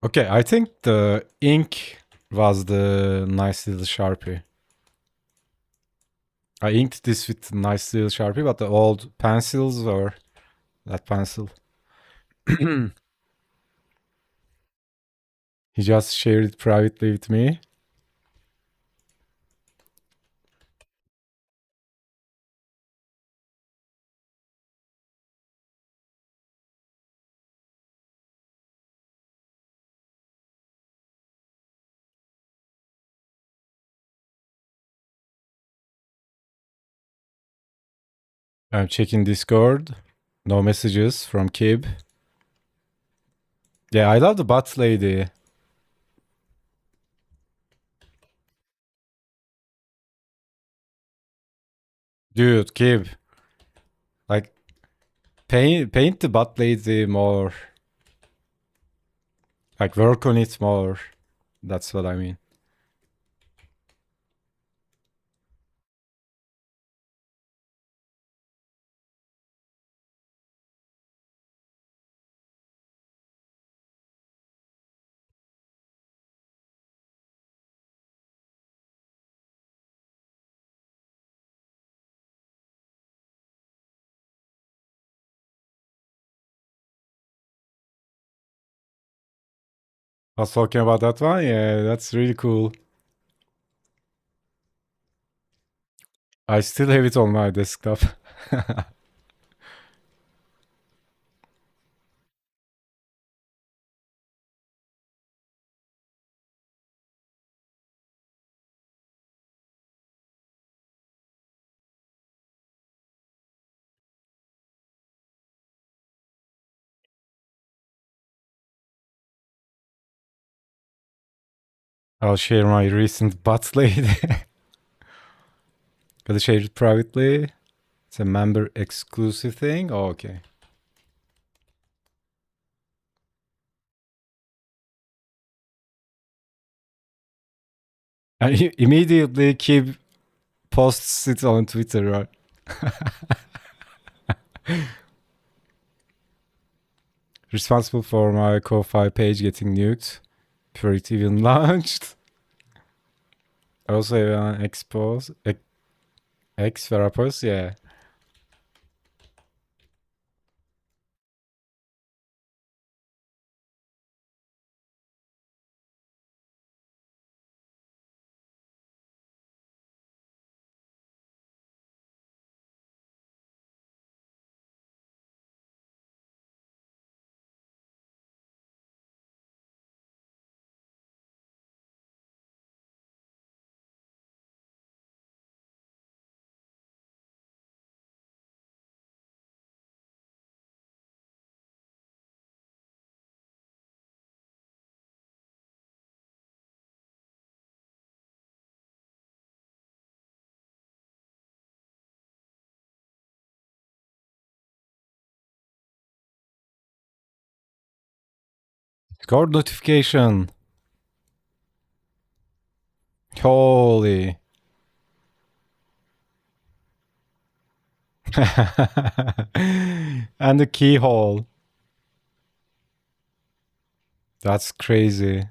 Okay, I think the ink was the nice little Sharpie. I inked this with nice little Sharpie, but the old pencils or that pencil. He just shared it privately with me. I'm checking Discord. No messages from Kib. Yeah, I love the butt lady. Dude, Kib, like paint the butt lady more. Like work on it more. That's what I mean. I was talking about that one. Yeah, that's really cool. I still have it on my desktop. I'll share my recent butt lady. Gotta share it privately. It's a member exclusive thing. Oh, okay. And he immediately Kib posts it on Twitter, right? Responsible for my Ko-Fi page getting nuked before it even launched. I also have an X Verapos, yeah. Discord notification. Holy. And the keyhole. That's crazy.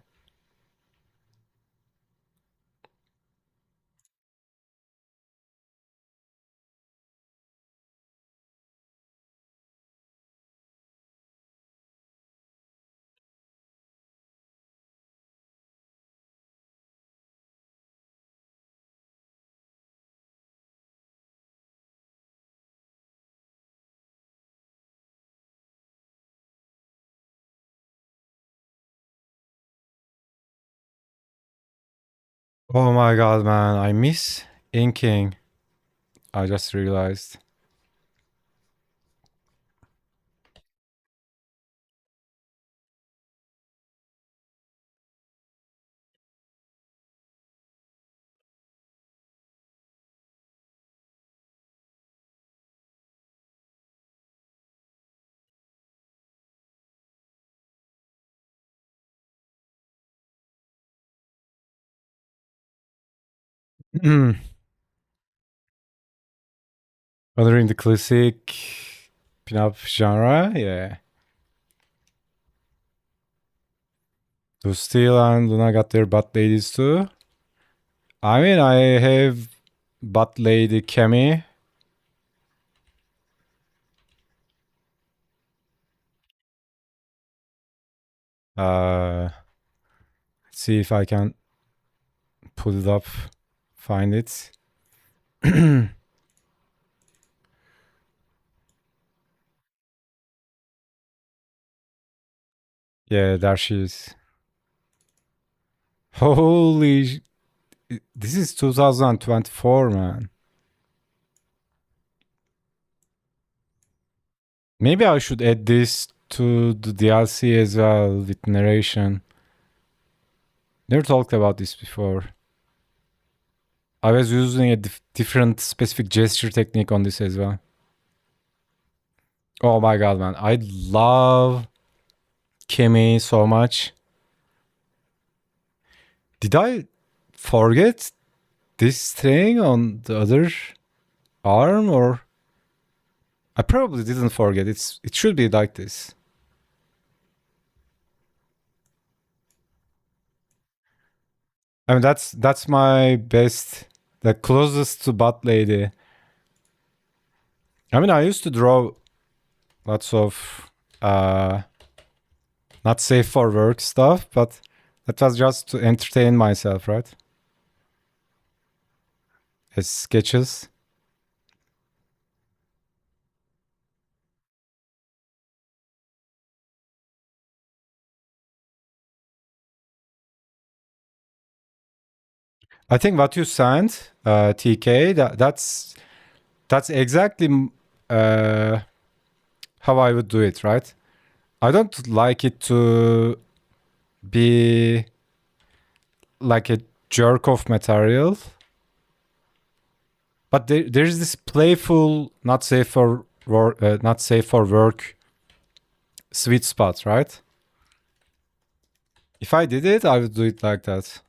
Oh my god, man. I miss inking. I just realized. Wondering the classic pinup genre? Yeah. Do Steel and Luna got their butt ladies too? I mean, I have butt lady Kemi. Let's see if I can pull it up, find it. Yeah, there she is. Holy, this is 2024, man. Maybe I should add this to the DLC as well with narration. Never talked about this before. I was using a different specific gesture technique on this as well. Oh my god, man. I love Kimi so much. Did I forget this thing on the other arm, or I probably didn't forget. It should be like this. I mean that's my best, the closest to butt lady. I mean I used to draw lots of not safe for work stuff, but that was just to entertain myself, right? As sketches. I think what you sent, TK, that's exactly how I would do it, right? I don't like it to be like a jerk off material, but there's this playful, not safe for work sweet spot, right? If I did it, I would do it like that.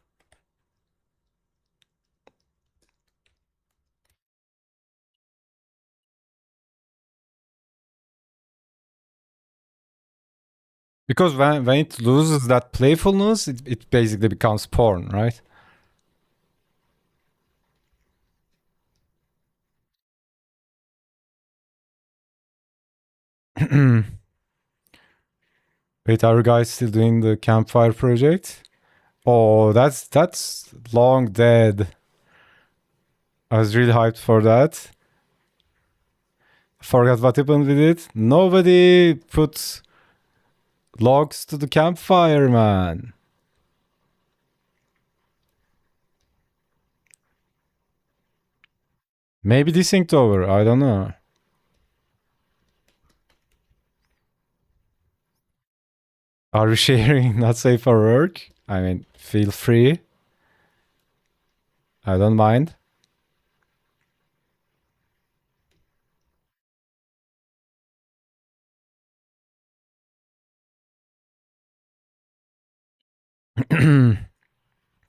Because when it loses that playfulness, it basically becomes porn, right? Wait, are you guys still doing the campfire project? Oh, that's long dead. I was really hyped for that. Forgot what happened with it. Nobody put logs to the campfire, man. Maybe desynced over. I don't know. Are we sharing not safe for work? I mean, feel free. I don't mind. Kimmy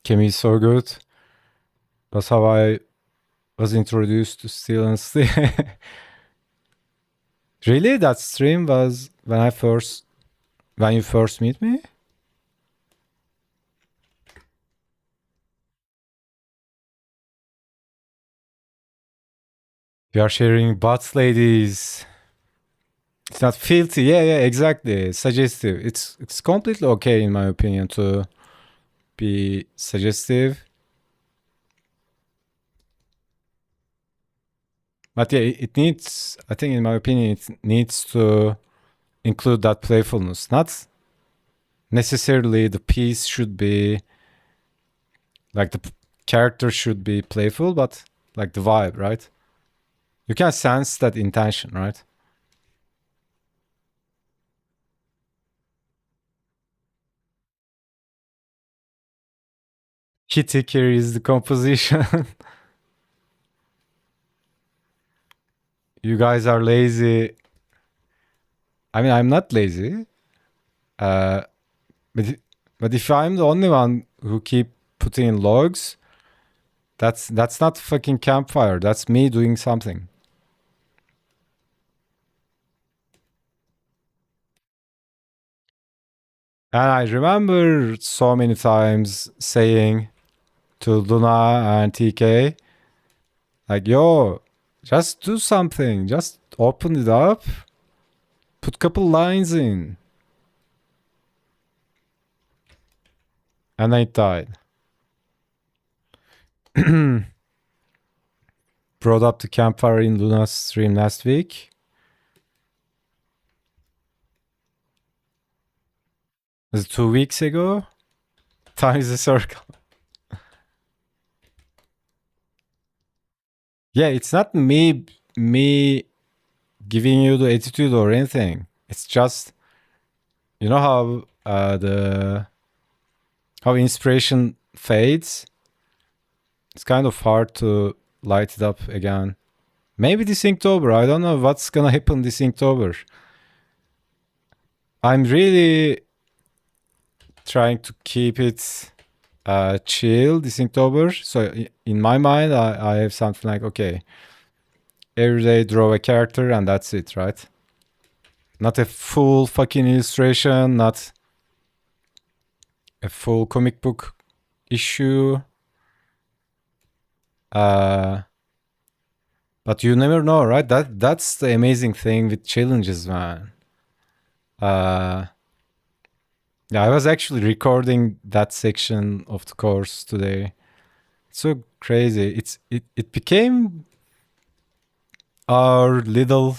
is so good. That's how I was introduced to Steel and Steel. Really? That stream was when you first meet me? We are sharing butts, ladies. It's not filthy. Yeah, exactly. Suggestive. It's completely okay in my opinion to be suggestive. But yeah, it needs, I think in my opinion, it needs to include that playfulness. Not necessarily the piece should be, like the character should be playful, but like the vibe, right? You can sense that intention, right? Kitty carries the composition. You guys are lazy. I mean, I'm not lazy. Uh, but but if I'm the only one who keep putting in logs, that's not fucking campfire. That's me doing something. And I remember so many times saying to Luna and TK, like, yo, just do something. Just open it up. Put a couple lines in. And then it died. Brought up the campfire in Luna's stream last week. Was it 2 weeks ago? Time is a circle. Yeah, it's not me giving you the attitude or anything. It's just, you know how inspiration fades. It's kind of hard to light it up again. Maybe this Inktober. I don't know what's gonna happen this Inktober. I'm really trying to keep it chill this Inktober. So in my mind, I have something like, okay, every day draw a character and that's it, right? Not a full fucking illustration, not a full comic book issue. But you never know, right? That's the amazing thing with challenges, man. Yeah, I was actually recording that section of the course today. It's so crazy. It became our little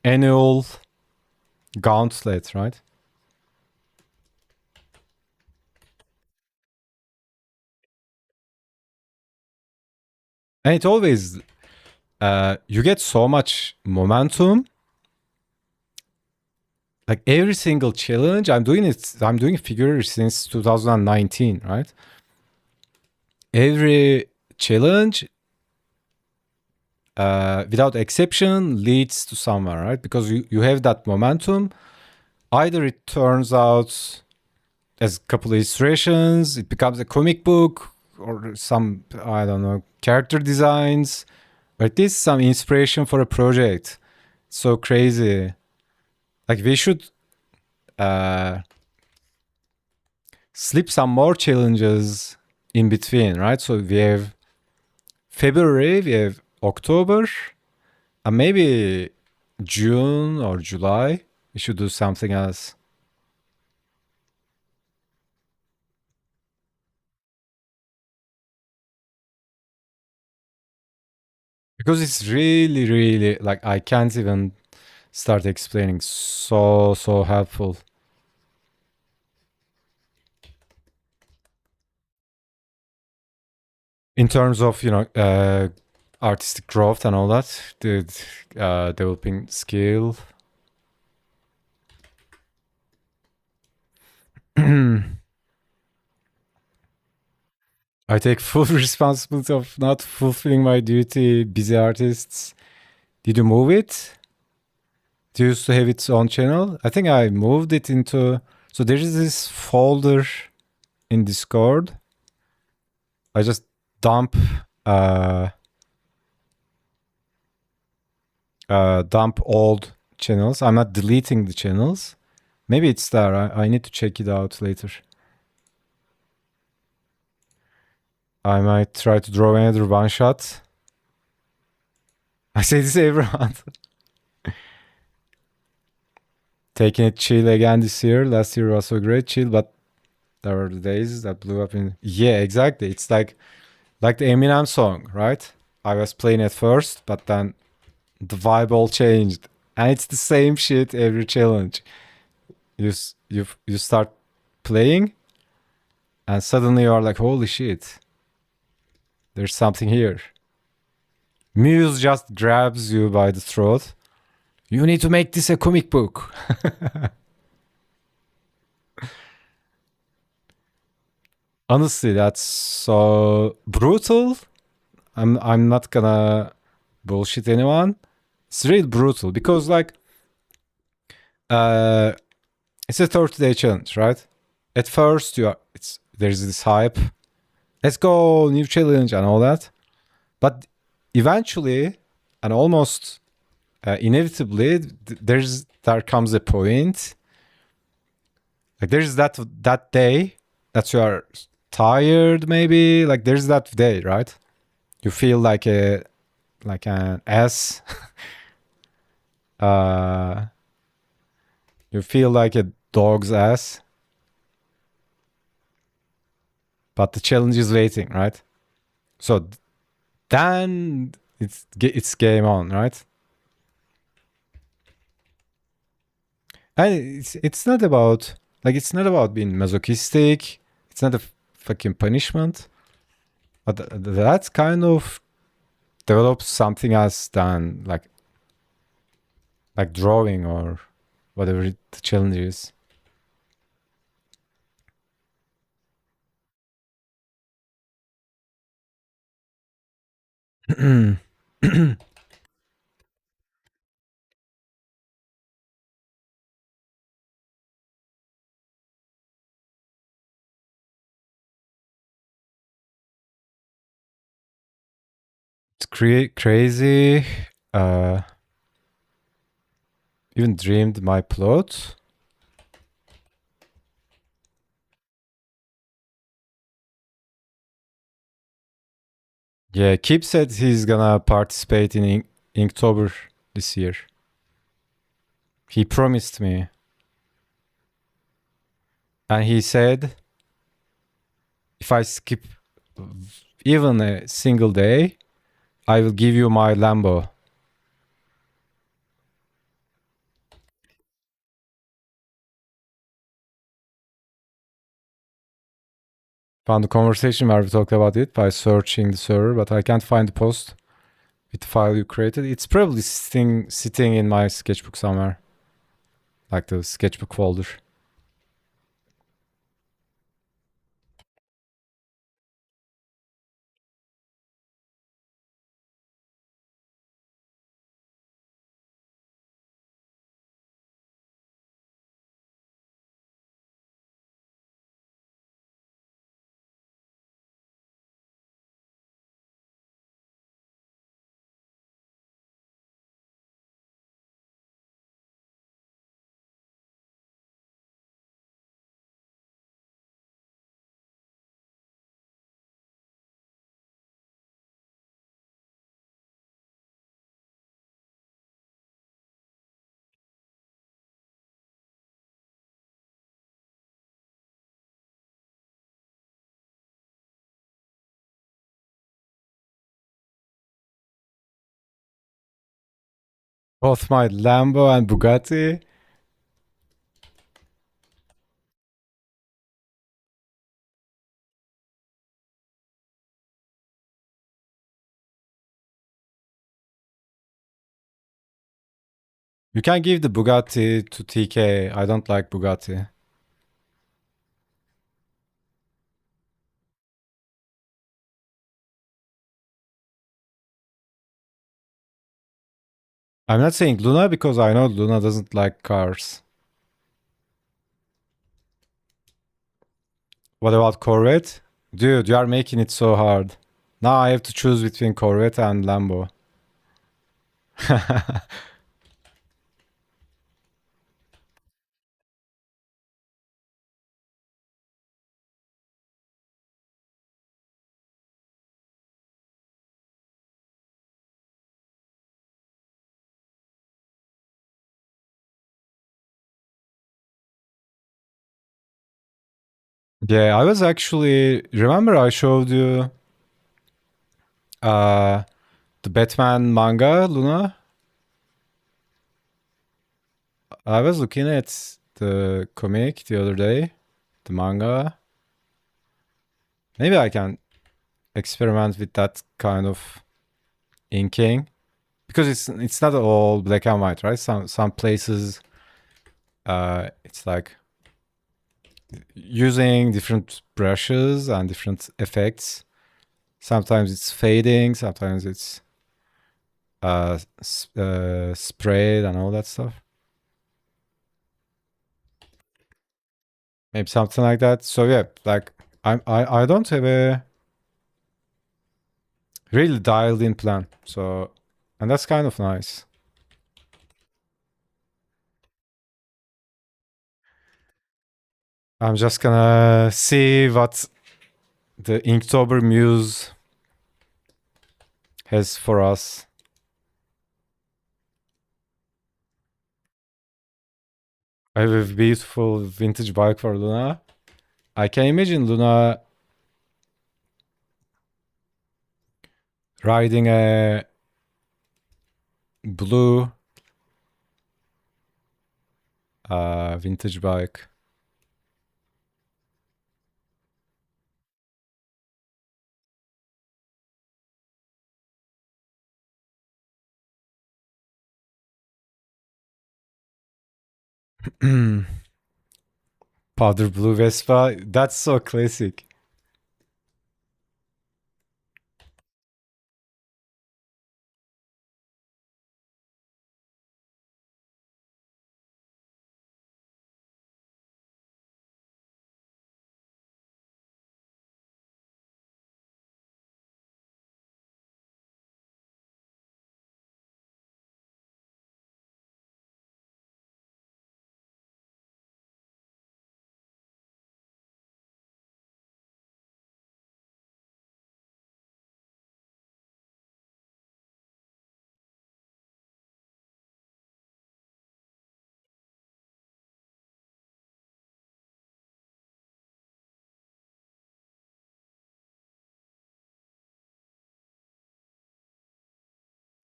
annual gauntlet, right? And it always you get so much momentum. Like every single challenge, I'm doing figure since 2019, right? Every challenge, without exception, leads to somewhere, right? Because you have that momentum. Either it turns out as a couple of illustrations, it becomes a comic book, or some, I don't know, character designs, or at least some inspiration for a project. So crazy. Like we should slip some more challenges in between, right? So we have February, we have October, and maybe June or July. We should do something else. Because it's really, really, like, I can't even start explaining. So helpful. In terms of, artistic growth and all that, the developing skill. I take full responsibility of not fulfilling my duty, busy artists. Did you move it? Do you used to have its own channel? I think I moved it into So there is this folder in Discord. I just dump dump old channels. I'm not deleting the channels. Maybe it's there. I need to check it out later. I might try to draw another one shot. I say this every month. Taking it chill again this year. Last year was so great, chill, but there were the days that blew up in. Yeah, exactly. It's like the Eminem song, right? I was playing at first, but then the vibe all changed, and it's the same shit every challenge. You start playing, and suddenly you are like, holy shit, there's something here. Muse just grabs you by the throat. You need to make this a comic book. Honestly, that's so brutal. I'm not gonna bullshit anyone. It's really brutal because like it's a 30-day challenge, right? At first there's this hype. Let's go, new challenge and all that. But eventually and almost inevitably there comes a point, like there's that day that you are tired, maybe, like there's that day, right? You feel like an ass. You feel like a dog's ass, but the challenge is waiting, right? So then it's game on, right? And it's not about being masochistic. It's not a fucking punishment, but that's kind of develops something else than like drawing or whatever the challenge is. It's crazy. Even dreamed my plot. Yeah, Kip said he's gonna participate in Inktober this year. He promised me. And he said if I skip even a single day, I will give you my Lambo. Found a conversation where we talked about it by searching the server, but I can't find the post with the file you created. It's probably sitting in my sketchbook somewhere, like the sketchbook folder. Both my Lambo and Bugatti. You can give the Bugatti to TK. I don't like Bugatti. I'm not saying Luna because I know Luna doesn't like cars. What about Corvette? Dude, you are making it so hard. Now I have to choose between Corvette and Lambo. Yeah, I was actually remember I showed you uh the Batman manga, Luna. I was looking at the comic the other day, the manga. Maybe I can experiment with that kind of inking because it's not all black and white, right? Some places it's like using different brushes and different effects. Sometimes it's fading, sometimes it's sprayed and all that stuff. Maybe something like that. So yeah, like I don't have a really dialed in plan. So and that's kind of nice. I'm just gonna see what the Inktober Muse has for us. I have a beautiful vintage bike for Luna. I can imagine Luna riding a blue vintage bike. Powder blue Vespa. That's so classic.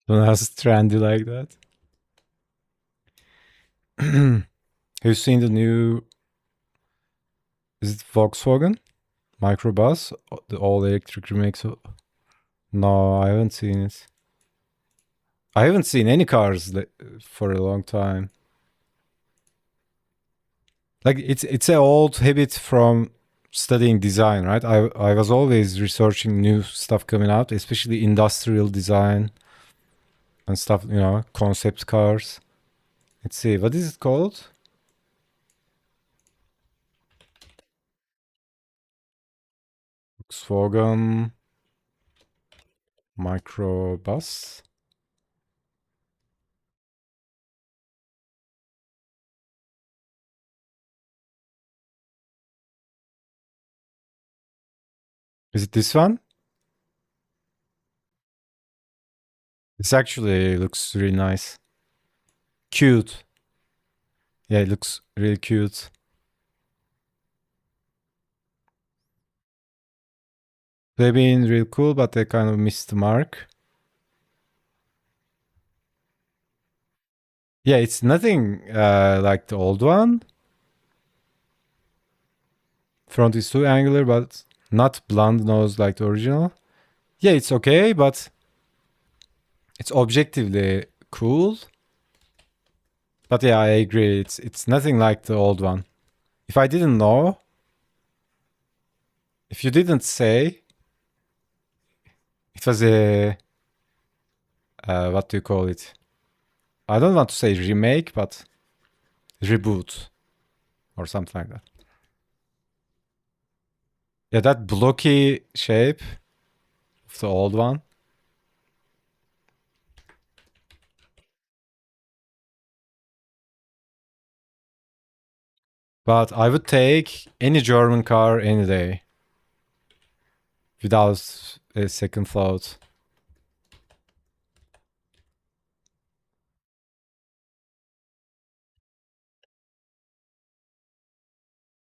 Luna's trendy like that. Have you seen the new? Is it Volkswagen microbus? The all electric remix. No, I haven't seen it. I haven't seen any cars for a long time. Like it's an old habit from studying design, right? I was always researching new stuff coming out, especially industrial design and stuff, you know, concept cars. Let's see, what is it called? Volkswagen Microbus. Is it this one? This actually looks really nice. Cute. Yeah, it looks really cute. They've been real cool, but they kind of missed the mark. Yeah, it's nothing like the old one. Front is too angular, but not blunt nose like the original. Yeah, it's okay, but it's objectively cool. But yeah, I agree. It's nothing like the old one. If I didn't know, if you didn't say, it was a what do you call it? I don't want to say remake, but reboot or something like that. Yeah, that blocky shape of the old one. But I would take any German car any day. Without a second thought.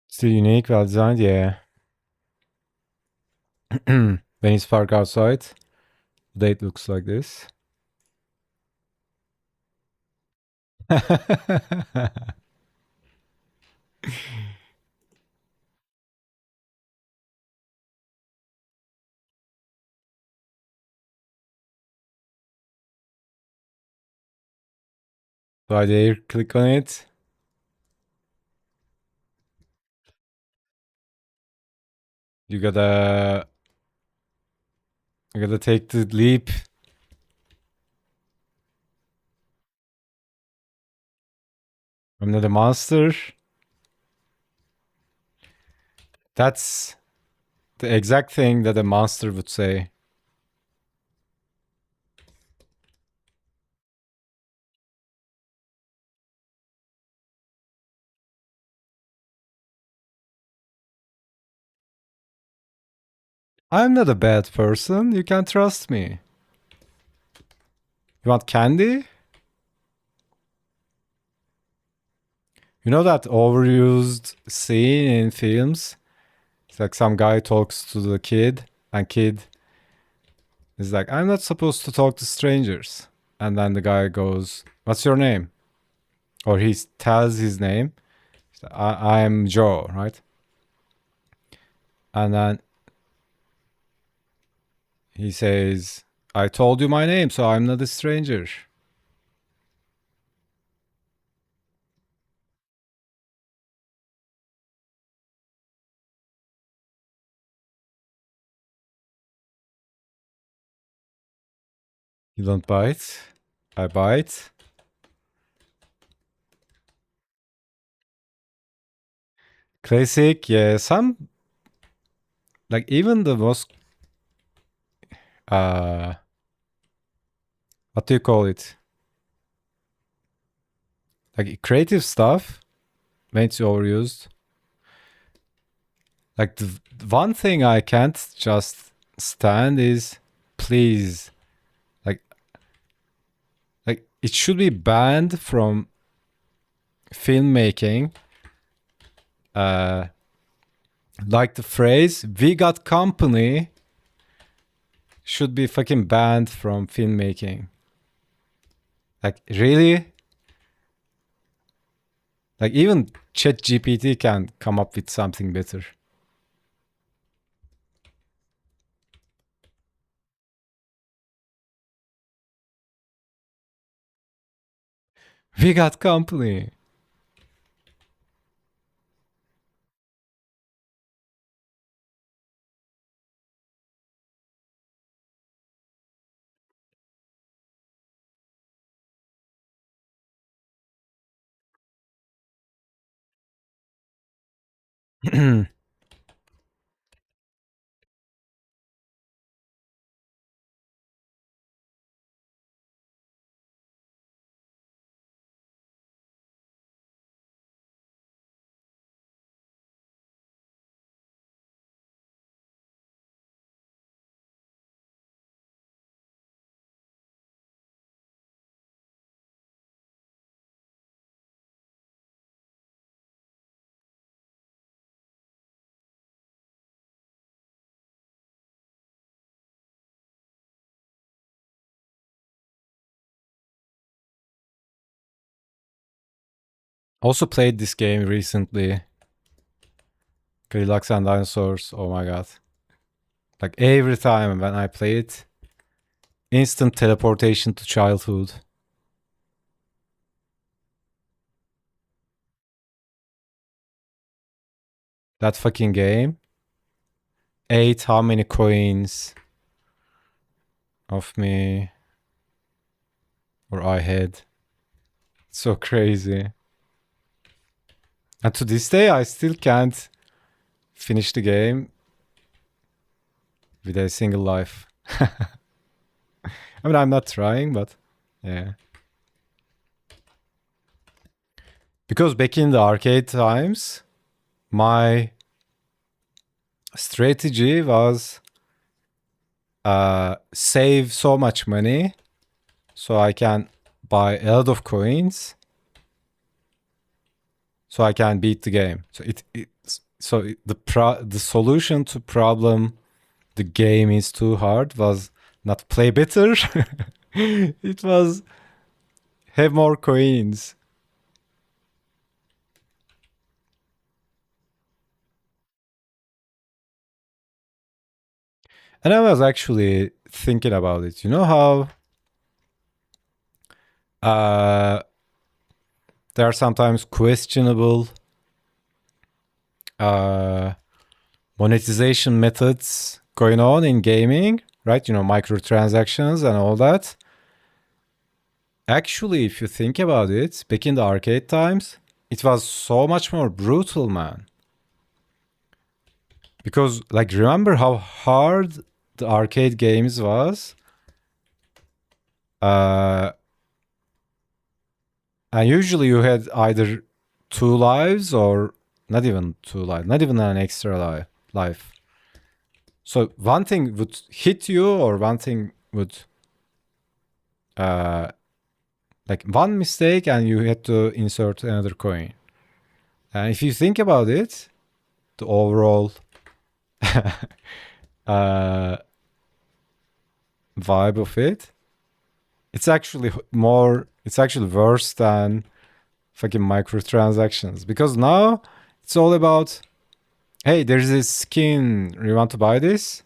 Still unique, well designed, yeah. When it's parked outside, the date looks like this. So I dare click on it. You gotta take the leap. I'm not a monster. That's the exact thing that a monster would say. I'm not a bad person. You can trust me. You want candy? You know that overused scene in films? It's like some guy talks to the kid, and kid is like, I'm not supposed to talk to strangers. And then the guy goes, what's your name? Or he tells his name. I'm Joe, right? And then he says, I told you my name, so I'm not a stranger. You don't bite. I bite. Classic, yeah. Some, like, even the most, what do you call it? Like, creative stuff, when it's overused. Like, the one thing I can't just stand is, please. Like, it should be banned from filmmaking. Like the phrase, we got company, should be fucking banned from filmmaking. Like, really? Like, even ChatGPT can come up with something better. We got company. Also played this game recently. Cadillacs and Dinosaurs. Oh my god. Like, every time when I play it, instant teleportation to childhood. That fucking game. Ate how many coins of me, or I had. So crazy. And to this day, I still can't finish the game with a single life. I mean, I'm not trying, but yeah. Because back in the arcade times, my strategy was save so much money so I can buy a lot of coins so I can beat the game. So the solution to problem the game is too hard was not play better. It was have more coins. And I was actually thinking about it. You know how uh, there are sometimes questionable uh, monetization methods going on in gaming, right? You know, microtransactions and all that. Actually, if you think about it, back in the arcade times, it was so much more brutal, man. Because, like, remember how hard the arcade games was? Uh, and usually you had either 2 lives or not even 2 lives, not even an extra life. So one thing would hit you or one thing would uh, like one mistake and you had to insert another coin. And if you think about it, the overall uh, vibe of it, it's actually it's actually worse than fucking microtransactions. Because now it's all about, hey, there's this skin, you want to buy this?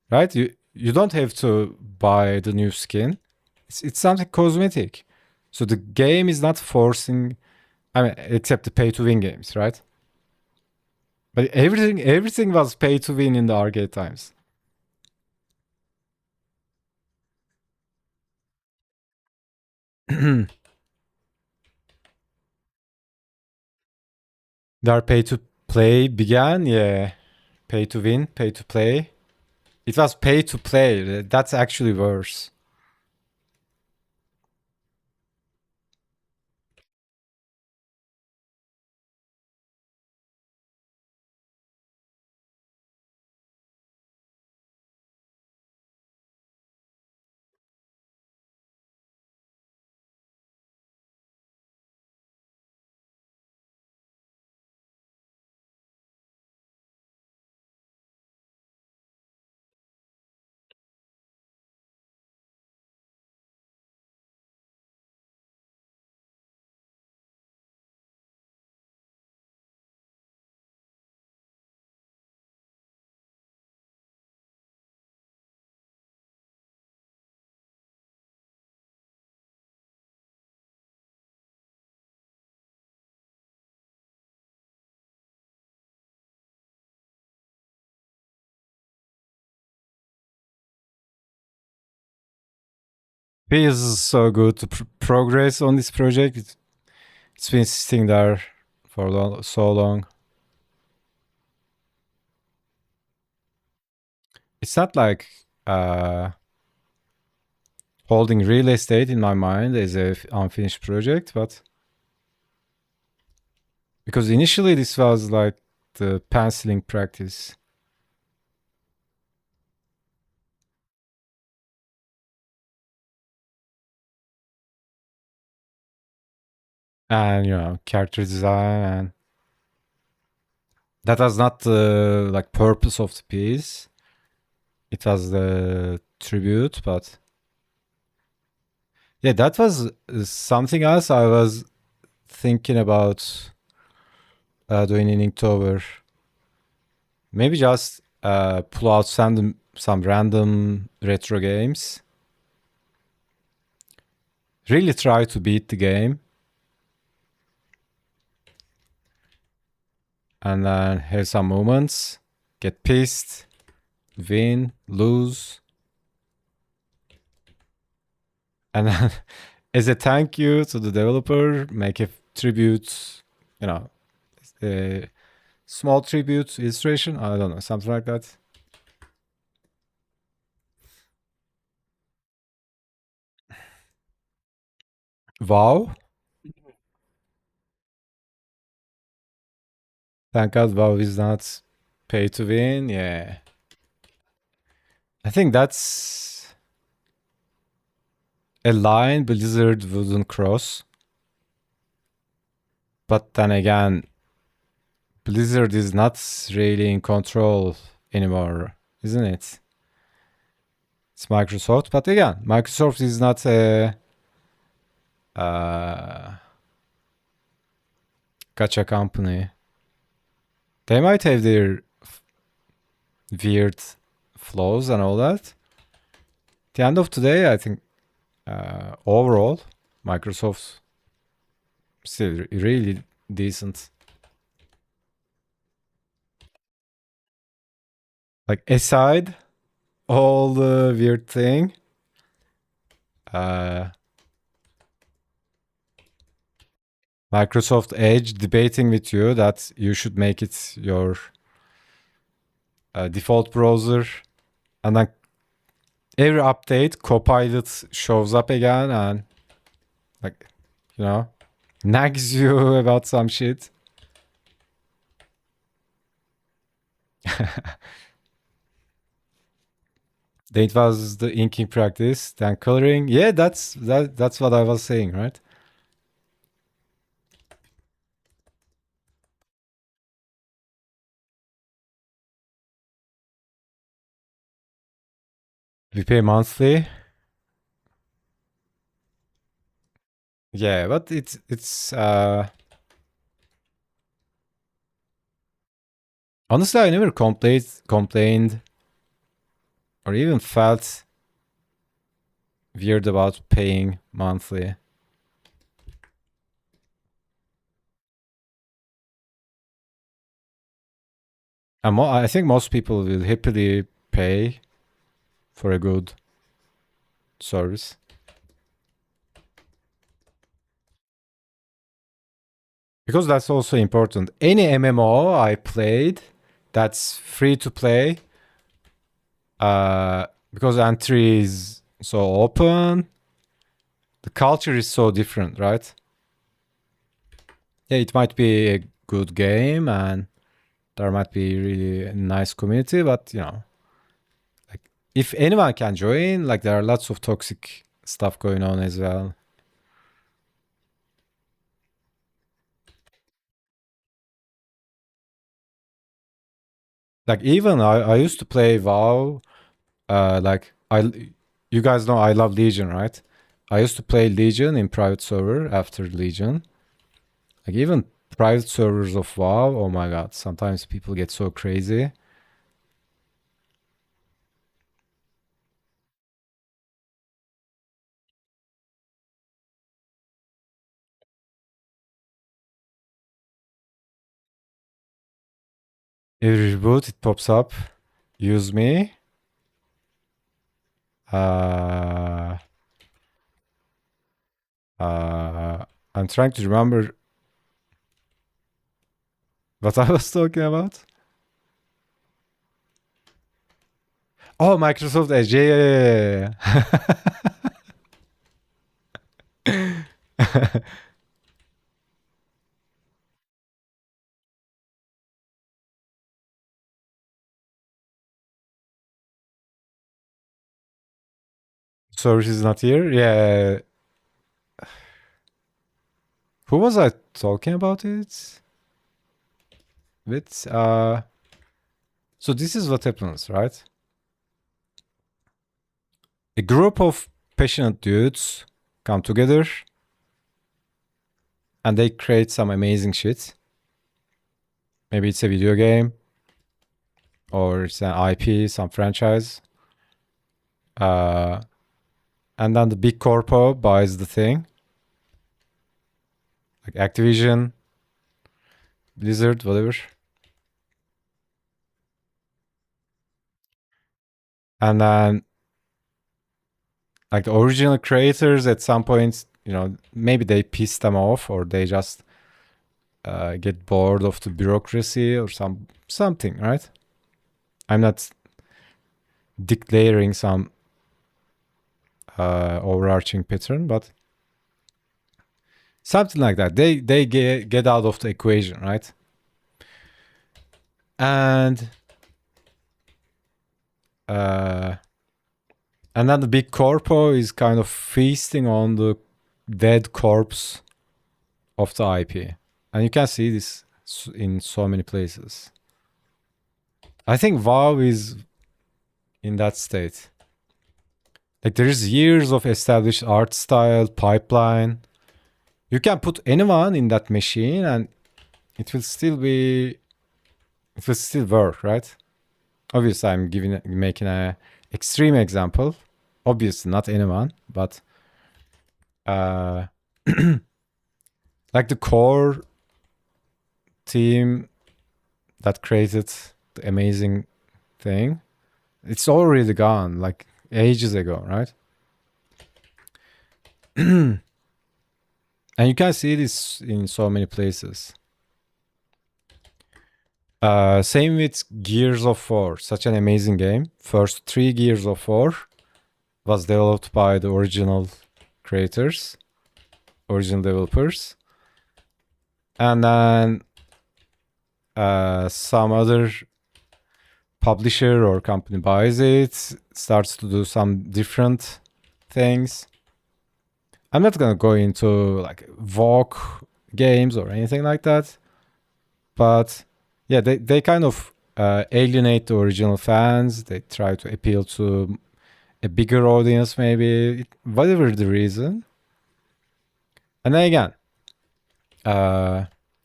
Right? You don't have to buy the new skin. It's something cosmetic. So the game is not forcing, I mean, except the pay to win games, right? But everything was pay to win in the arcade times. Their pay to play began, yeah. Pay to win, pay to play. It was pay to play. That's actually worse. Feels so good to progress on this project. It's been sitting there for so long. It's not like holding real estate in my mind as a unfinished project, but because initially this was like the penciling practice. And you know, character design, and that was not the like purpose of the piece. It was the tribute, but yeah, that was something else I was thinking about doing in Inktober. Maybe just pull out some random retro games. Really try to beat the game. And then have some moments. Get pissed. Win. Lose. And then as a thank you to the developer, make a tribute, you know, uh, small tribute illustration. I don't know, something like that. WoW. Thank God WoW is not pay to win. Yeah. I think that's a line Blizzard wouldn't cross. But then again, Blizzard is not really in control anymore, isn't it? It's Microsoft. But again, Microsoft is not a gacha company. They might have their weird flaws and all that. At the end of today, I think overall, Microsoft still really decent. Like aside all the weird thing, Microsoft Edge debating with you that you should make it your default browser, and then every update Copilot shows up again and like, you know, nags you about some shit. Then it was the inking practice, then coloring. Yeah, that's what I was saying, right? We pay monthly. Yeah, but it's honestly I never complained or even felt weird about paying monthly. And I think most people will happily pay for a good service. Because that's also important. Any MMO I played that's free to play, because entry is so open, the culture is so different, right? Yeah, it might be a good game and there might be really a nice community, but you know, like if anyone can join, like there are lots of toxic stuff going on as well. Like even I used to play WoW. Like you guys know I love Legion, right? I used to play Legion in private server after Legion. Like even private servers of WoW, oh my god, sometimes people get so crazy. Every reboot it pops up. Use me. Uh, I'm trying to remember what I was talking about. Oh, Microsoft Edge. Yeah. Service is not here. Yeah. Who was I talking about it with? So this is what happens, right? A group of passionate dudes come together and they create some amazing shit. Maybe it's a video game or it's an IP, some franchise. And then the big corpo buys the thing. Like Activision, Blizzard, whatever. And then like the original creators at some point, you know, maybe they piss them off or they just get bored of the bureaucracy or something, right? I'm not declaring some overarching pattern, but something like that. They get out of the equation, right? And and then the big corpo is kind of feasting on the dead corpse of the IP. And you can see this in so many places. I think WoW is in that state. Like there is years of established art style, pipeline. You can put anyone in that machine and it will still work, right? Obviously, I'm making a extreme example. Obviously, not anyone, but like the core team that created the amazing thing, it's already gone, like ages ago, right? And you can see this in so many places. Same with Gears of War, such an amazing game. First 3 Gears of War was developed by the original creators, original developers. And then some other publisher or company buys it, starts to do some different things. I'm not gonna go into like VOC games or anything like that, but yeah, they kind of alienate the original fans. They try to appeal to a bigger audience, maybe, whatever the reason. And then again,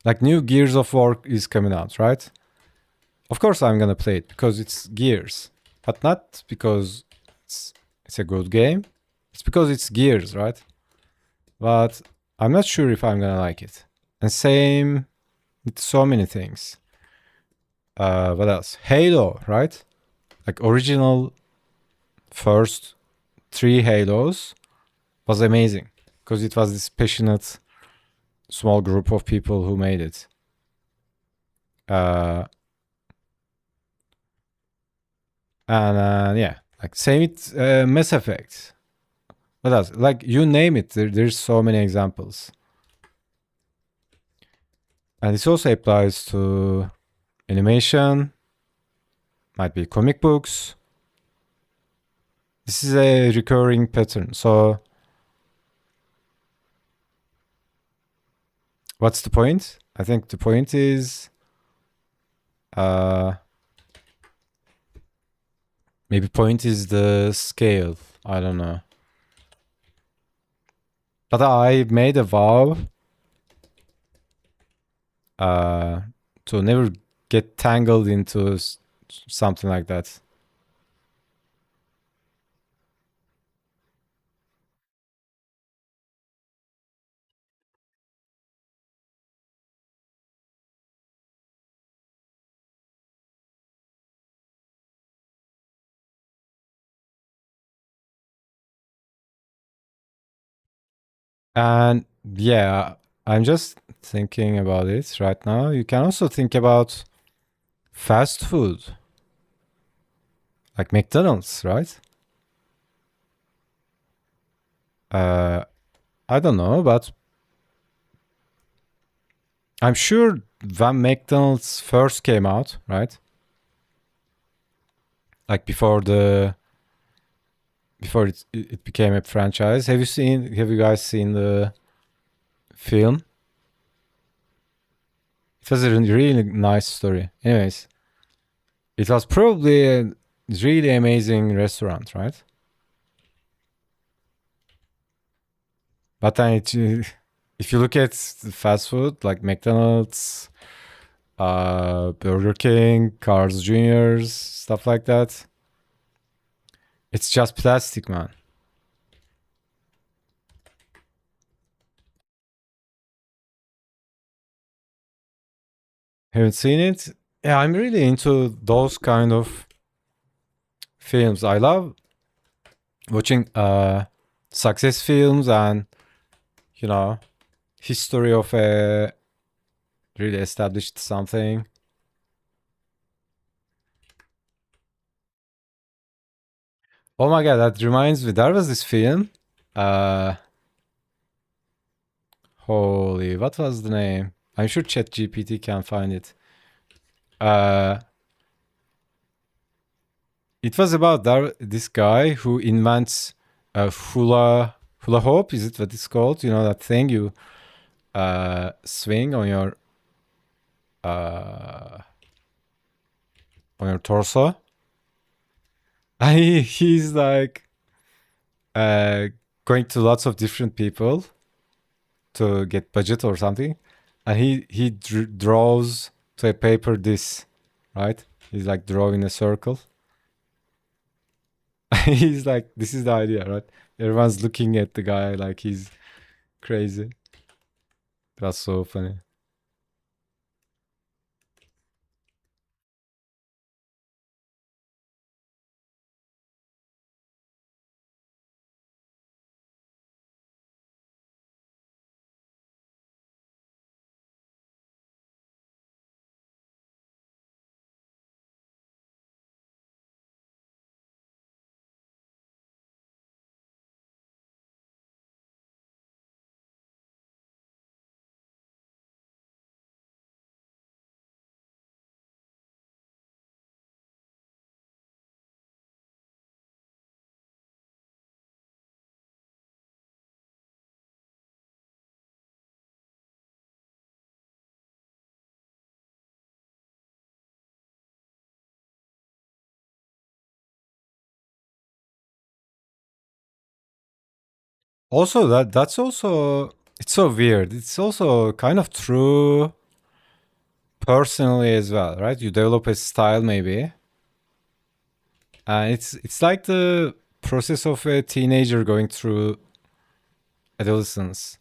like new Gears of War is coming out, right? Of course I'm gonna play it because it's Gears, but not because it's a good game. It's because it's Gears, right? But I'm not sure if I'm gonna like it. And same with so many things. What else? Halo, right? Like original first 3 Halos was amazing because it was this passionate small group of people who made it. And yeah, like same with Mass Effect. What else? Like you name it, there's so many examples. And this also applies to animation, might be comic books. This is a recurring pattern. So what's the point? I think the point is maybe point is the scale. I don't know. But I made a vow to never get tangled into something like that. And yeah, I'm just thinking about it right now. You can also think about fast food, like McDonald's, right? I don't know, but I'm sure when McDonald's first came out, right? Like before it became a franchise. Have you guys seen the film? It was a really nice story. Anyways, it was probably a really amazing restaurant, right? But then if you look at the fast food like McDonald's, Burger King, Carl's Jr.'s, stuff like that, it's just plastic, man. Haven't seen it? Yeah, I'm really into those kind of films. I love watching success films and, you know, history of a really established something. Oh my god, that reminds me. There was this film. Uh, Holy, what was the name? I'm sure ChatGPT can find it. Uh, it was about this guy who invents a hula hoop. Is it what it's called? You know that thing you swing uh, on your torso. And he's like uh, going to lots of different people to get budget or something, and he draws to a paper this, right? He's like drawing a circle. He's like, this is the idea, right? Everyone's looking at the guy like he's crazy. That's so funny. Also, that's also it's so weird. It's also kind of true personally as well, right? You develop a style maybe, and it's like the process of a teenager going through adolescence.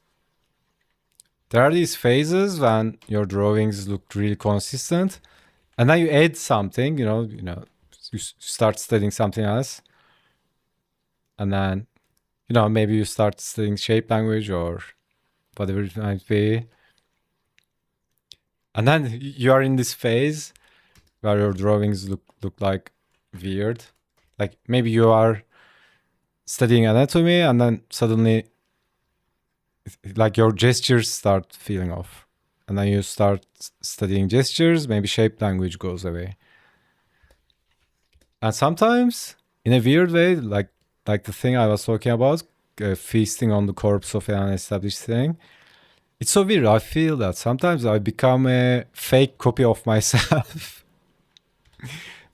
There are these phases when your drawings look really consistent, and then you add something. You start studying something else, and then maybe you start studying shape language or whatever it might be, and then you are in this phase where your drawings look like weird. Like maybe you are studying anatomy, and then suddenly, like your gestures start feeling off, and then you start studying gestures. Maybe shape language goes away. And sometimes, in a weird way, like the thing I was talking about, feasting on the corpse of an established thing. It's so weird. I feel that sometimes I become a fake copy of myself.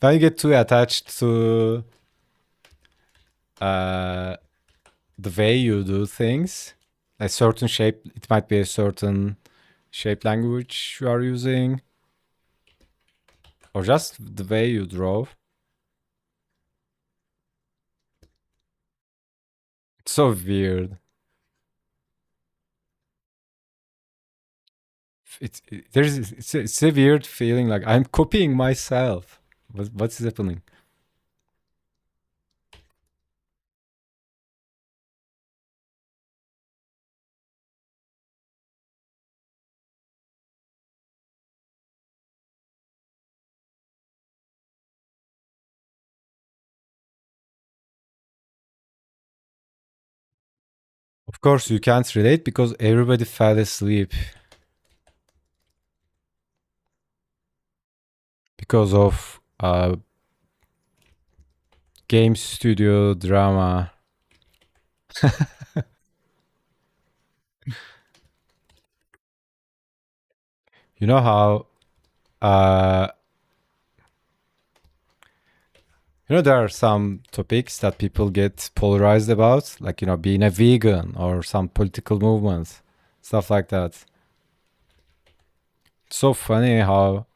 When you get too attached to uh, the way you do things, a certain shape, it might be a certain shape language you are using, or just the way you draw. It's so weird. It's a weird feeling like I'm copying myself. What's happening? Of course, you can't relate because everybody fell asleep because of game studio drama. You know how uh, there are some topics that people get polarized about, like being a vegan or some political movements, stuff like that. It's so funny how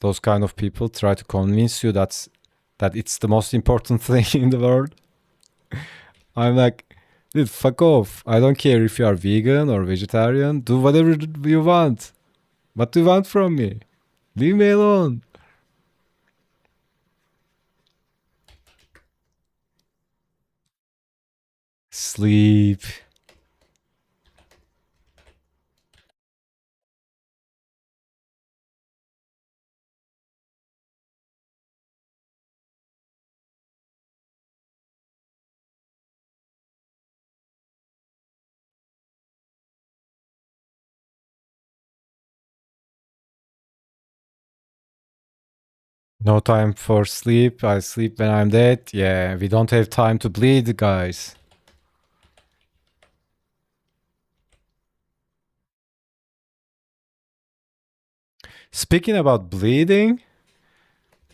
those kind of people try to convince you that it's the most important thing in the world. I'm like, dude, fuck off. I don't care if you are vegan or vegetarian. Do whatever you want. What do you want from me? Leave me alone. Sleep. No time for sleep. I sleep when I'm dead. Yeah, we don't have time to bleed, guys. Speaking about bleeding,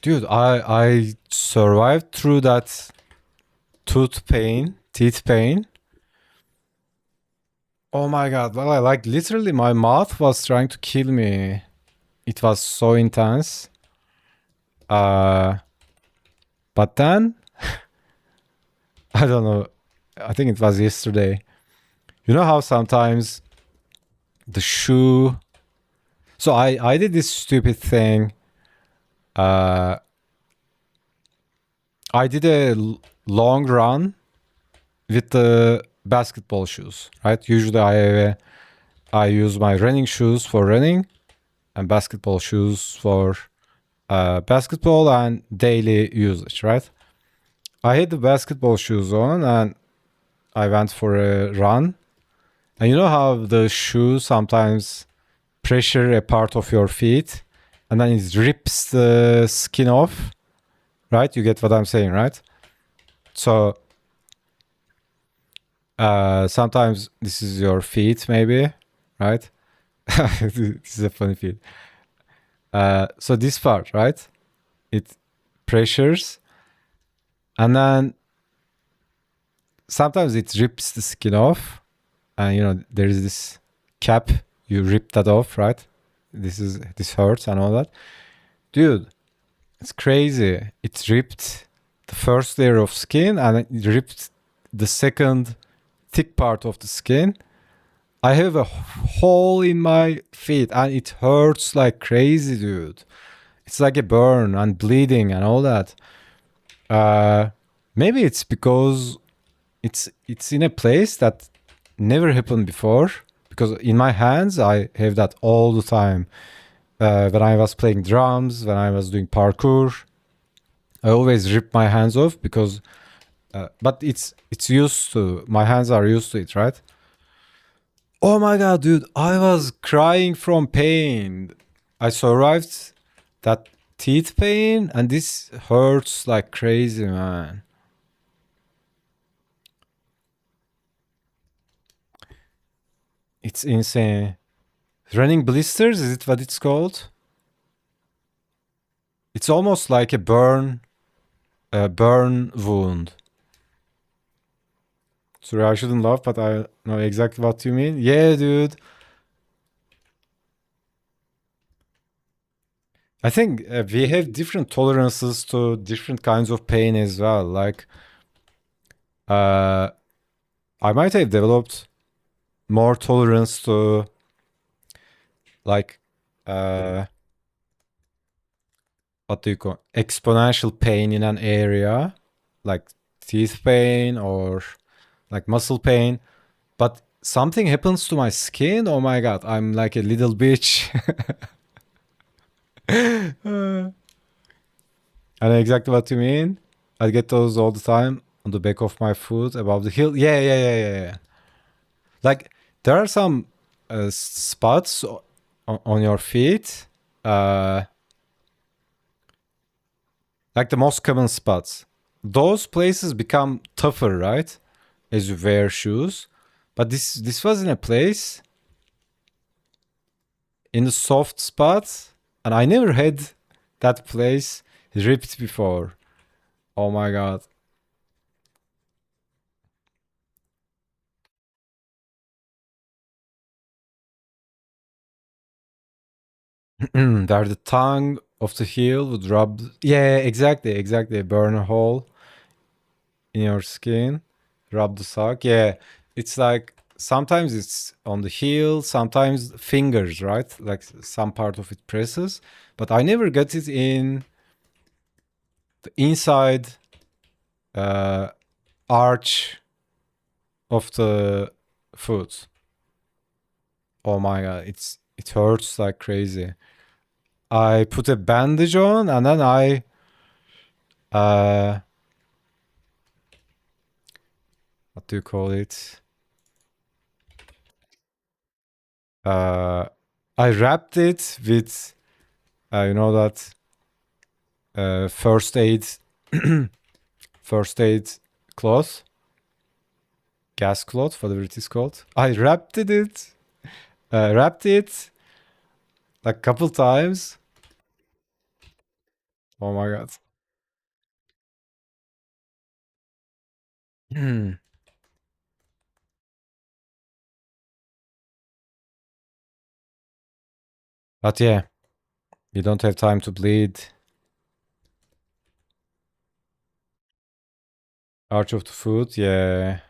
dude, I survived through that teeth pain. Oh my god, well, I like literally my mouth was trying to kill me. It was so intense. Uh but then I don't know. I think it was yesterday. You know how sometimes the shoe. So I did this stupid thing. Uh, I did a long run with the basketball shoes. Right. Usually I use my running shoes for running and basketball shoes for basketball and daily usage. Right. I had the basketball shoes on and I went for a run. And you know how the shoe sometimes pressure a part of your feet and then it rips the skin off, right? You get what I'm saying, right? So sometimes this is your feet, maybe, right? This is a funny feet. So this part, right? It pressures and then sometimes it rips the skin off and you know there is this cap, you rip that off, right? This hurts and all that. Dude, it's crazy. It ripped the first layer of skin and it ripped the second thick part of the skin. I have a hole in my feet and it hurts like crazy, dude. It's like a burn and bleeding and all that. Maybe it's because it's in a place that never happened before. Because in my hands, I have that all the time. When I was playing drums, when I was doing parkour, I always rip my hands off because, but it's used to. My hands are used to it, right? Oh my god, dude! I was crying from pain. I survived that teeth pain, and this hurts like crazy, man. It's insane. Running blisters, is it what it's called? It's almost like a burn wound. Sorry, I shouldn't laugh, but I know exactly what you mean. Yeah, dude. I think we have different tolerances to different kinds of pain as well. Like, uh, I might have developed more tolerance to, like, uh, what do you call exponential pain in an area, like teeth pain or like muscle pain. But something happens to my skin. Oh my god, I'm like a little bitch. I know exactly what you mean. I get those all the time on the back of my foot, above the heel. Yeah. Like there are some spots on your feet, uh, like the most common spots. Those places become tougher, right, as you wear shoes. But this was in a place in the soft spot, and I never had that place ripped before. Oh my god. There the tongue of the heel would rub. Yeah, exactly. Burn a hole in your skin, rub the sock. Yeah, it's like sometimes it's on the heel, sometimes fingers, right? Like some part of it presses, but I never get it in the inside uh, arch of the foot. Oh my god, it hurts like crazy. I put a bandage on and then uh what do you call it? Uh I wrapped it with you know that first aid, first aid cloth, gas cloth, whatever it is called. I wrapped it like a couple times. Oh my god. Hmm. But yeah, you don't have time to bleed. Arch of the food, yeah.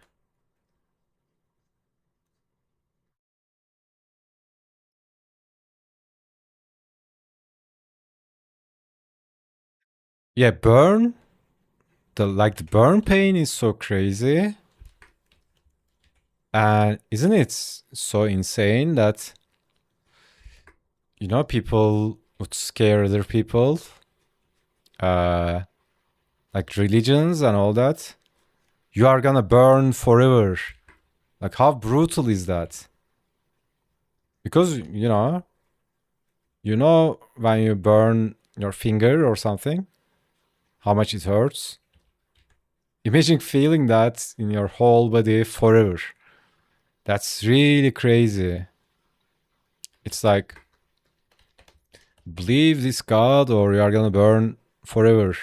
Yeah, burn. The burn pain is so crazy. And isn't it so insane that people would scare other people, uh, like religions and all that. You are gonna burn forever. Like, how brutal is that? Because when you burn your finger or something, how much it hurts. Imagine feeling that in your whole body forever. That's really crazy. It's like, believe this God or you are gonna burn forever.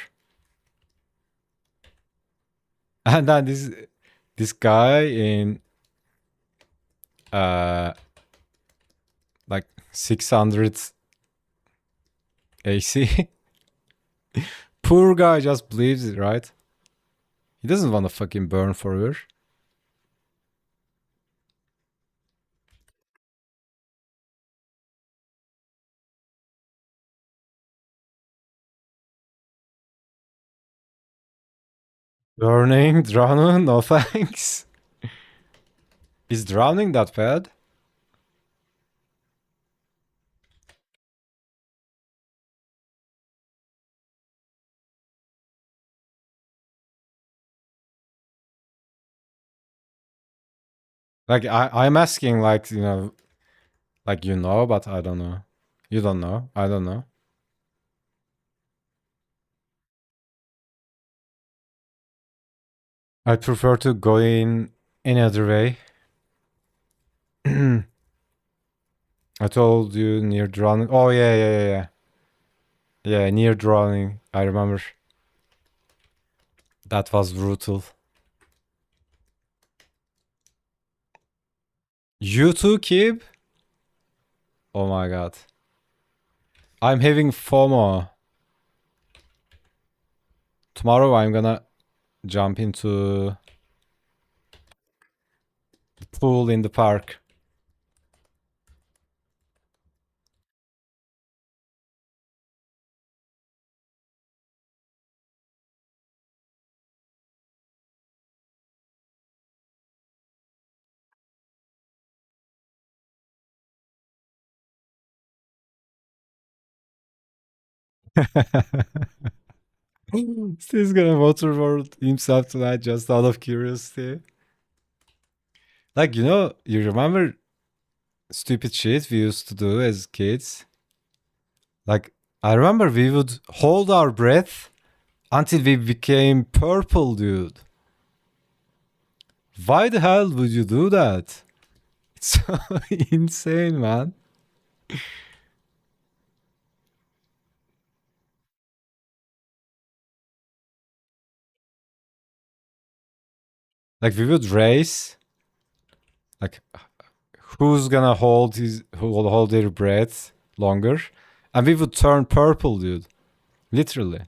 And then this guy in uh like 600 AC, poor guy just believes it, right? He doesn't want to fucking burn forever. Burning, drowning, no thanks. Is drowning that bad? Like I'm asking, like like but I don't know. You don't know. I don't know. I prefer to go in any other way. I told you near drowning. Oh yeah. Yeah, near drowning. I remember. That was brutal. You too, Kib? Oh my god. I'm having FOMO. Tomorrow I'm gonna jump into the pool in the park. He's gonna waterboard himself tonight just out of curiosity. Like, you remember stupid shit we used to do as kids? Like, I remember we would hold our breath until we became purple, dude. Why the hell would you do that? It's so insane, man. Like, we would race, like, who's gonna who will hold their breath longer, and we would turn purple, dude. Literally.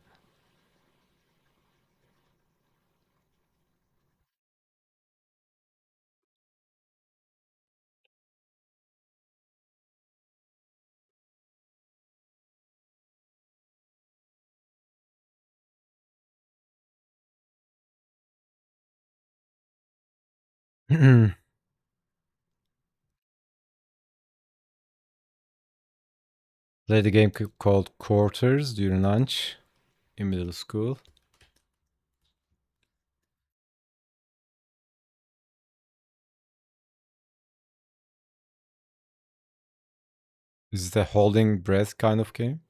Play the game called Quarters during lunch in middle school. Is it a holding breath kind of game?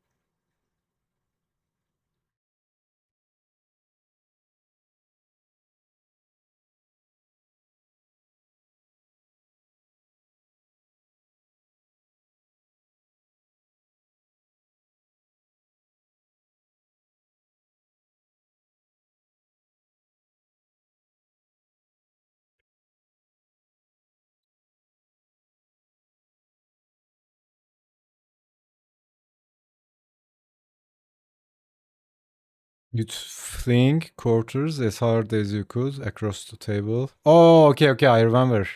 You'd fling quarters as hard as you could across the table. Oh, okay, okay, I remember.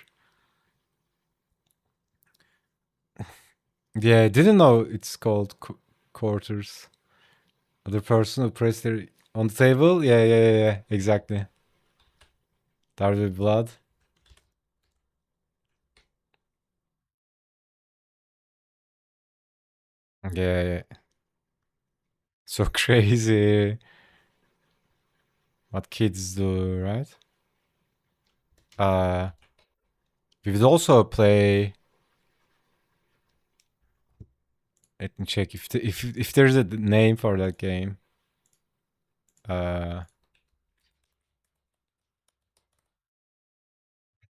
Yeah, I didn't know it's called quarters. Other person who pressed their on the table. Yeah, yeah, yeah, yeah, exactly. Started with blood. Yeah, yeah. So crazy. What kids do, right? Uh, we would also play. Let me check if there's a name for that game. Uh,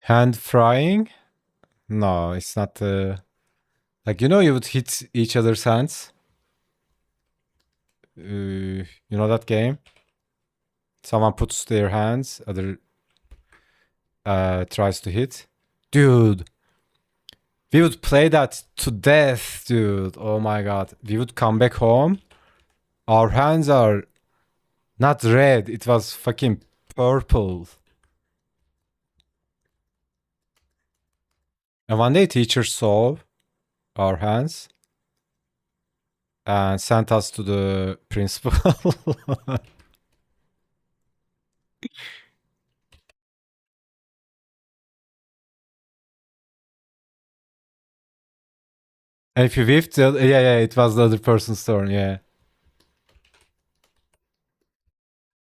hand frying? No, it's not. Like you would hit each other's hands. You know that game? Someone puts their hands, other tries to hit. Dude, we would play that to death, dude. Oh my god. We would come back home. Our hands are not red. It was fucking purple. And one day teacher saw our hands and sent us to the principal. And if you whiffed, yeah, yeah, it was the other person's turn, yeah.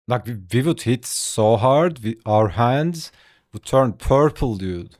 Like we would hit so hard, our hands would turn purple, dude.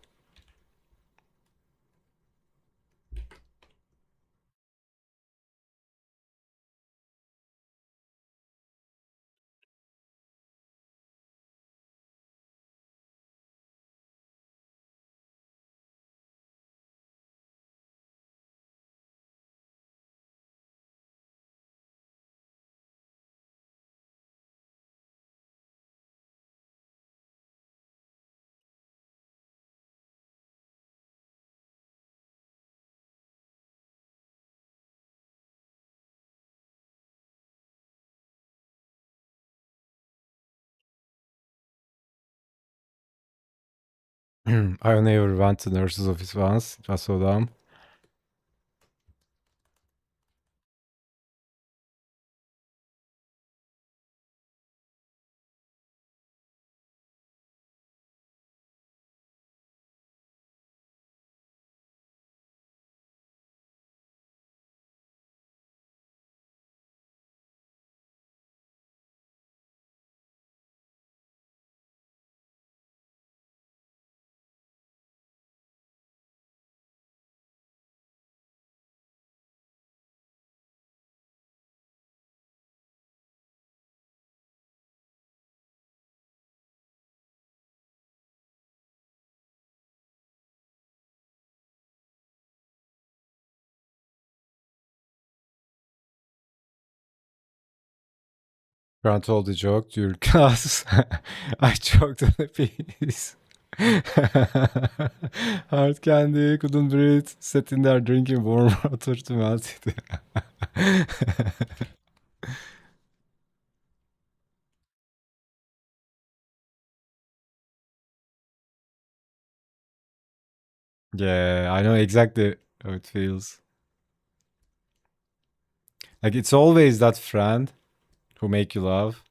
I never went to nurse's office once. It was so dumb. Grant told the joke during class. I choked on a piece. Hard candy, couldn't breathe, sitting there drinking warm water to melt it. Yeah, I know exactly how it feels. Like it's always that friend who make you laugh.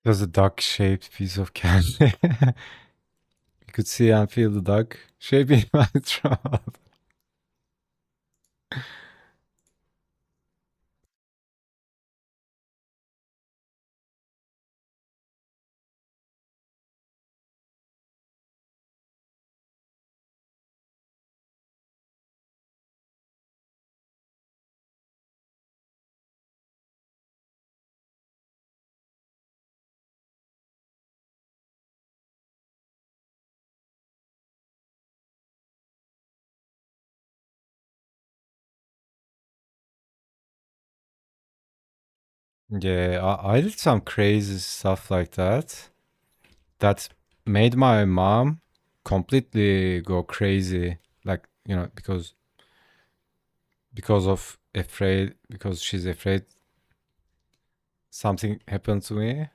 It was a duck-shaped piece of candy. You could see and feel the duck shape in my throat. Yeah, I did some crazy stuff like that. That made my mom completely go crazy. Like, because she's afraid something happened to me.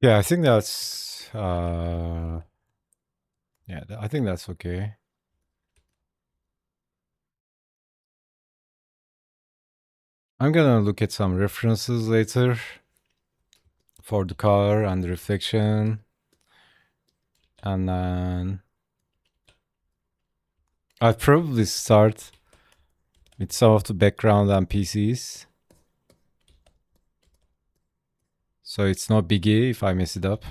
Yeah, I think that's yeah, I think that's okay. I'm gonna look at some references later for the color and the reflection, and then I'll probably start with some of the background and PCs, so it's no biggie if I mess it up.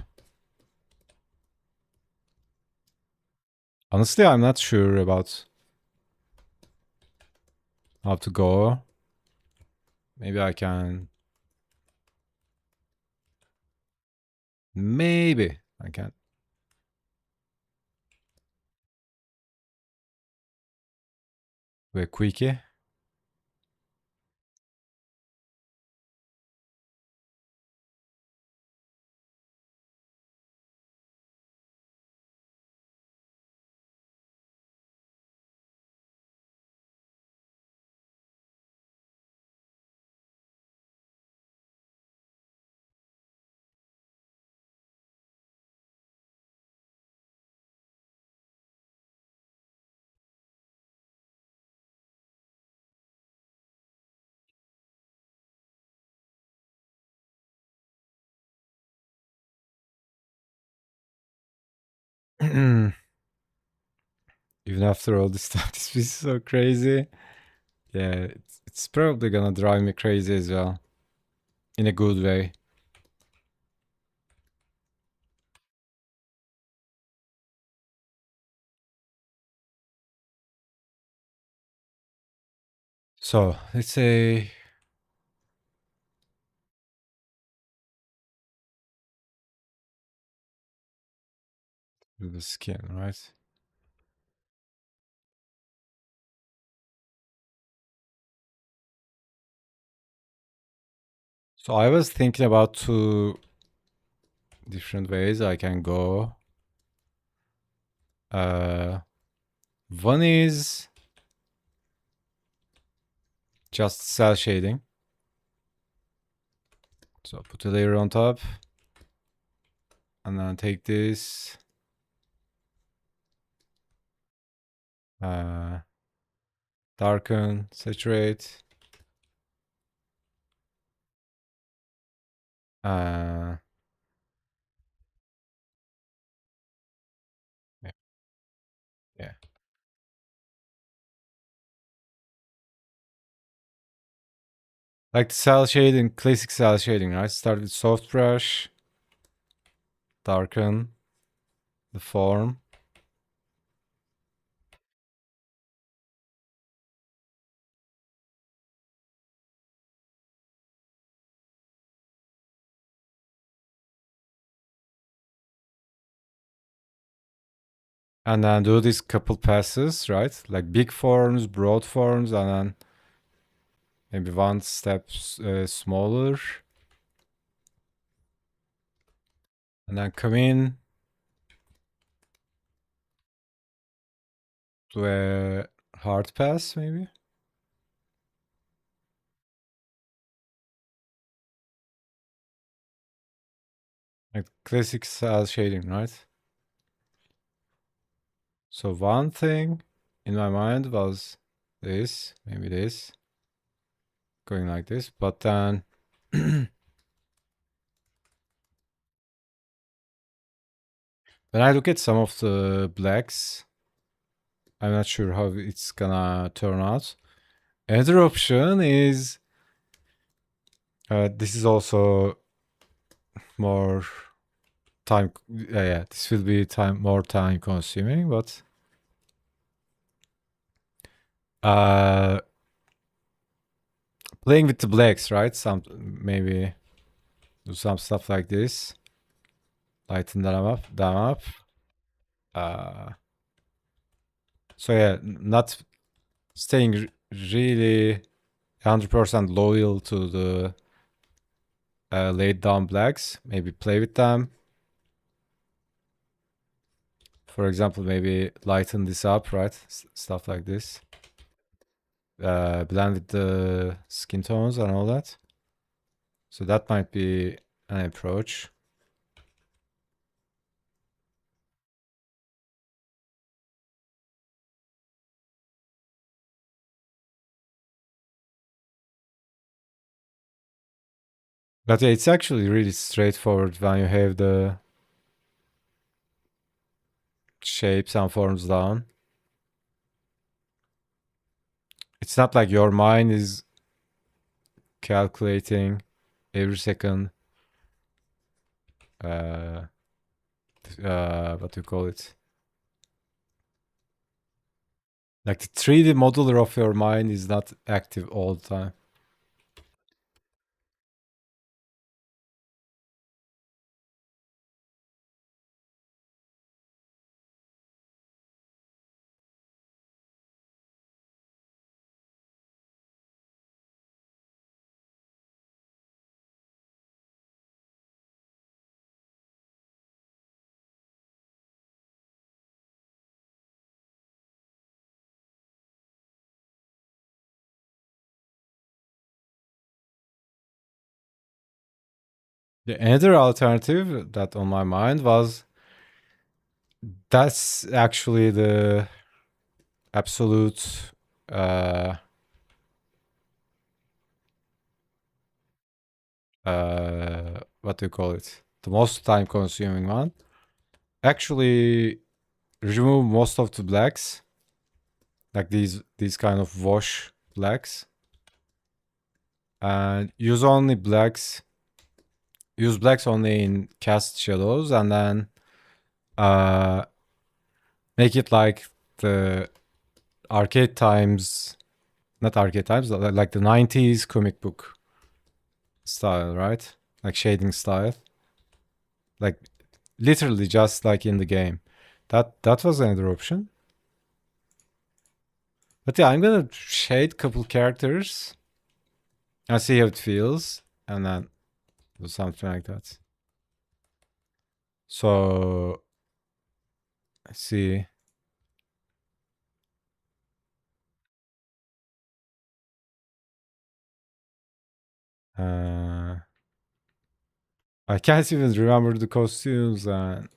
Honestly, I'm not sure about how to go. Maybe I can. Maybe I can. With quickie. Even after all this stuff, this is so crazy. Yeah, it's probably gonna drive me crazy as well, in a good way. So let's say the skin, right? So I was thinking about two different ways I can go. Uh, One is just cell shading. So put a layer on top, and then take this, uh, darken, saturate, uh, yeah, yeah. Like the cell shading, classic cell shading, right? Start with soft brush, darken the form, and then do these couple passes, right? Like big forms, broad forms, and then maybe one step smaller, and then come in to a hard pass, maybe. Like classic cell shading, right? So one thing in my mind was this, maybe this, going like this, but then when I look at some of the blacks, I'm not sure how it's gonna turn out. Another option is this is also more time. Yeah, this will be more time consuming, but uh, playing with the blacks, right? Some maybe do some stuff like this, lighten them up. Uh, so yeah, not staying really 100% loyal to the laid down blacks. Maybe play with them. For example, maybe lighten this up, right? Stuff like this. Blend with the skin tones and all that. So that might be an approach. But yeah, it's actually really straightforward when you have the shapes and forms down. It's not like your mind is calculating every second uh, what do you call it? Like the 3D modeler of your mind is not active all the time. The another alternative that on my mind was that's actually the absolute uh, what do you call it? The most time consuming one. Actually, remove most of the blacks, like these kind of wash blacks, and use only blacks. Use blacks only in cast shadows, and then make it like the arcade times, not arcade times, like the 90s comic book style, right? Like shading style. Like literally just like in the game. That was another option. But yeah, I'm gonna shade couple characters and see how it feels, and then do something like that. So let's see. Uh, I can't even remember the costumes, and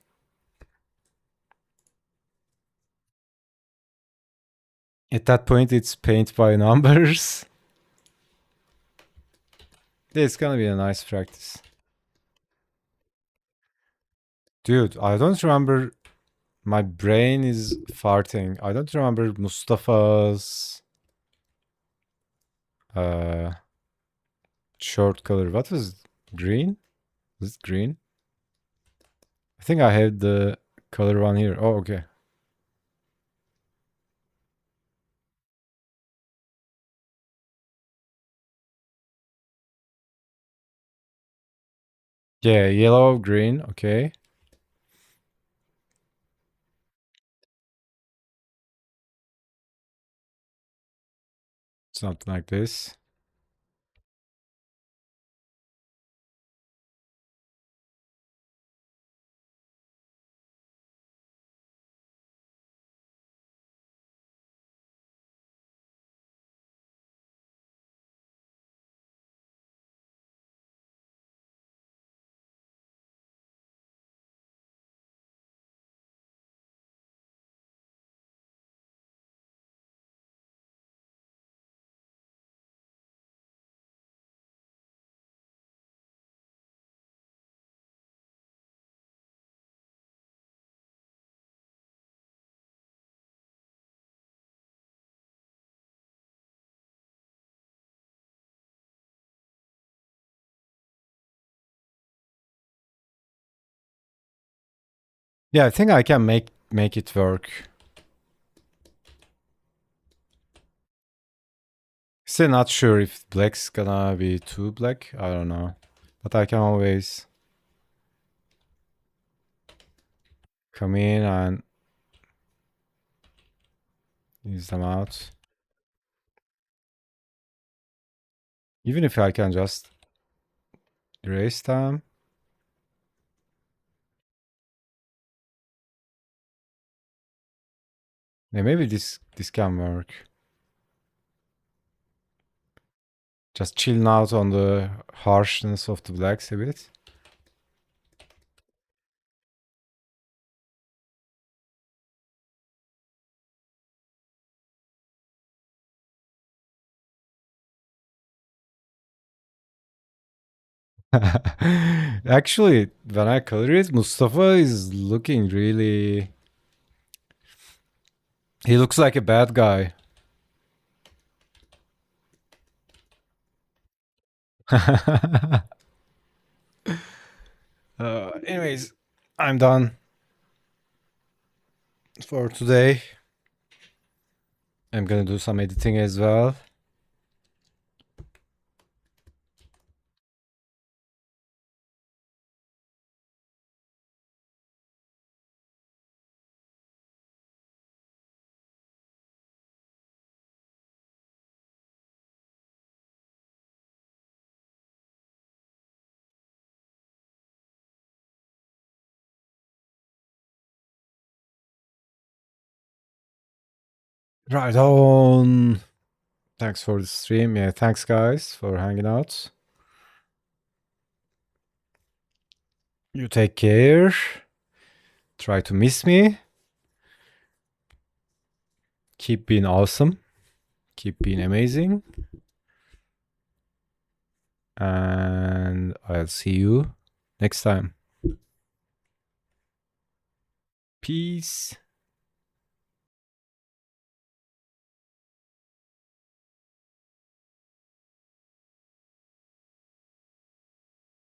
at that point it's paint by numbers. It's gonna be a nice practice. Dude, I don't remember. My brain is farting. I don't remember Mustafa's uh short color. What was green? Was it green? I think I have the color one here. Oh, okay. Yeah, yellow, green. Okay. Something like this. Yeah, I think I can make it work. Still not sure if black's gonna be too black. I don't know. But I can always come in and use them out. Even if I can just erase them. Yeah, maybe this can work. Just chilling out on the harshness of the blacks a bit. Actually, when I color it, Mustafa is looking really. He looks like a bad guy. Anyways, I'm done for today. I'm gonna do some editing as well. Right on. Thanks for the stream. Yeah, thanks guys for hanging out. You take care. Try to miss me. Keep being awesome. Keep being amazing. And I'll see you next time. Peace.